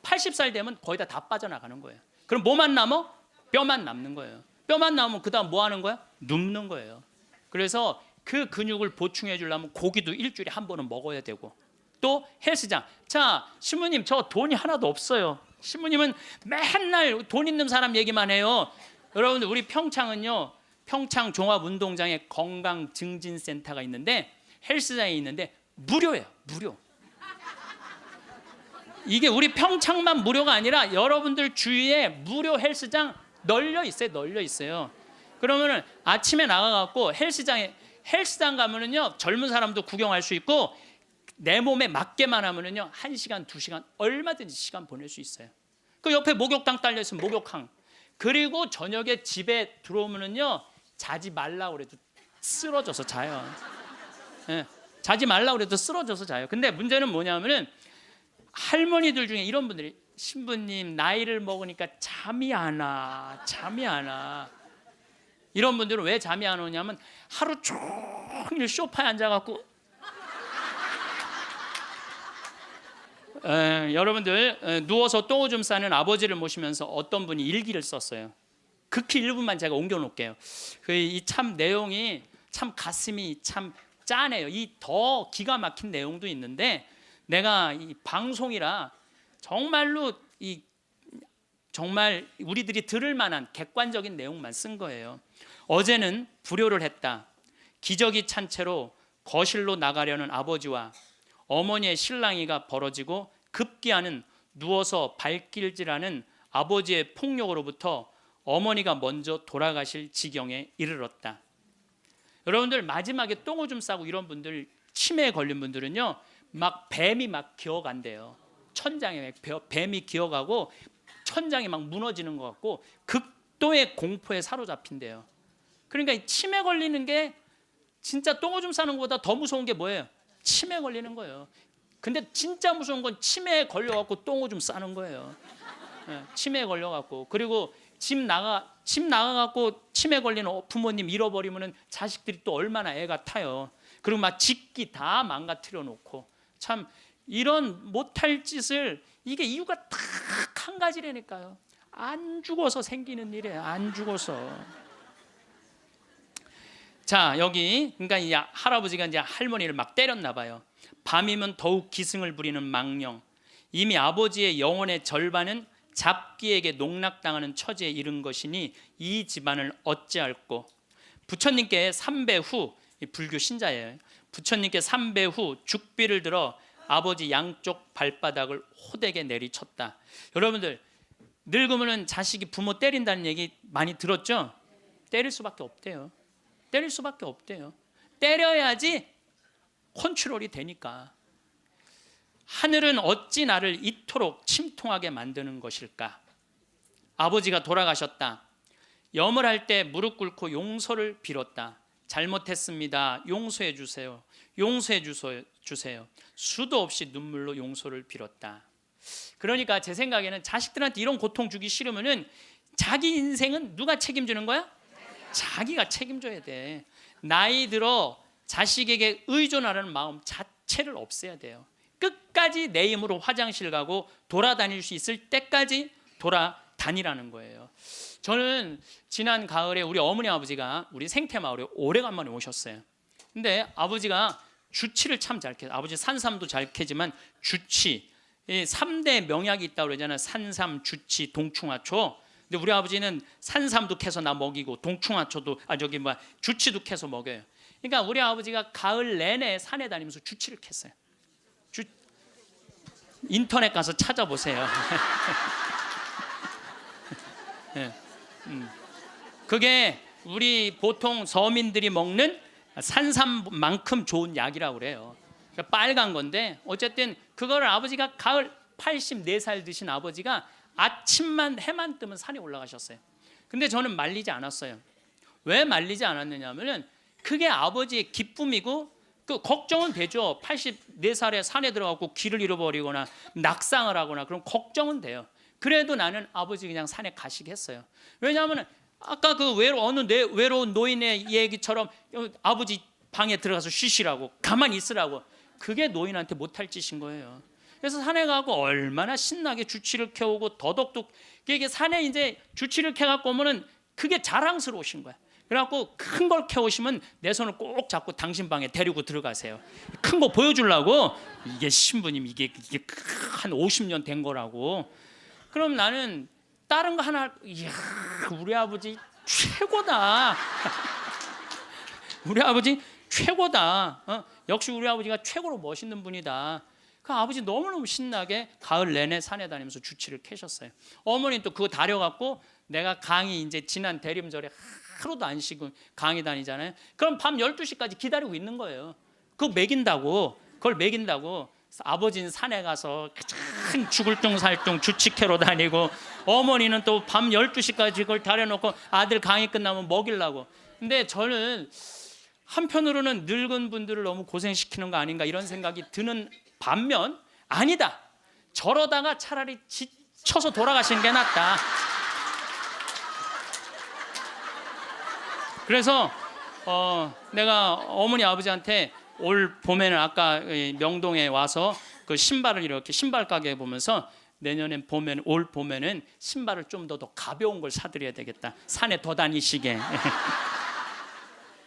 80살 되면 거의 다 빠져나가는 거예요. 그럼 뭐만 남아? 뼈만 남는 거예요. 뼈만 남으면 그다음 뭐 하는 거야? 눕는 거예요. 그래서 그 근육을 보충해 주려면 고기도 일주일에 한 번은 먹어야 되고, 또 헬스장. 자, 신부님 저 돈이 하나도 없어요. 신부님은 맨날 돈 있는 사람 얘기만 해요. 여러분들 우리 평창은요, 평창 종합운동장에 건강증진센터가 있는데, 헬스장이 있는데 무료예요. 무료. 이게 우리 평창만 무료가 아니라 여러분들 주위에 무료 헬스장 널려 있어요. 널려 있어요. 그러면은 아침에 나가갖고 헬스장 가면은요 젊은 사람도 구경할 수 있고, 내 몸에 맞게만 하면은요 1시간 2시간 얼마든지 시간 보낼 수 있어요. 그 옆에 목욕탕 딸려 있으면 목욕탕. 그리고 저녁에 집에 들어오면은요 자지 말라 그래도 쓰러져서 자요. 네, 자지 말라 그래도 쓰러져서 자요. 근데 문제는 뭐냐면은 할머니들 중에 이런 분들이 신부님 나이를 먹으니까 잠이 안 와. 잠이 안 와. 이런 분들은 왜 잠이 안 오냐면 하루 종일 소파에 앉아갖고 여러분들 누워서 똥오줌 싸는 아버지를 모시면서 어떤 분이 일기를 썼어요. 극히 일부만 제가 옮겨놓을게요. 이 참 내용이 참 가슴이 참 짠해요. 이 더 기가 막힌 내용도 있는데 내가 이 방송이라 정말로 정말 우리들이 들을 만한 객관적인 내용만 쓴 거예요. 어제는 불효를 했다. 기저귀 찬 채로 거실로 나가려는 아버지와 어머니의 실랑이가 벌어지고 급기야는 누워서 발길질하는 아버지의 폭력으로부터 어머니가 먼저 돌아가실 지경에 이르렀다. 여러분들 마지막에 똥오줌 싸고 이런 분들 치매에 걸린 분들은요 막 뱀이 막 기어간대요. 천장에 뱀이 기어가고 천장이 막 무너지는 것 같고 극도의 공포에 사로잡힌대요. 그러니까 이 치매 걸리는 게 진짜 똥오줌 싸는 것보다 더 무서운 게 뭐예요? 치매 걸리는 거예요. 근데 진짜 무서운 건 치매에 걸려갖고 똥오줌 싸는 거예요. 치매에 걸려갖고 그리고 집 나가갖고 치매 걸리는 부모님 잃어버리면은 자식들이 또 얼마나 애가 타요. 그리고 막 짓기 다 망가뜨려 놓고 참 이런 못할 짓을 이게 이유가 딱 한 가지라니까요. 안 죽어서 생기는 일이에요. 안 죽어서. 자 여기 그러니까 이 할아버지가 이제 할머니를 막 때렸나 봐요. 밤이면 더욱 기승을 부리는 망령. 이미 아버지의 영혼의 절반은 잡기에게 농락당하는 처지에 이른 것이니 이 집안을 어찌할꼬. 부처님께 3배 후 불교 신자예요. 부처님께 3배 후 죽비를 들어 아버지 양쪽 발바닥을 호되게 내리쳤다. 여러분들 늙으면 자식이 부모 때린다는 얘기 많이 들었죠? 때릴 수밖에 없대요. 때릴 수밖에 없대요. 때려야지 컨트롤이 되니까. 하늘은 어찌 나를 이토록 침통하게 만드는 것일까? 아버지가 돌아가셨다. 염을 할 때 무릎 꿇고 용서를 빌었다. 잘못했습니다. 용서해 주세요. 용서해 주세요. 수도 없이 눈물로 용서를 빌었다. 그러니까 제 생각에는 자식들한테 이런 고통 주기 싫으면은 자기 인생은 누가 책임지는 거야? 자기가 책임져야 돼. 나이 들어 자식에게 의존하려는 마음 자체를 없애야 돼요. 끝까지 내 힘으로 화장실 가고 돌아다닐 수 있을 때까지 돌아다니라는 거예요. 저는 지난 가을에 우리 어머니 아버지가 우리 생태마을에 오래간만에 오셨어요. 근데 아버지가 주치를 참 잘 캐. 아버지 산삼도 잘 캐지만 주치 3대 명약이 있다고 그러잖아요. 산삼, 주치, 동충하초. 근데 우리 아버지는 산삼도 캐서 나 먹이고 동충하초도 주치도 캐서 먹여요. 그러니까 우리 아버지가 가을 내내 산에 다니면서 주치를 캤어요. 인터넷 가서 찾아보세요. 네. 그게 우리 보통 서민들이 먹는 산삼만큼 좋은 약이라고 그래요. 그러니까 빨간 건데 어쨌든 그거를 아버지가 가을 84살 드신 아버지가 아침만 해만 뜨면 산에 올라가셨어요. 근데 저는 말리지 않았어요. 왜 말리지 않았느냐면은 그게 아버지의 기쁨이고 그 걱정은 되죠. 84살에 산에 들어가고 길을 잃어버리거나 낙상을 하거나 그럼 걱정은 돼요. 그래도 나는 아버지 그냥 산에 가시게 했어요. 왜냐하면 아까 그 외로운 노인의 얘기처럼 아버지 방에 들어가서 쉬시라고 가만히 있으라고 그게 노인한테 못할 짓인 거예요. 그래서 산에 가고 얼마나 신나게 주치를 캐오고 더덕도 이게 산에 이제 주치를 캐갖고 오면은 그게 자랑스러우신 거야. 그래갖고 큰 걸 캐오시면 내 손을 꼭 잡고 당신 방에 데리고 들어가세요. 큰 거 보여주려고 이게 신부님 이게 한 50년 된 거라고. 그럼 나는 다른 거 하나 이야 우리 아버지 최고다. 우리 아버지 최고다. 역시 우리 아버지가 최고로 멋있는 분이다. 그 아버지 너무너무 신나게 가을 내내 산에 다니면서 주치를 캐셨어요. 어머니는 또 그거 다려갖고 내가 강의 이제 지난 대림절에 하루도 안 쉬고 강의 다니잖아요. 그럼 밤 12시까지 기다리고 있는 거예요. 그거 먹인다고. 그걸 먹인다고. 아버지는 산에 가서 가장 죽을 둥살둥 주치 캐러 다니고 어머니는 또 밤 12시까지 그걸 다려놓고 아들 강의 끝나면 먹이려고. 근데 저는 한편으로는 늙은 분들을 너무 고생시키는 거 아닌가 이런 생각이 드는 반면 아니다. 저러다가 차라리 쳐서 돌아가시는 게 낫다. 그래서 내가 어머니 아버지한테 올 봄에는 아까 명동에 와서 그 신발을 이렇게 신발 가게 보면서 내년엔 봄에는 올 봄에는 신발을 좀 더 가벼운 걸 사드려야 되겠다. 산에 더 다니시게.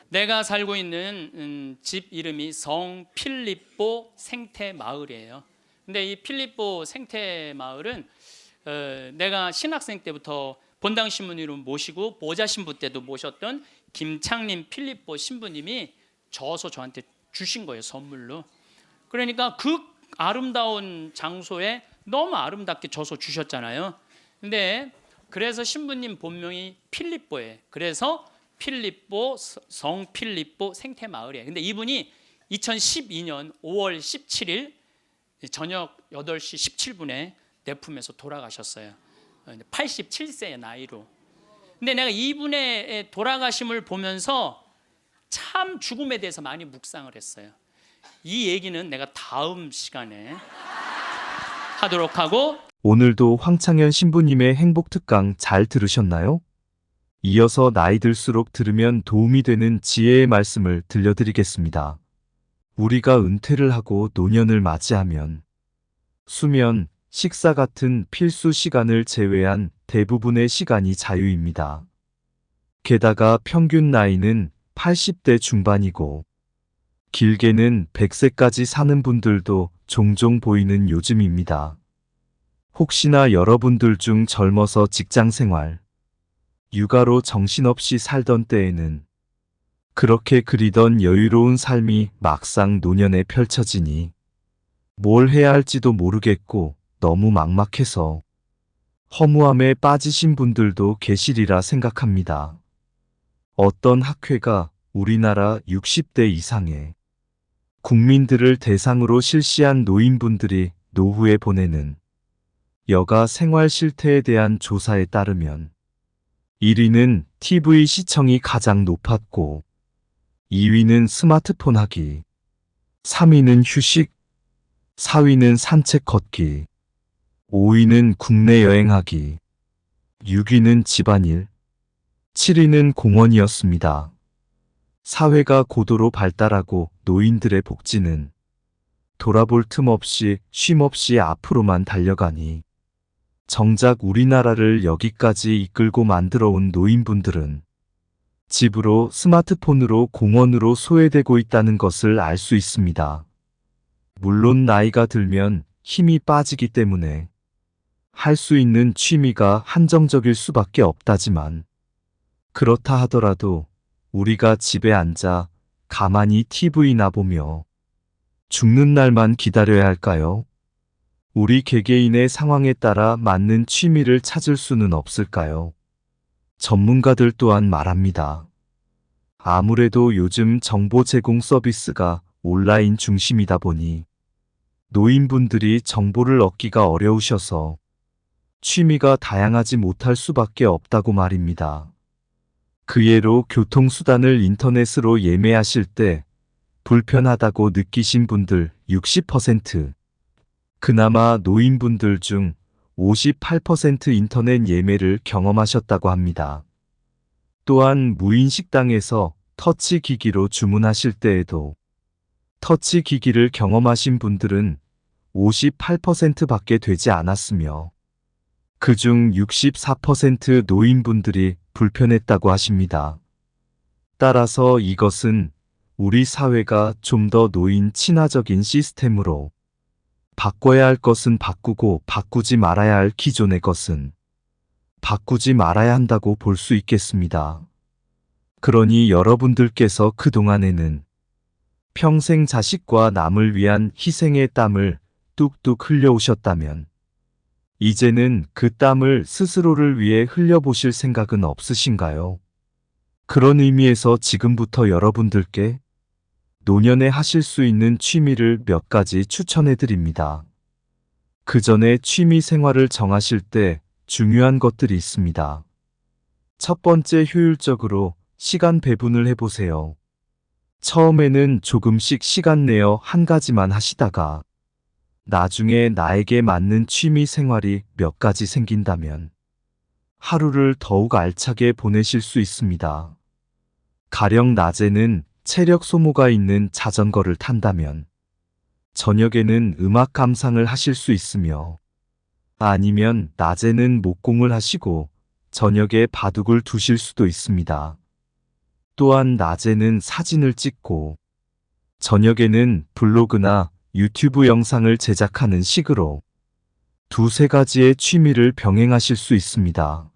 내가 살고 있는 집 이름이 성 필립보 생태 마을이에요. 근데 이 필립보 생태 마을은 내가 신학생 때부터 본당 신부님을 모시고 보좌 신부 때도 모셨던 김창림 필립보 신부님이 저서 저한테 주신 거예요, 선물로. 그러니까 그 아름다운 장소에 너무 아름답게 저서 주셨잖아요. 근데 그래서 신부님 본명이 필립보예요. 그래서 필립보 성 필립보 생태 마을이에요. 근데 이분이 2012년 5월 17일 저녁 8시 17분에 내 품에서 돌아가셨어요. 87세의 나이로. 근데 내가 이분의 돌아가심을 보면서 참 죽음에 대해서 많이 묵상을 했어요. 이 얘기는 내가 다음 시간에 하도록 하고, 오늘도 황창현 신부님의 행복 특강 잘 들으셨나요? 이어서 나이 들수록 들으면 도움이 되는 지혜의 말씀을 들려드리겠습니다. 우리가 은퇴를 하고 노년을 맞이하면 수면, 식사 같은 필수 시간을 제외한 대부분의 시간이 자유입니다. 게다가 평균 나이는 80대 중반이고 길게는 100세까지 사는 분들도 종종 보이는 요즘입니다. 혹시나 여러분들 중 젊어서 직장생활, 육아로 정신없이 살던 때에는 그렇게 그리던 여유로운 삶이 막상 노년에 펼쳐지니 뭘 해야 할지도 모르겠고 너무 막막해서 허무함에 빠지신 분들도 계시리라 생각합니다. 어떤 학회가 우리나라 60대 이상의 국민들을 대상으로 실시한 노인분들이 노후에 보내는 여가 생활 실태에 대한 조사에 따르면 1위는 TV 시청이 가장 높았고 2위는 스마트폰 하기, 3위는 휴식, 4위는 산책 걷기, 5위는 국내 여행하기, 6위는 집안일, 7위는 공원이었습니다. 사회가 고도로 발달하고 노인들의 복지는 돌아볼 틈 없이 쉼 없이 앞으로만 달려가니 정작 우리나라를 여기까지 이끌고 만들어 온 노인분들은 집으로 스마트폰으로 공원으로 소외되고 있다는 것을 알 수 있습니다. 물론 나이가 들면 힘이 빠지기 때문에 할 수 있는 취미가 한정적일 수밖에 없다지만 그렇다 하더라도 우리가 집에 앉아 가만히 TV나 보며 죽는 날만 기다려야 할까요? 우리 개개인의 상황에 따라 맞는 취미를 찾을 수는 없을까요? 전문가들 또한 말합니다. 아무래도 요즘 정보 제공 서비스가 온라인 중심이다 보니 노인분들이 정보를 얻기가 어려우셔서 취미가 다양하지 못할 수밖에 없다고 말입니다. 그 예로 교통수단을 인터넷으로 예매하실 때 불편하다고 느끼신 분들 60%, 그나마 노인분들 중 58% 인터넷 예매를 경험하셨다고 합니다. 또한 무인 식당에서 터치 기기로 주문하실 때에도 터치 기기를 경험하신 분들은 58%밖에 되지 않았으며 그중 64% 노인분들이 불편했다고 하십니다. 따라서 이것은 우리 사회가 좀 더 노인 친화적인 시스템으로 바꿔야 할 것은 바꾸고 바꾸지 말아야 할 기존의 것은 바꾸지 말아야 한다고 볼 수 있겠습니다. 그러니 여러분들께서 그동안에는 평생 자식과 남을 위한 희생의 땀을 뚝뚝 흘려오셨다면 이제는 그 땀을 스스로를 위해 흘려보실 생각은 없으신가요? 그런 의미에서 지금부터 여러분들께 노년에 하실 수 있는 취미를 몇 가지 추천해 드립니다. 그 전에 취미 생활을 정하실 때 중요한 것들이 있습니다. 첫 번째, 효율적으로 시간 배분을 해보세요. 처음에는 조금씩 시간 내어 한 가지만 하시다가 나중에 나에게 맞는 취미 생활이 몇 가지 생긴다면 하루를 더욱 알차게 보내실 수 있습니다. 가령 낮에는 체력 소모가 있는 자전거를 탄다면 저녁에는 음악 감상을 하실 수 있으며, 아니면 낮에는 목공을 하시고 저녁에 바둑을 두실 수도 있습니다. 또한 낮에는 사진을 찍고 저녁에는 블로그나 유튜브 영상을 제작하는 식으로 두세 가지의 취미를 병행하실 수 있습니다.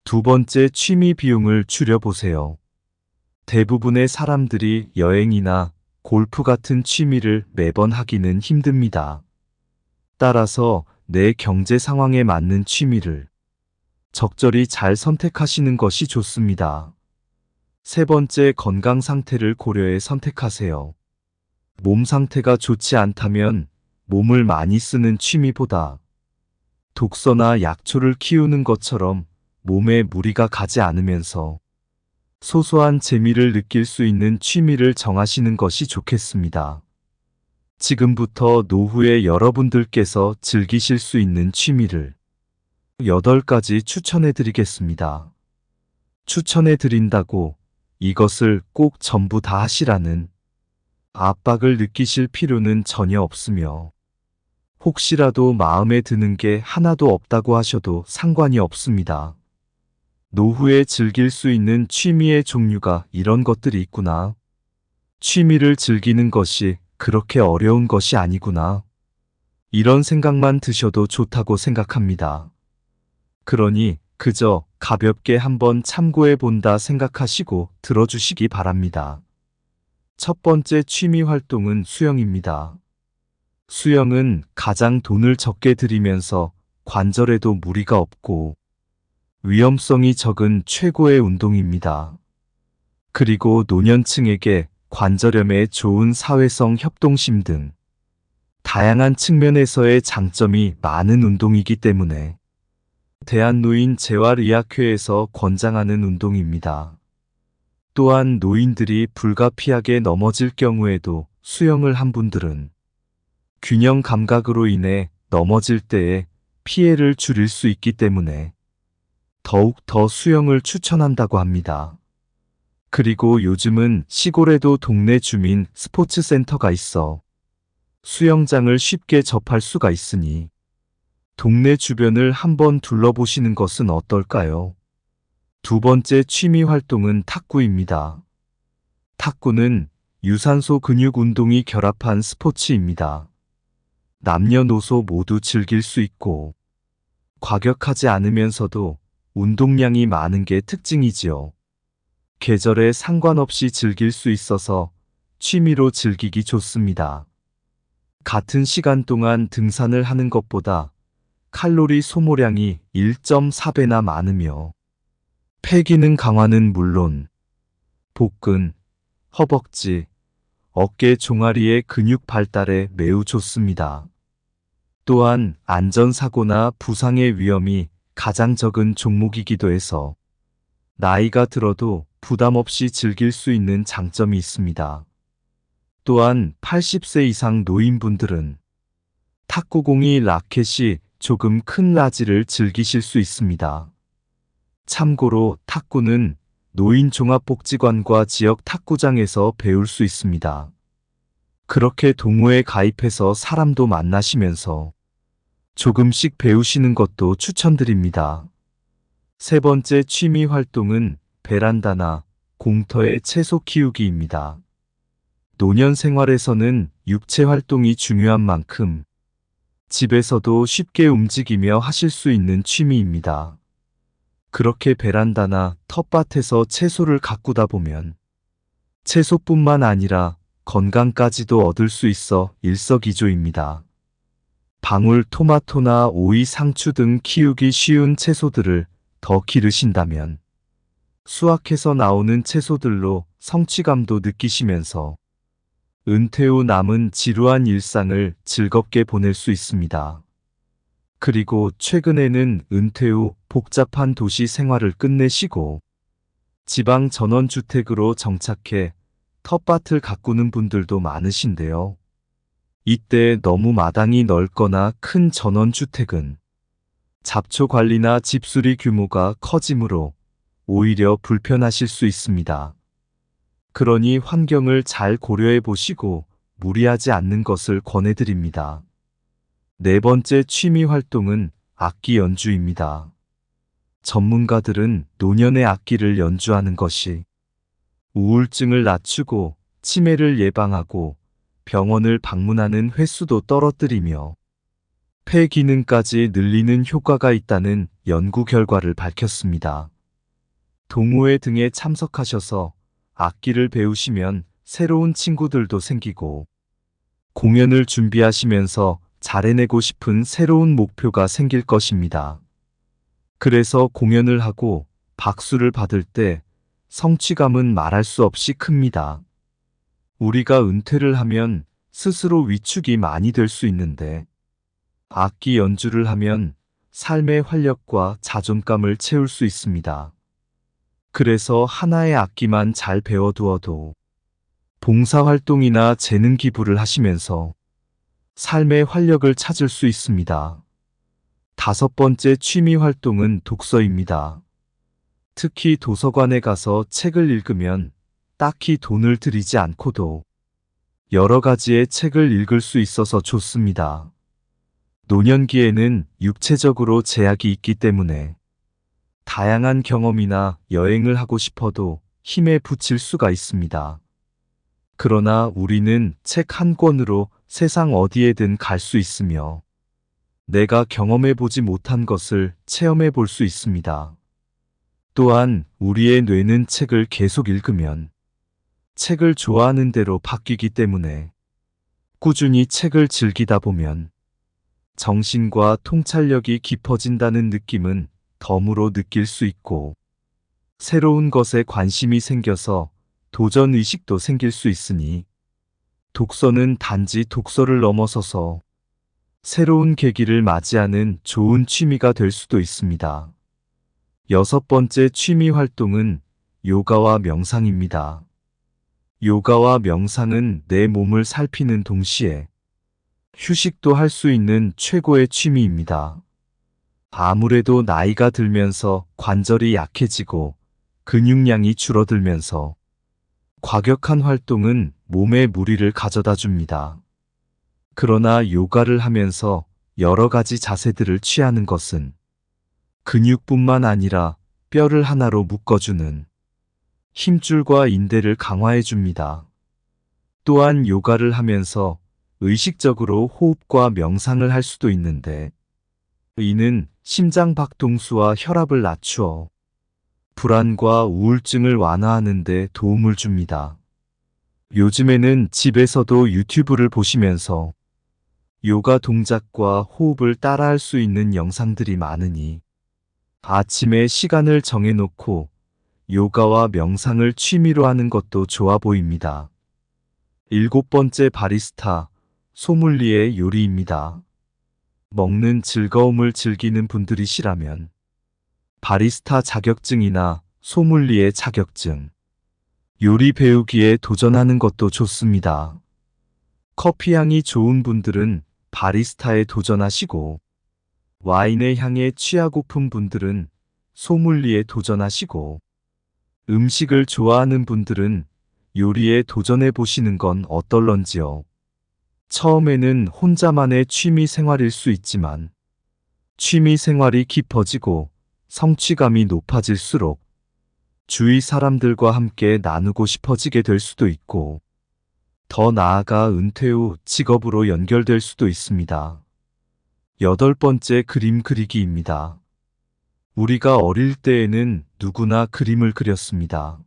두 번째, 취미 비용을 줄여보세요. 대부분의 사람들이 여행이나 골프 같은 취미를 매번 하기는 힘듭니다. 따라서 내 경제 상황에 맞는 취미를 적절히 잘 선택하시는 것이 좋습니다. 세 번째, 건강 상태를 고려해 선택하세요. 몸 상태가 좋지 않다면 몸을 많이 쓰는 취미보다 독서나 약초를 키우는 것처럼 몸에 무리가 가지 않으면서 소소한 재미를 느낄 수 있는 취미를 정하시는 것이 좋겠습니다. 지금부터 노후에 여러분들께서 즐기실 수 있는 취미를 8가지 추천해 드리겠습니다. 추천해 드린다고 이것을 꼭 전부 다 하시라는 압박을 느끼실 필요는 전혀 없으며, 혹시라도 마음에 드는 게 하나도 없다고 하셔도 상관이 없습니다. 노후에 즐길 수 있는 취미의 종류가 이런 것들이 있구나. 취미를 즐기는 것이 그렇게 어려운 것이 아니구나. 이런 생각만 드셔도 좋다고 생각합니다. 그러니 그저 가볍게 한번 참고해 본다 생각하시고 들어주시기 바랍니다. 첫 번째 취미 활동은 수영입니다. 수영은 가장 돈을 적게 들이면서 관절에도 무리가 없고 위험성이 적은 최고의 운동입니다. 그리고 노년층에게 관절염에 좋은 사회성 협동심 등 다양한 측면에서의 장점이 많은 운동이기 때문에 대한노인 재활의학회에서 권장하는 운동입니다. 또한 노인들이 불가피하게 넘어질 경우에도 수영을 한 분들은 균형 감각으로 인해 넘어질 때에 피해를 줄일 수 있기 때문에 더욱 더 수영을 추천한다고 합니다. 그리고 요즘은 시골에도 동네 주민 스포츠 센터가 있어 수영장을 쉽게 접할 수가 있으니 동네 주변을 한번 둘러보시는 것은 어떨까요? 두 번째 취미 활동은 탁구입니다. 탁구는 유산소 근육 운동이 결합한 스포츠입니다. 남녀노소 모두 즐길 수 있고 과격하지 않으면서도 운동량이 많은 게 특징이지요. 계절에 상관없이 즐길 수 있어서 취미로 즐기기 좋습니다. 같은 시간 동안 등산을 하는 것보다 칼로리 소모량이 1.4배나 많으며 폐기능 강화는 물론 복근, 허벅지, 어깨 종아리의 근육 발달에 매우 좋습니다. 또한 안전사고나 부상의 위험이 가장 적은 종목이기도 해서 나이가 들어도 부담 없이 즐길 수 있는 장점이 있습니다. 또한 80세 이상 노인분들은 탁구공이 라켓이 조금 큰 라지를 즐기실 수 있습니다. 참고로 탁구는 노인종합복지관과 지역 탁구장에서 배울 수 있습니다. 그렇게 동호회 가입해서 사람도 만나시면서 조금씩 배우시는 것도 추천드립니다. 세 번째 취미 활동은 베란다나 공터의 채소 키우기입니다. 노년 생활에서는 육체 활동이 중요한 만큼 집에서도 쉽게 움직이며 하실 수 있는 취미입니다. 그렇게 베란다나 텃밭에서 채소를 가꾸다 보면 채소뿐만 아니라 건강까지도 얻을 수 있어 일석이조입니다. 방울 토마토나 오이 상추 등 키우기 쉬운 채소들을 더 기르신다면 수확해서 나오는 채소들로 성취감도 느끼시면서 은퇴 후 남은 지루한 일상을 즐겁게 보낼 수 있습니다. 그리고 최근에는 은퇴 후 복잡한 도시 생활을 끝내시고 지방 전원주택으로 정착해 텃밭을 가꾸는 분들도 많으신데요. 이때 너무 마당이 넓거나 큰 전원주택은 잡초 관리나 집수리 규모가 커지므로 오히려 불편하실 수 있습니다. 그러니 환경을 잘 고려해 보시고 무리하지 않는 것을 권해드립니다. 네 번째 취미 활동은 악기 연주입니다. 전문가들은 노년의 악기를 연주하는 것이 우울증을 낮추고 치매를 예방하고 병원을 방문하는 횟수도 떨어뜨리며 폐 기능까지 늘리는 효과가 있다는 연구 결과를 밝혔습니다. 동호회 등에 참석하셔서 악기를 배우시면 새로운 친구들도 생기고 공연을 준비하시면서 잘해내고 싶은 새로운 목표가 생길 것입니다. 그래서 공연을 하고 박수를 받을 때 성취감은 말할 수 없이 큽니다. 우리가 은퇴를 하면 스스로 위축이 많이 될 수 있는데 악기 연주를 하면 삶의 활력과 자존감을 채울 수 있습니다. 그래서 하나의 악기만 잘 배워두어도 봉사활동이나 재능 기부를 하시면서 삶의 활력을 찾을 수 있습니다. 다섯 번째 취미 활동은 독서입니다. 특히 도서관에 가서 책을 읽으면 딱히 돈을 들이지 않고도 여러 가지의 책을 읽을 수 있어서 좋습니다. 노년기에는 육체적으로 제약이 있기 때문에 다양한 경험이나 여행을 하고 싶어도 힘에 부칠 수가 있습니다. 그러나 우리는 책 한 권으로 세상 어디에든 갈 수 있으며 내가 경험해 보지 못한 것을 체험해 볼 수 있습니다. 또한 우리의 뇌는 책을 계속 읽으면 책을 좋아하는 대로 바뀌기 때문에 꾸준히 책을 즐기다 보면 정신과 통찰력이 깊어진다는 느낌은 덤으로 느낄 수 있고 새로운 것에 관심이 생겨서 도전 의식도 생길 수 있으니 독서는 단지 독서를 넘어서서 새로운 계기를 맞이하는 좋은 취미가 될 수도 있습니다. 여섯 번째 취미 활동은 요가와 명상입니다. 요가와 명상은 내 몸을 살피는 동시에 휴식도 할 수 있는 최고의 취미입니다. 아무래도 나이가 들면서 관절이 약해지고 근육량이 줄어들면서 과격한 활동은 몸에 무리를 가져다 줍니다. 그러나 요가를 하면서 여러 가지 자세들을 취하는 것은 근육뿐만 아니라 뼈를 하나로 묶어주는 힘줄과 인대를 강화해 줍니다. 또한 요가를 하면서 의식적으로 호흡과 명상을 할 수도 있는데 이는 심장 박동수와 혈압을 낮추어 불안과 우울증을 완화하는 데 도움을 줍니다. 요즘에는 집에서도 유튜브를 보시면서 요가 동작과 호흡을 따라할 수 있는 영상들이 많으니 아침에 시간을 정해놓고 요가와 명상을 취미로 하는 것도 좋아 보입니다. 일곱 번째 바리스타, 소믈리에 요리입니다. 먹는 즐거움을 즐기는 분들이시라면 바리스타 자격증이나 소믈리에 자격증, 요리 배우기에 도전하는 것도 좋습니다. 커피 향이 좋은 분들은 바리스타에 도전하시고 와인의 향에 취하고픈 분들은 소믈리에 도전하시고 음식을 좋아하는 분들은 요리에 도전해 보시는 건 어떨런지요. 처음에는 혼자만의 취미 생활일 수 있지만 취미 생활이 깊어지고 성취감이 높아질수록 주위 사람들과 함께 나누고 싶어지게 될 수도 있고 더 나아가 은퇴 후 직업으로 연결될 수도 있습니다. 여덟 번째 그림 그리기입니다. 우리가 어릴 때에는 누구나 그림을 그렸습니다.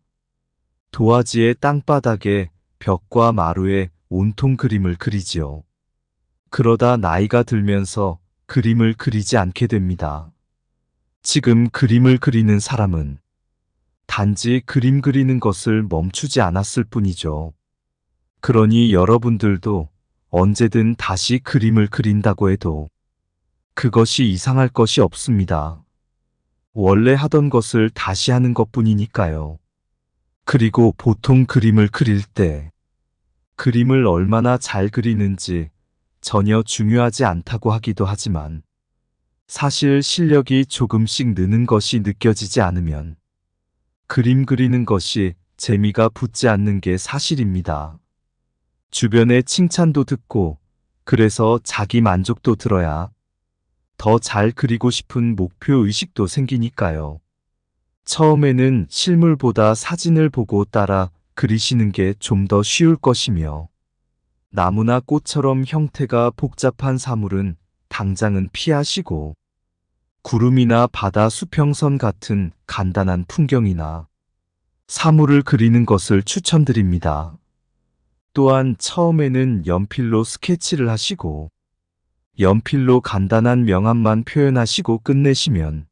도화지의 땅바닥에 벽과 마루에 온통 그림을 그리지요. 그러다 나이가 들면서 그림을 그리지 않게 됩니다. 지금 그림을 그리는 사람은 단지 그림 그리는 것을 멈추지 않았을 뿐이죠. 그러니 여러분들도 언제든 다시 그림을 그린다고 해도 그것이 이상할 것이 없습니다. 원래 하던 것을 다시 하는 것뿐이니까요. 그리고 보통 그림을 그릴 때 그림을 얼마나 잘 그리는지 전혀 중요하지 않다고 하기도 하지만 사실 실력이 조금씩 느는 것이 느껴지지 않으면 그림 그리는 것이 재미가 붙지 않는 게 사실입니다. 주변의 칭찬도 듣고 그래서 자기 만족도 들어야 더 잘 그리고 싶은 목표 의식도 생기니까요. 처음에는 실물보다 사진을 보고 따라 그리시는 게 좀 더 쉬울 것이며 나무나 꽃처럼 형태가 복잡한 사물은 당장은 피하시고 구름이나 바다 수평선 같은 간단한 풍경이나 사물을 그리는 것을 추천드립니다. 또한 처음에는 연필로 스케치를 하시고 연필로 간단한 명암만 표현하시고 끝내시면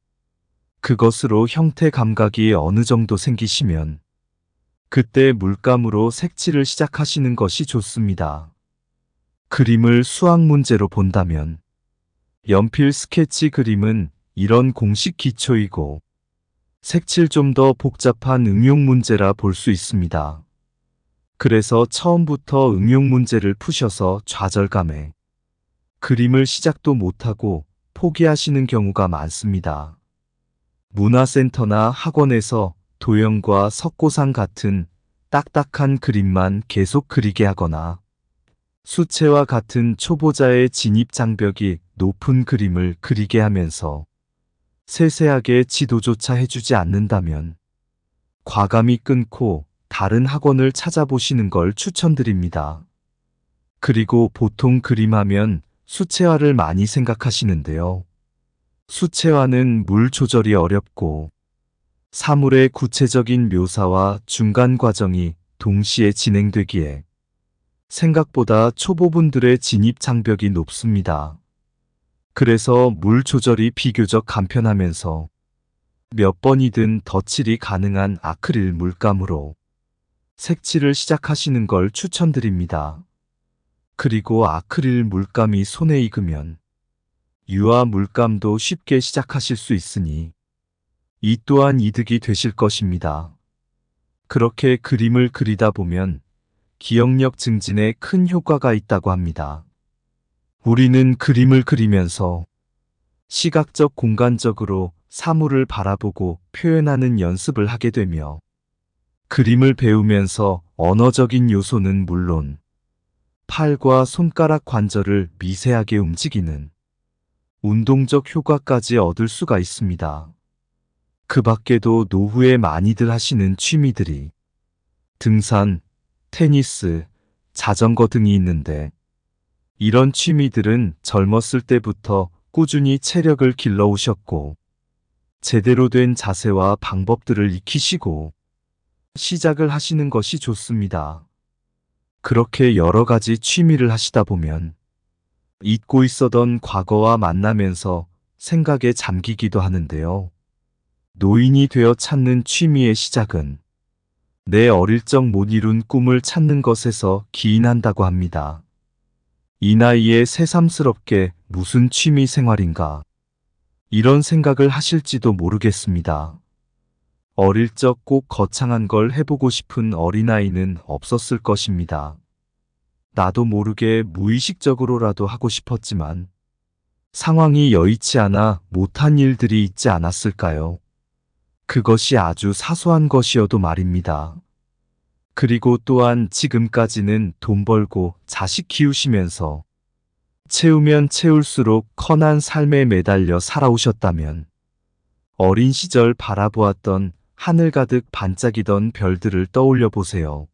그것으로 형태 감각이 어느 정도 생기시면 그때 물감으로 색칠을 시작하시는 것이 좋습니다. 그림을 수학 문제로 본다면 연필 스케치 그림은 이런 공식 기초이고 색칠 좀 더 복잡한 응용 문제라 볼 수 있습니다. 그래서 처음부터 응용 문제를 푸셔서 좌절감에 그림을 시작도 못하고 포기하시는 경우가 많습니다. 문화센터나 학원에서 도형과 석고상 같은 딱딱한 그림만 계속 그리게 하거나 수채화 같은 초보자의 진입 장벽이 높은 그림을 그리게 하면서 세세하게 지도조차 해주지 않는다면 과감히 끊고 다른 학원을 찾아보시는 걸 추천드립니다. 그리고 보통 그림하면 수채화를 많이 생각하시는데요. 수채화는 물 조절이 어렵고 사물의 구체적인 묘사와 중간 과정이 동시에 진행되기에 생각보다 초보분들의 진입 장벽이 높습니다. 그래서 물 조절이 비교적 간편하면서 몇 번이든 덧칠이 가능한 아크릴 물감으로 색칠을 시작하시는 걸 추천드립니다. 그리고 아크릴 물감이 손에 익으면 유화 물감도 쉽게 시작하실 수 있으니 이 또한 이득이 되실 것입니다. 그렇게 그림을 그리다 보면 기억력 증진에 큰 효과가 있다고 합니다. 우리는 그림을 그리면서 시각적 공간적으로 사물을 바라보고 표현하는 연습을 하게 되며 그림을 배우면서 언어적인 요소는 물론 팔과 손가락 관절을 미세하게 움직이는 운동적 효과까지 얻을 수가 있습니다. 그 밖에도 노후에 많이들 하시는 취미들이 등산, 테니스, 자전거 등이 있는데 이런 취미들은 젊었을 때부터 꾸준히 체력을 길러오셨고 제대로 된 자세와 방법들을 익히시고 시작을 하시는 것이 좋습니다. 그렇게 여러 가지 취미를 하시다 보면 잊고 있었던 과거와 만나면서 생각에 잠기기도 하는데요. 노인이 되어 찾는 취미의 시작은 내 어릴 적 못 이룬 꿈을 찾는 것에서 기인한다고 합니다. 이 나이에 새삼스럽게 무슨 취미 생활인가 이런 생각을 하실지도 모르겠습니다. 어릴 적 꼭 거창한 걸 해보고 싶은 어린아이는 없었을 것입니다. 나도 모르게 무의식적으로라도 하고 싶었지만 상황이 여의치 않아 못한 일들이 있지 않았을까요? 그것이 아주 사소한 것이어도 말입니다. 그리고 또한 지금까지는 돈 벌고 자식 키우시면서 채우면 채울수록 커난 삶에 매달려 살아오셨다면 어린 시절 바라보았던 하늘 가득 반짝이던 별들을 떠올려 보세요.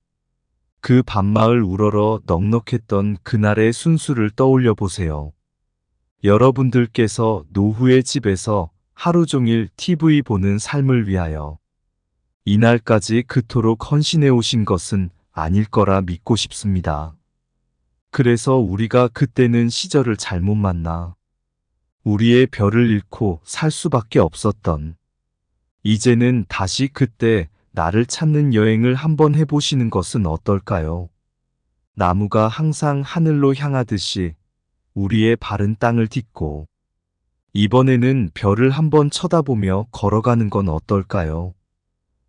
그 밤마을 우러러 넉넉했던 그날의 순수를 떠올려 보세요. 여러분들께서 노후의 집에서 하루 종일 TV 보는 삶을 위하여 이날까지 그토록 헌신해 오신 것은 아닐 거라 믿고 싶습니다. 그래서 우리가 그때는 시절을 잘못 만나 우리의 별을 잃고 살 수밖에 없었던 이제는 다시 그때 나를 찾는 여행을 한번 해보시는 것은 어떨까요? 나무가 항상 하늘로 향하듯이 우리의 발은 땅을 딛고 이번에는 별을 한번 쳐다보며 걸어가는 건 어떨까요?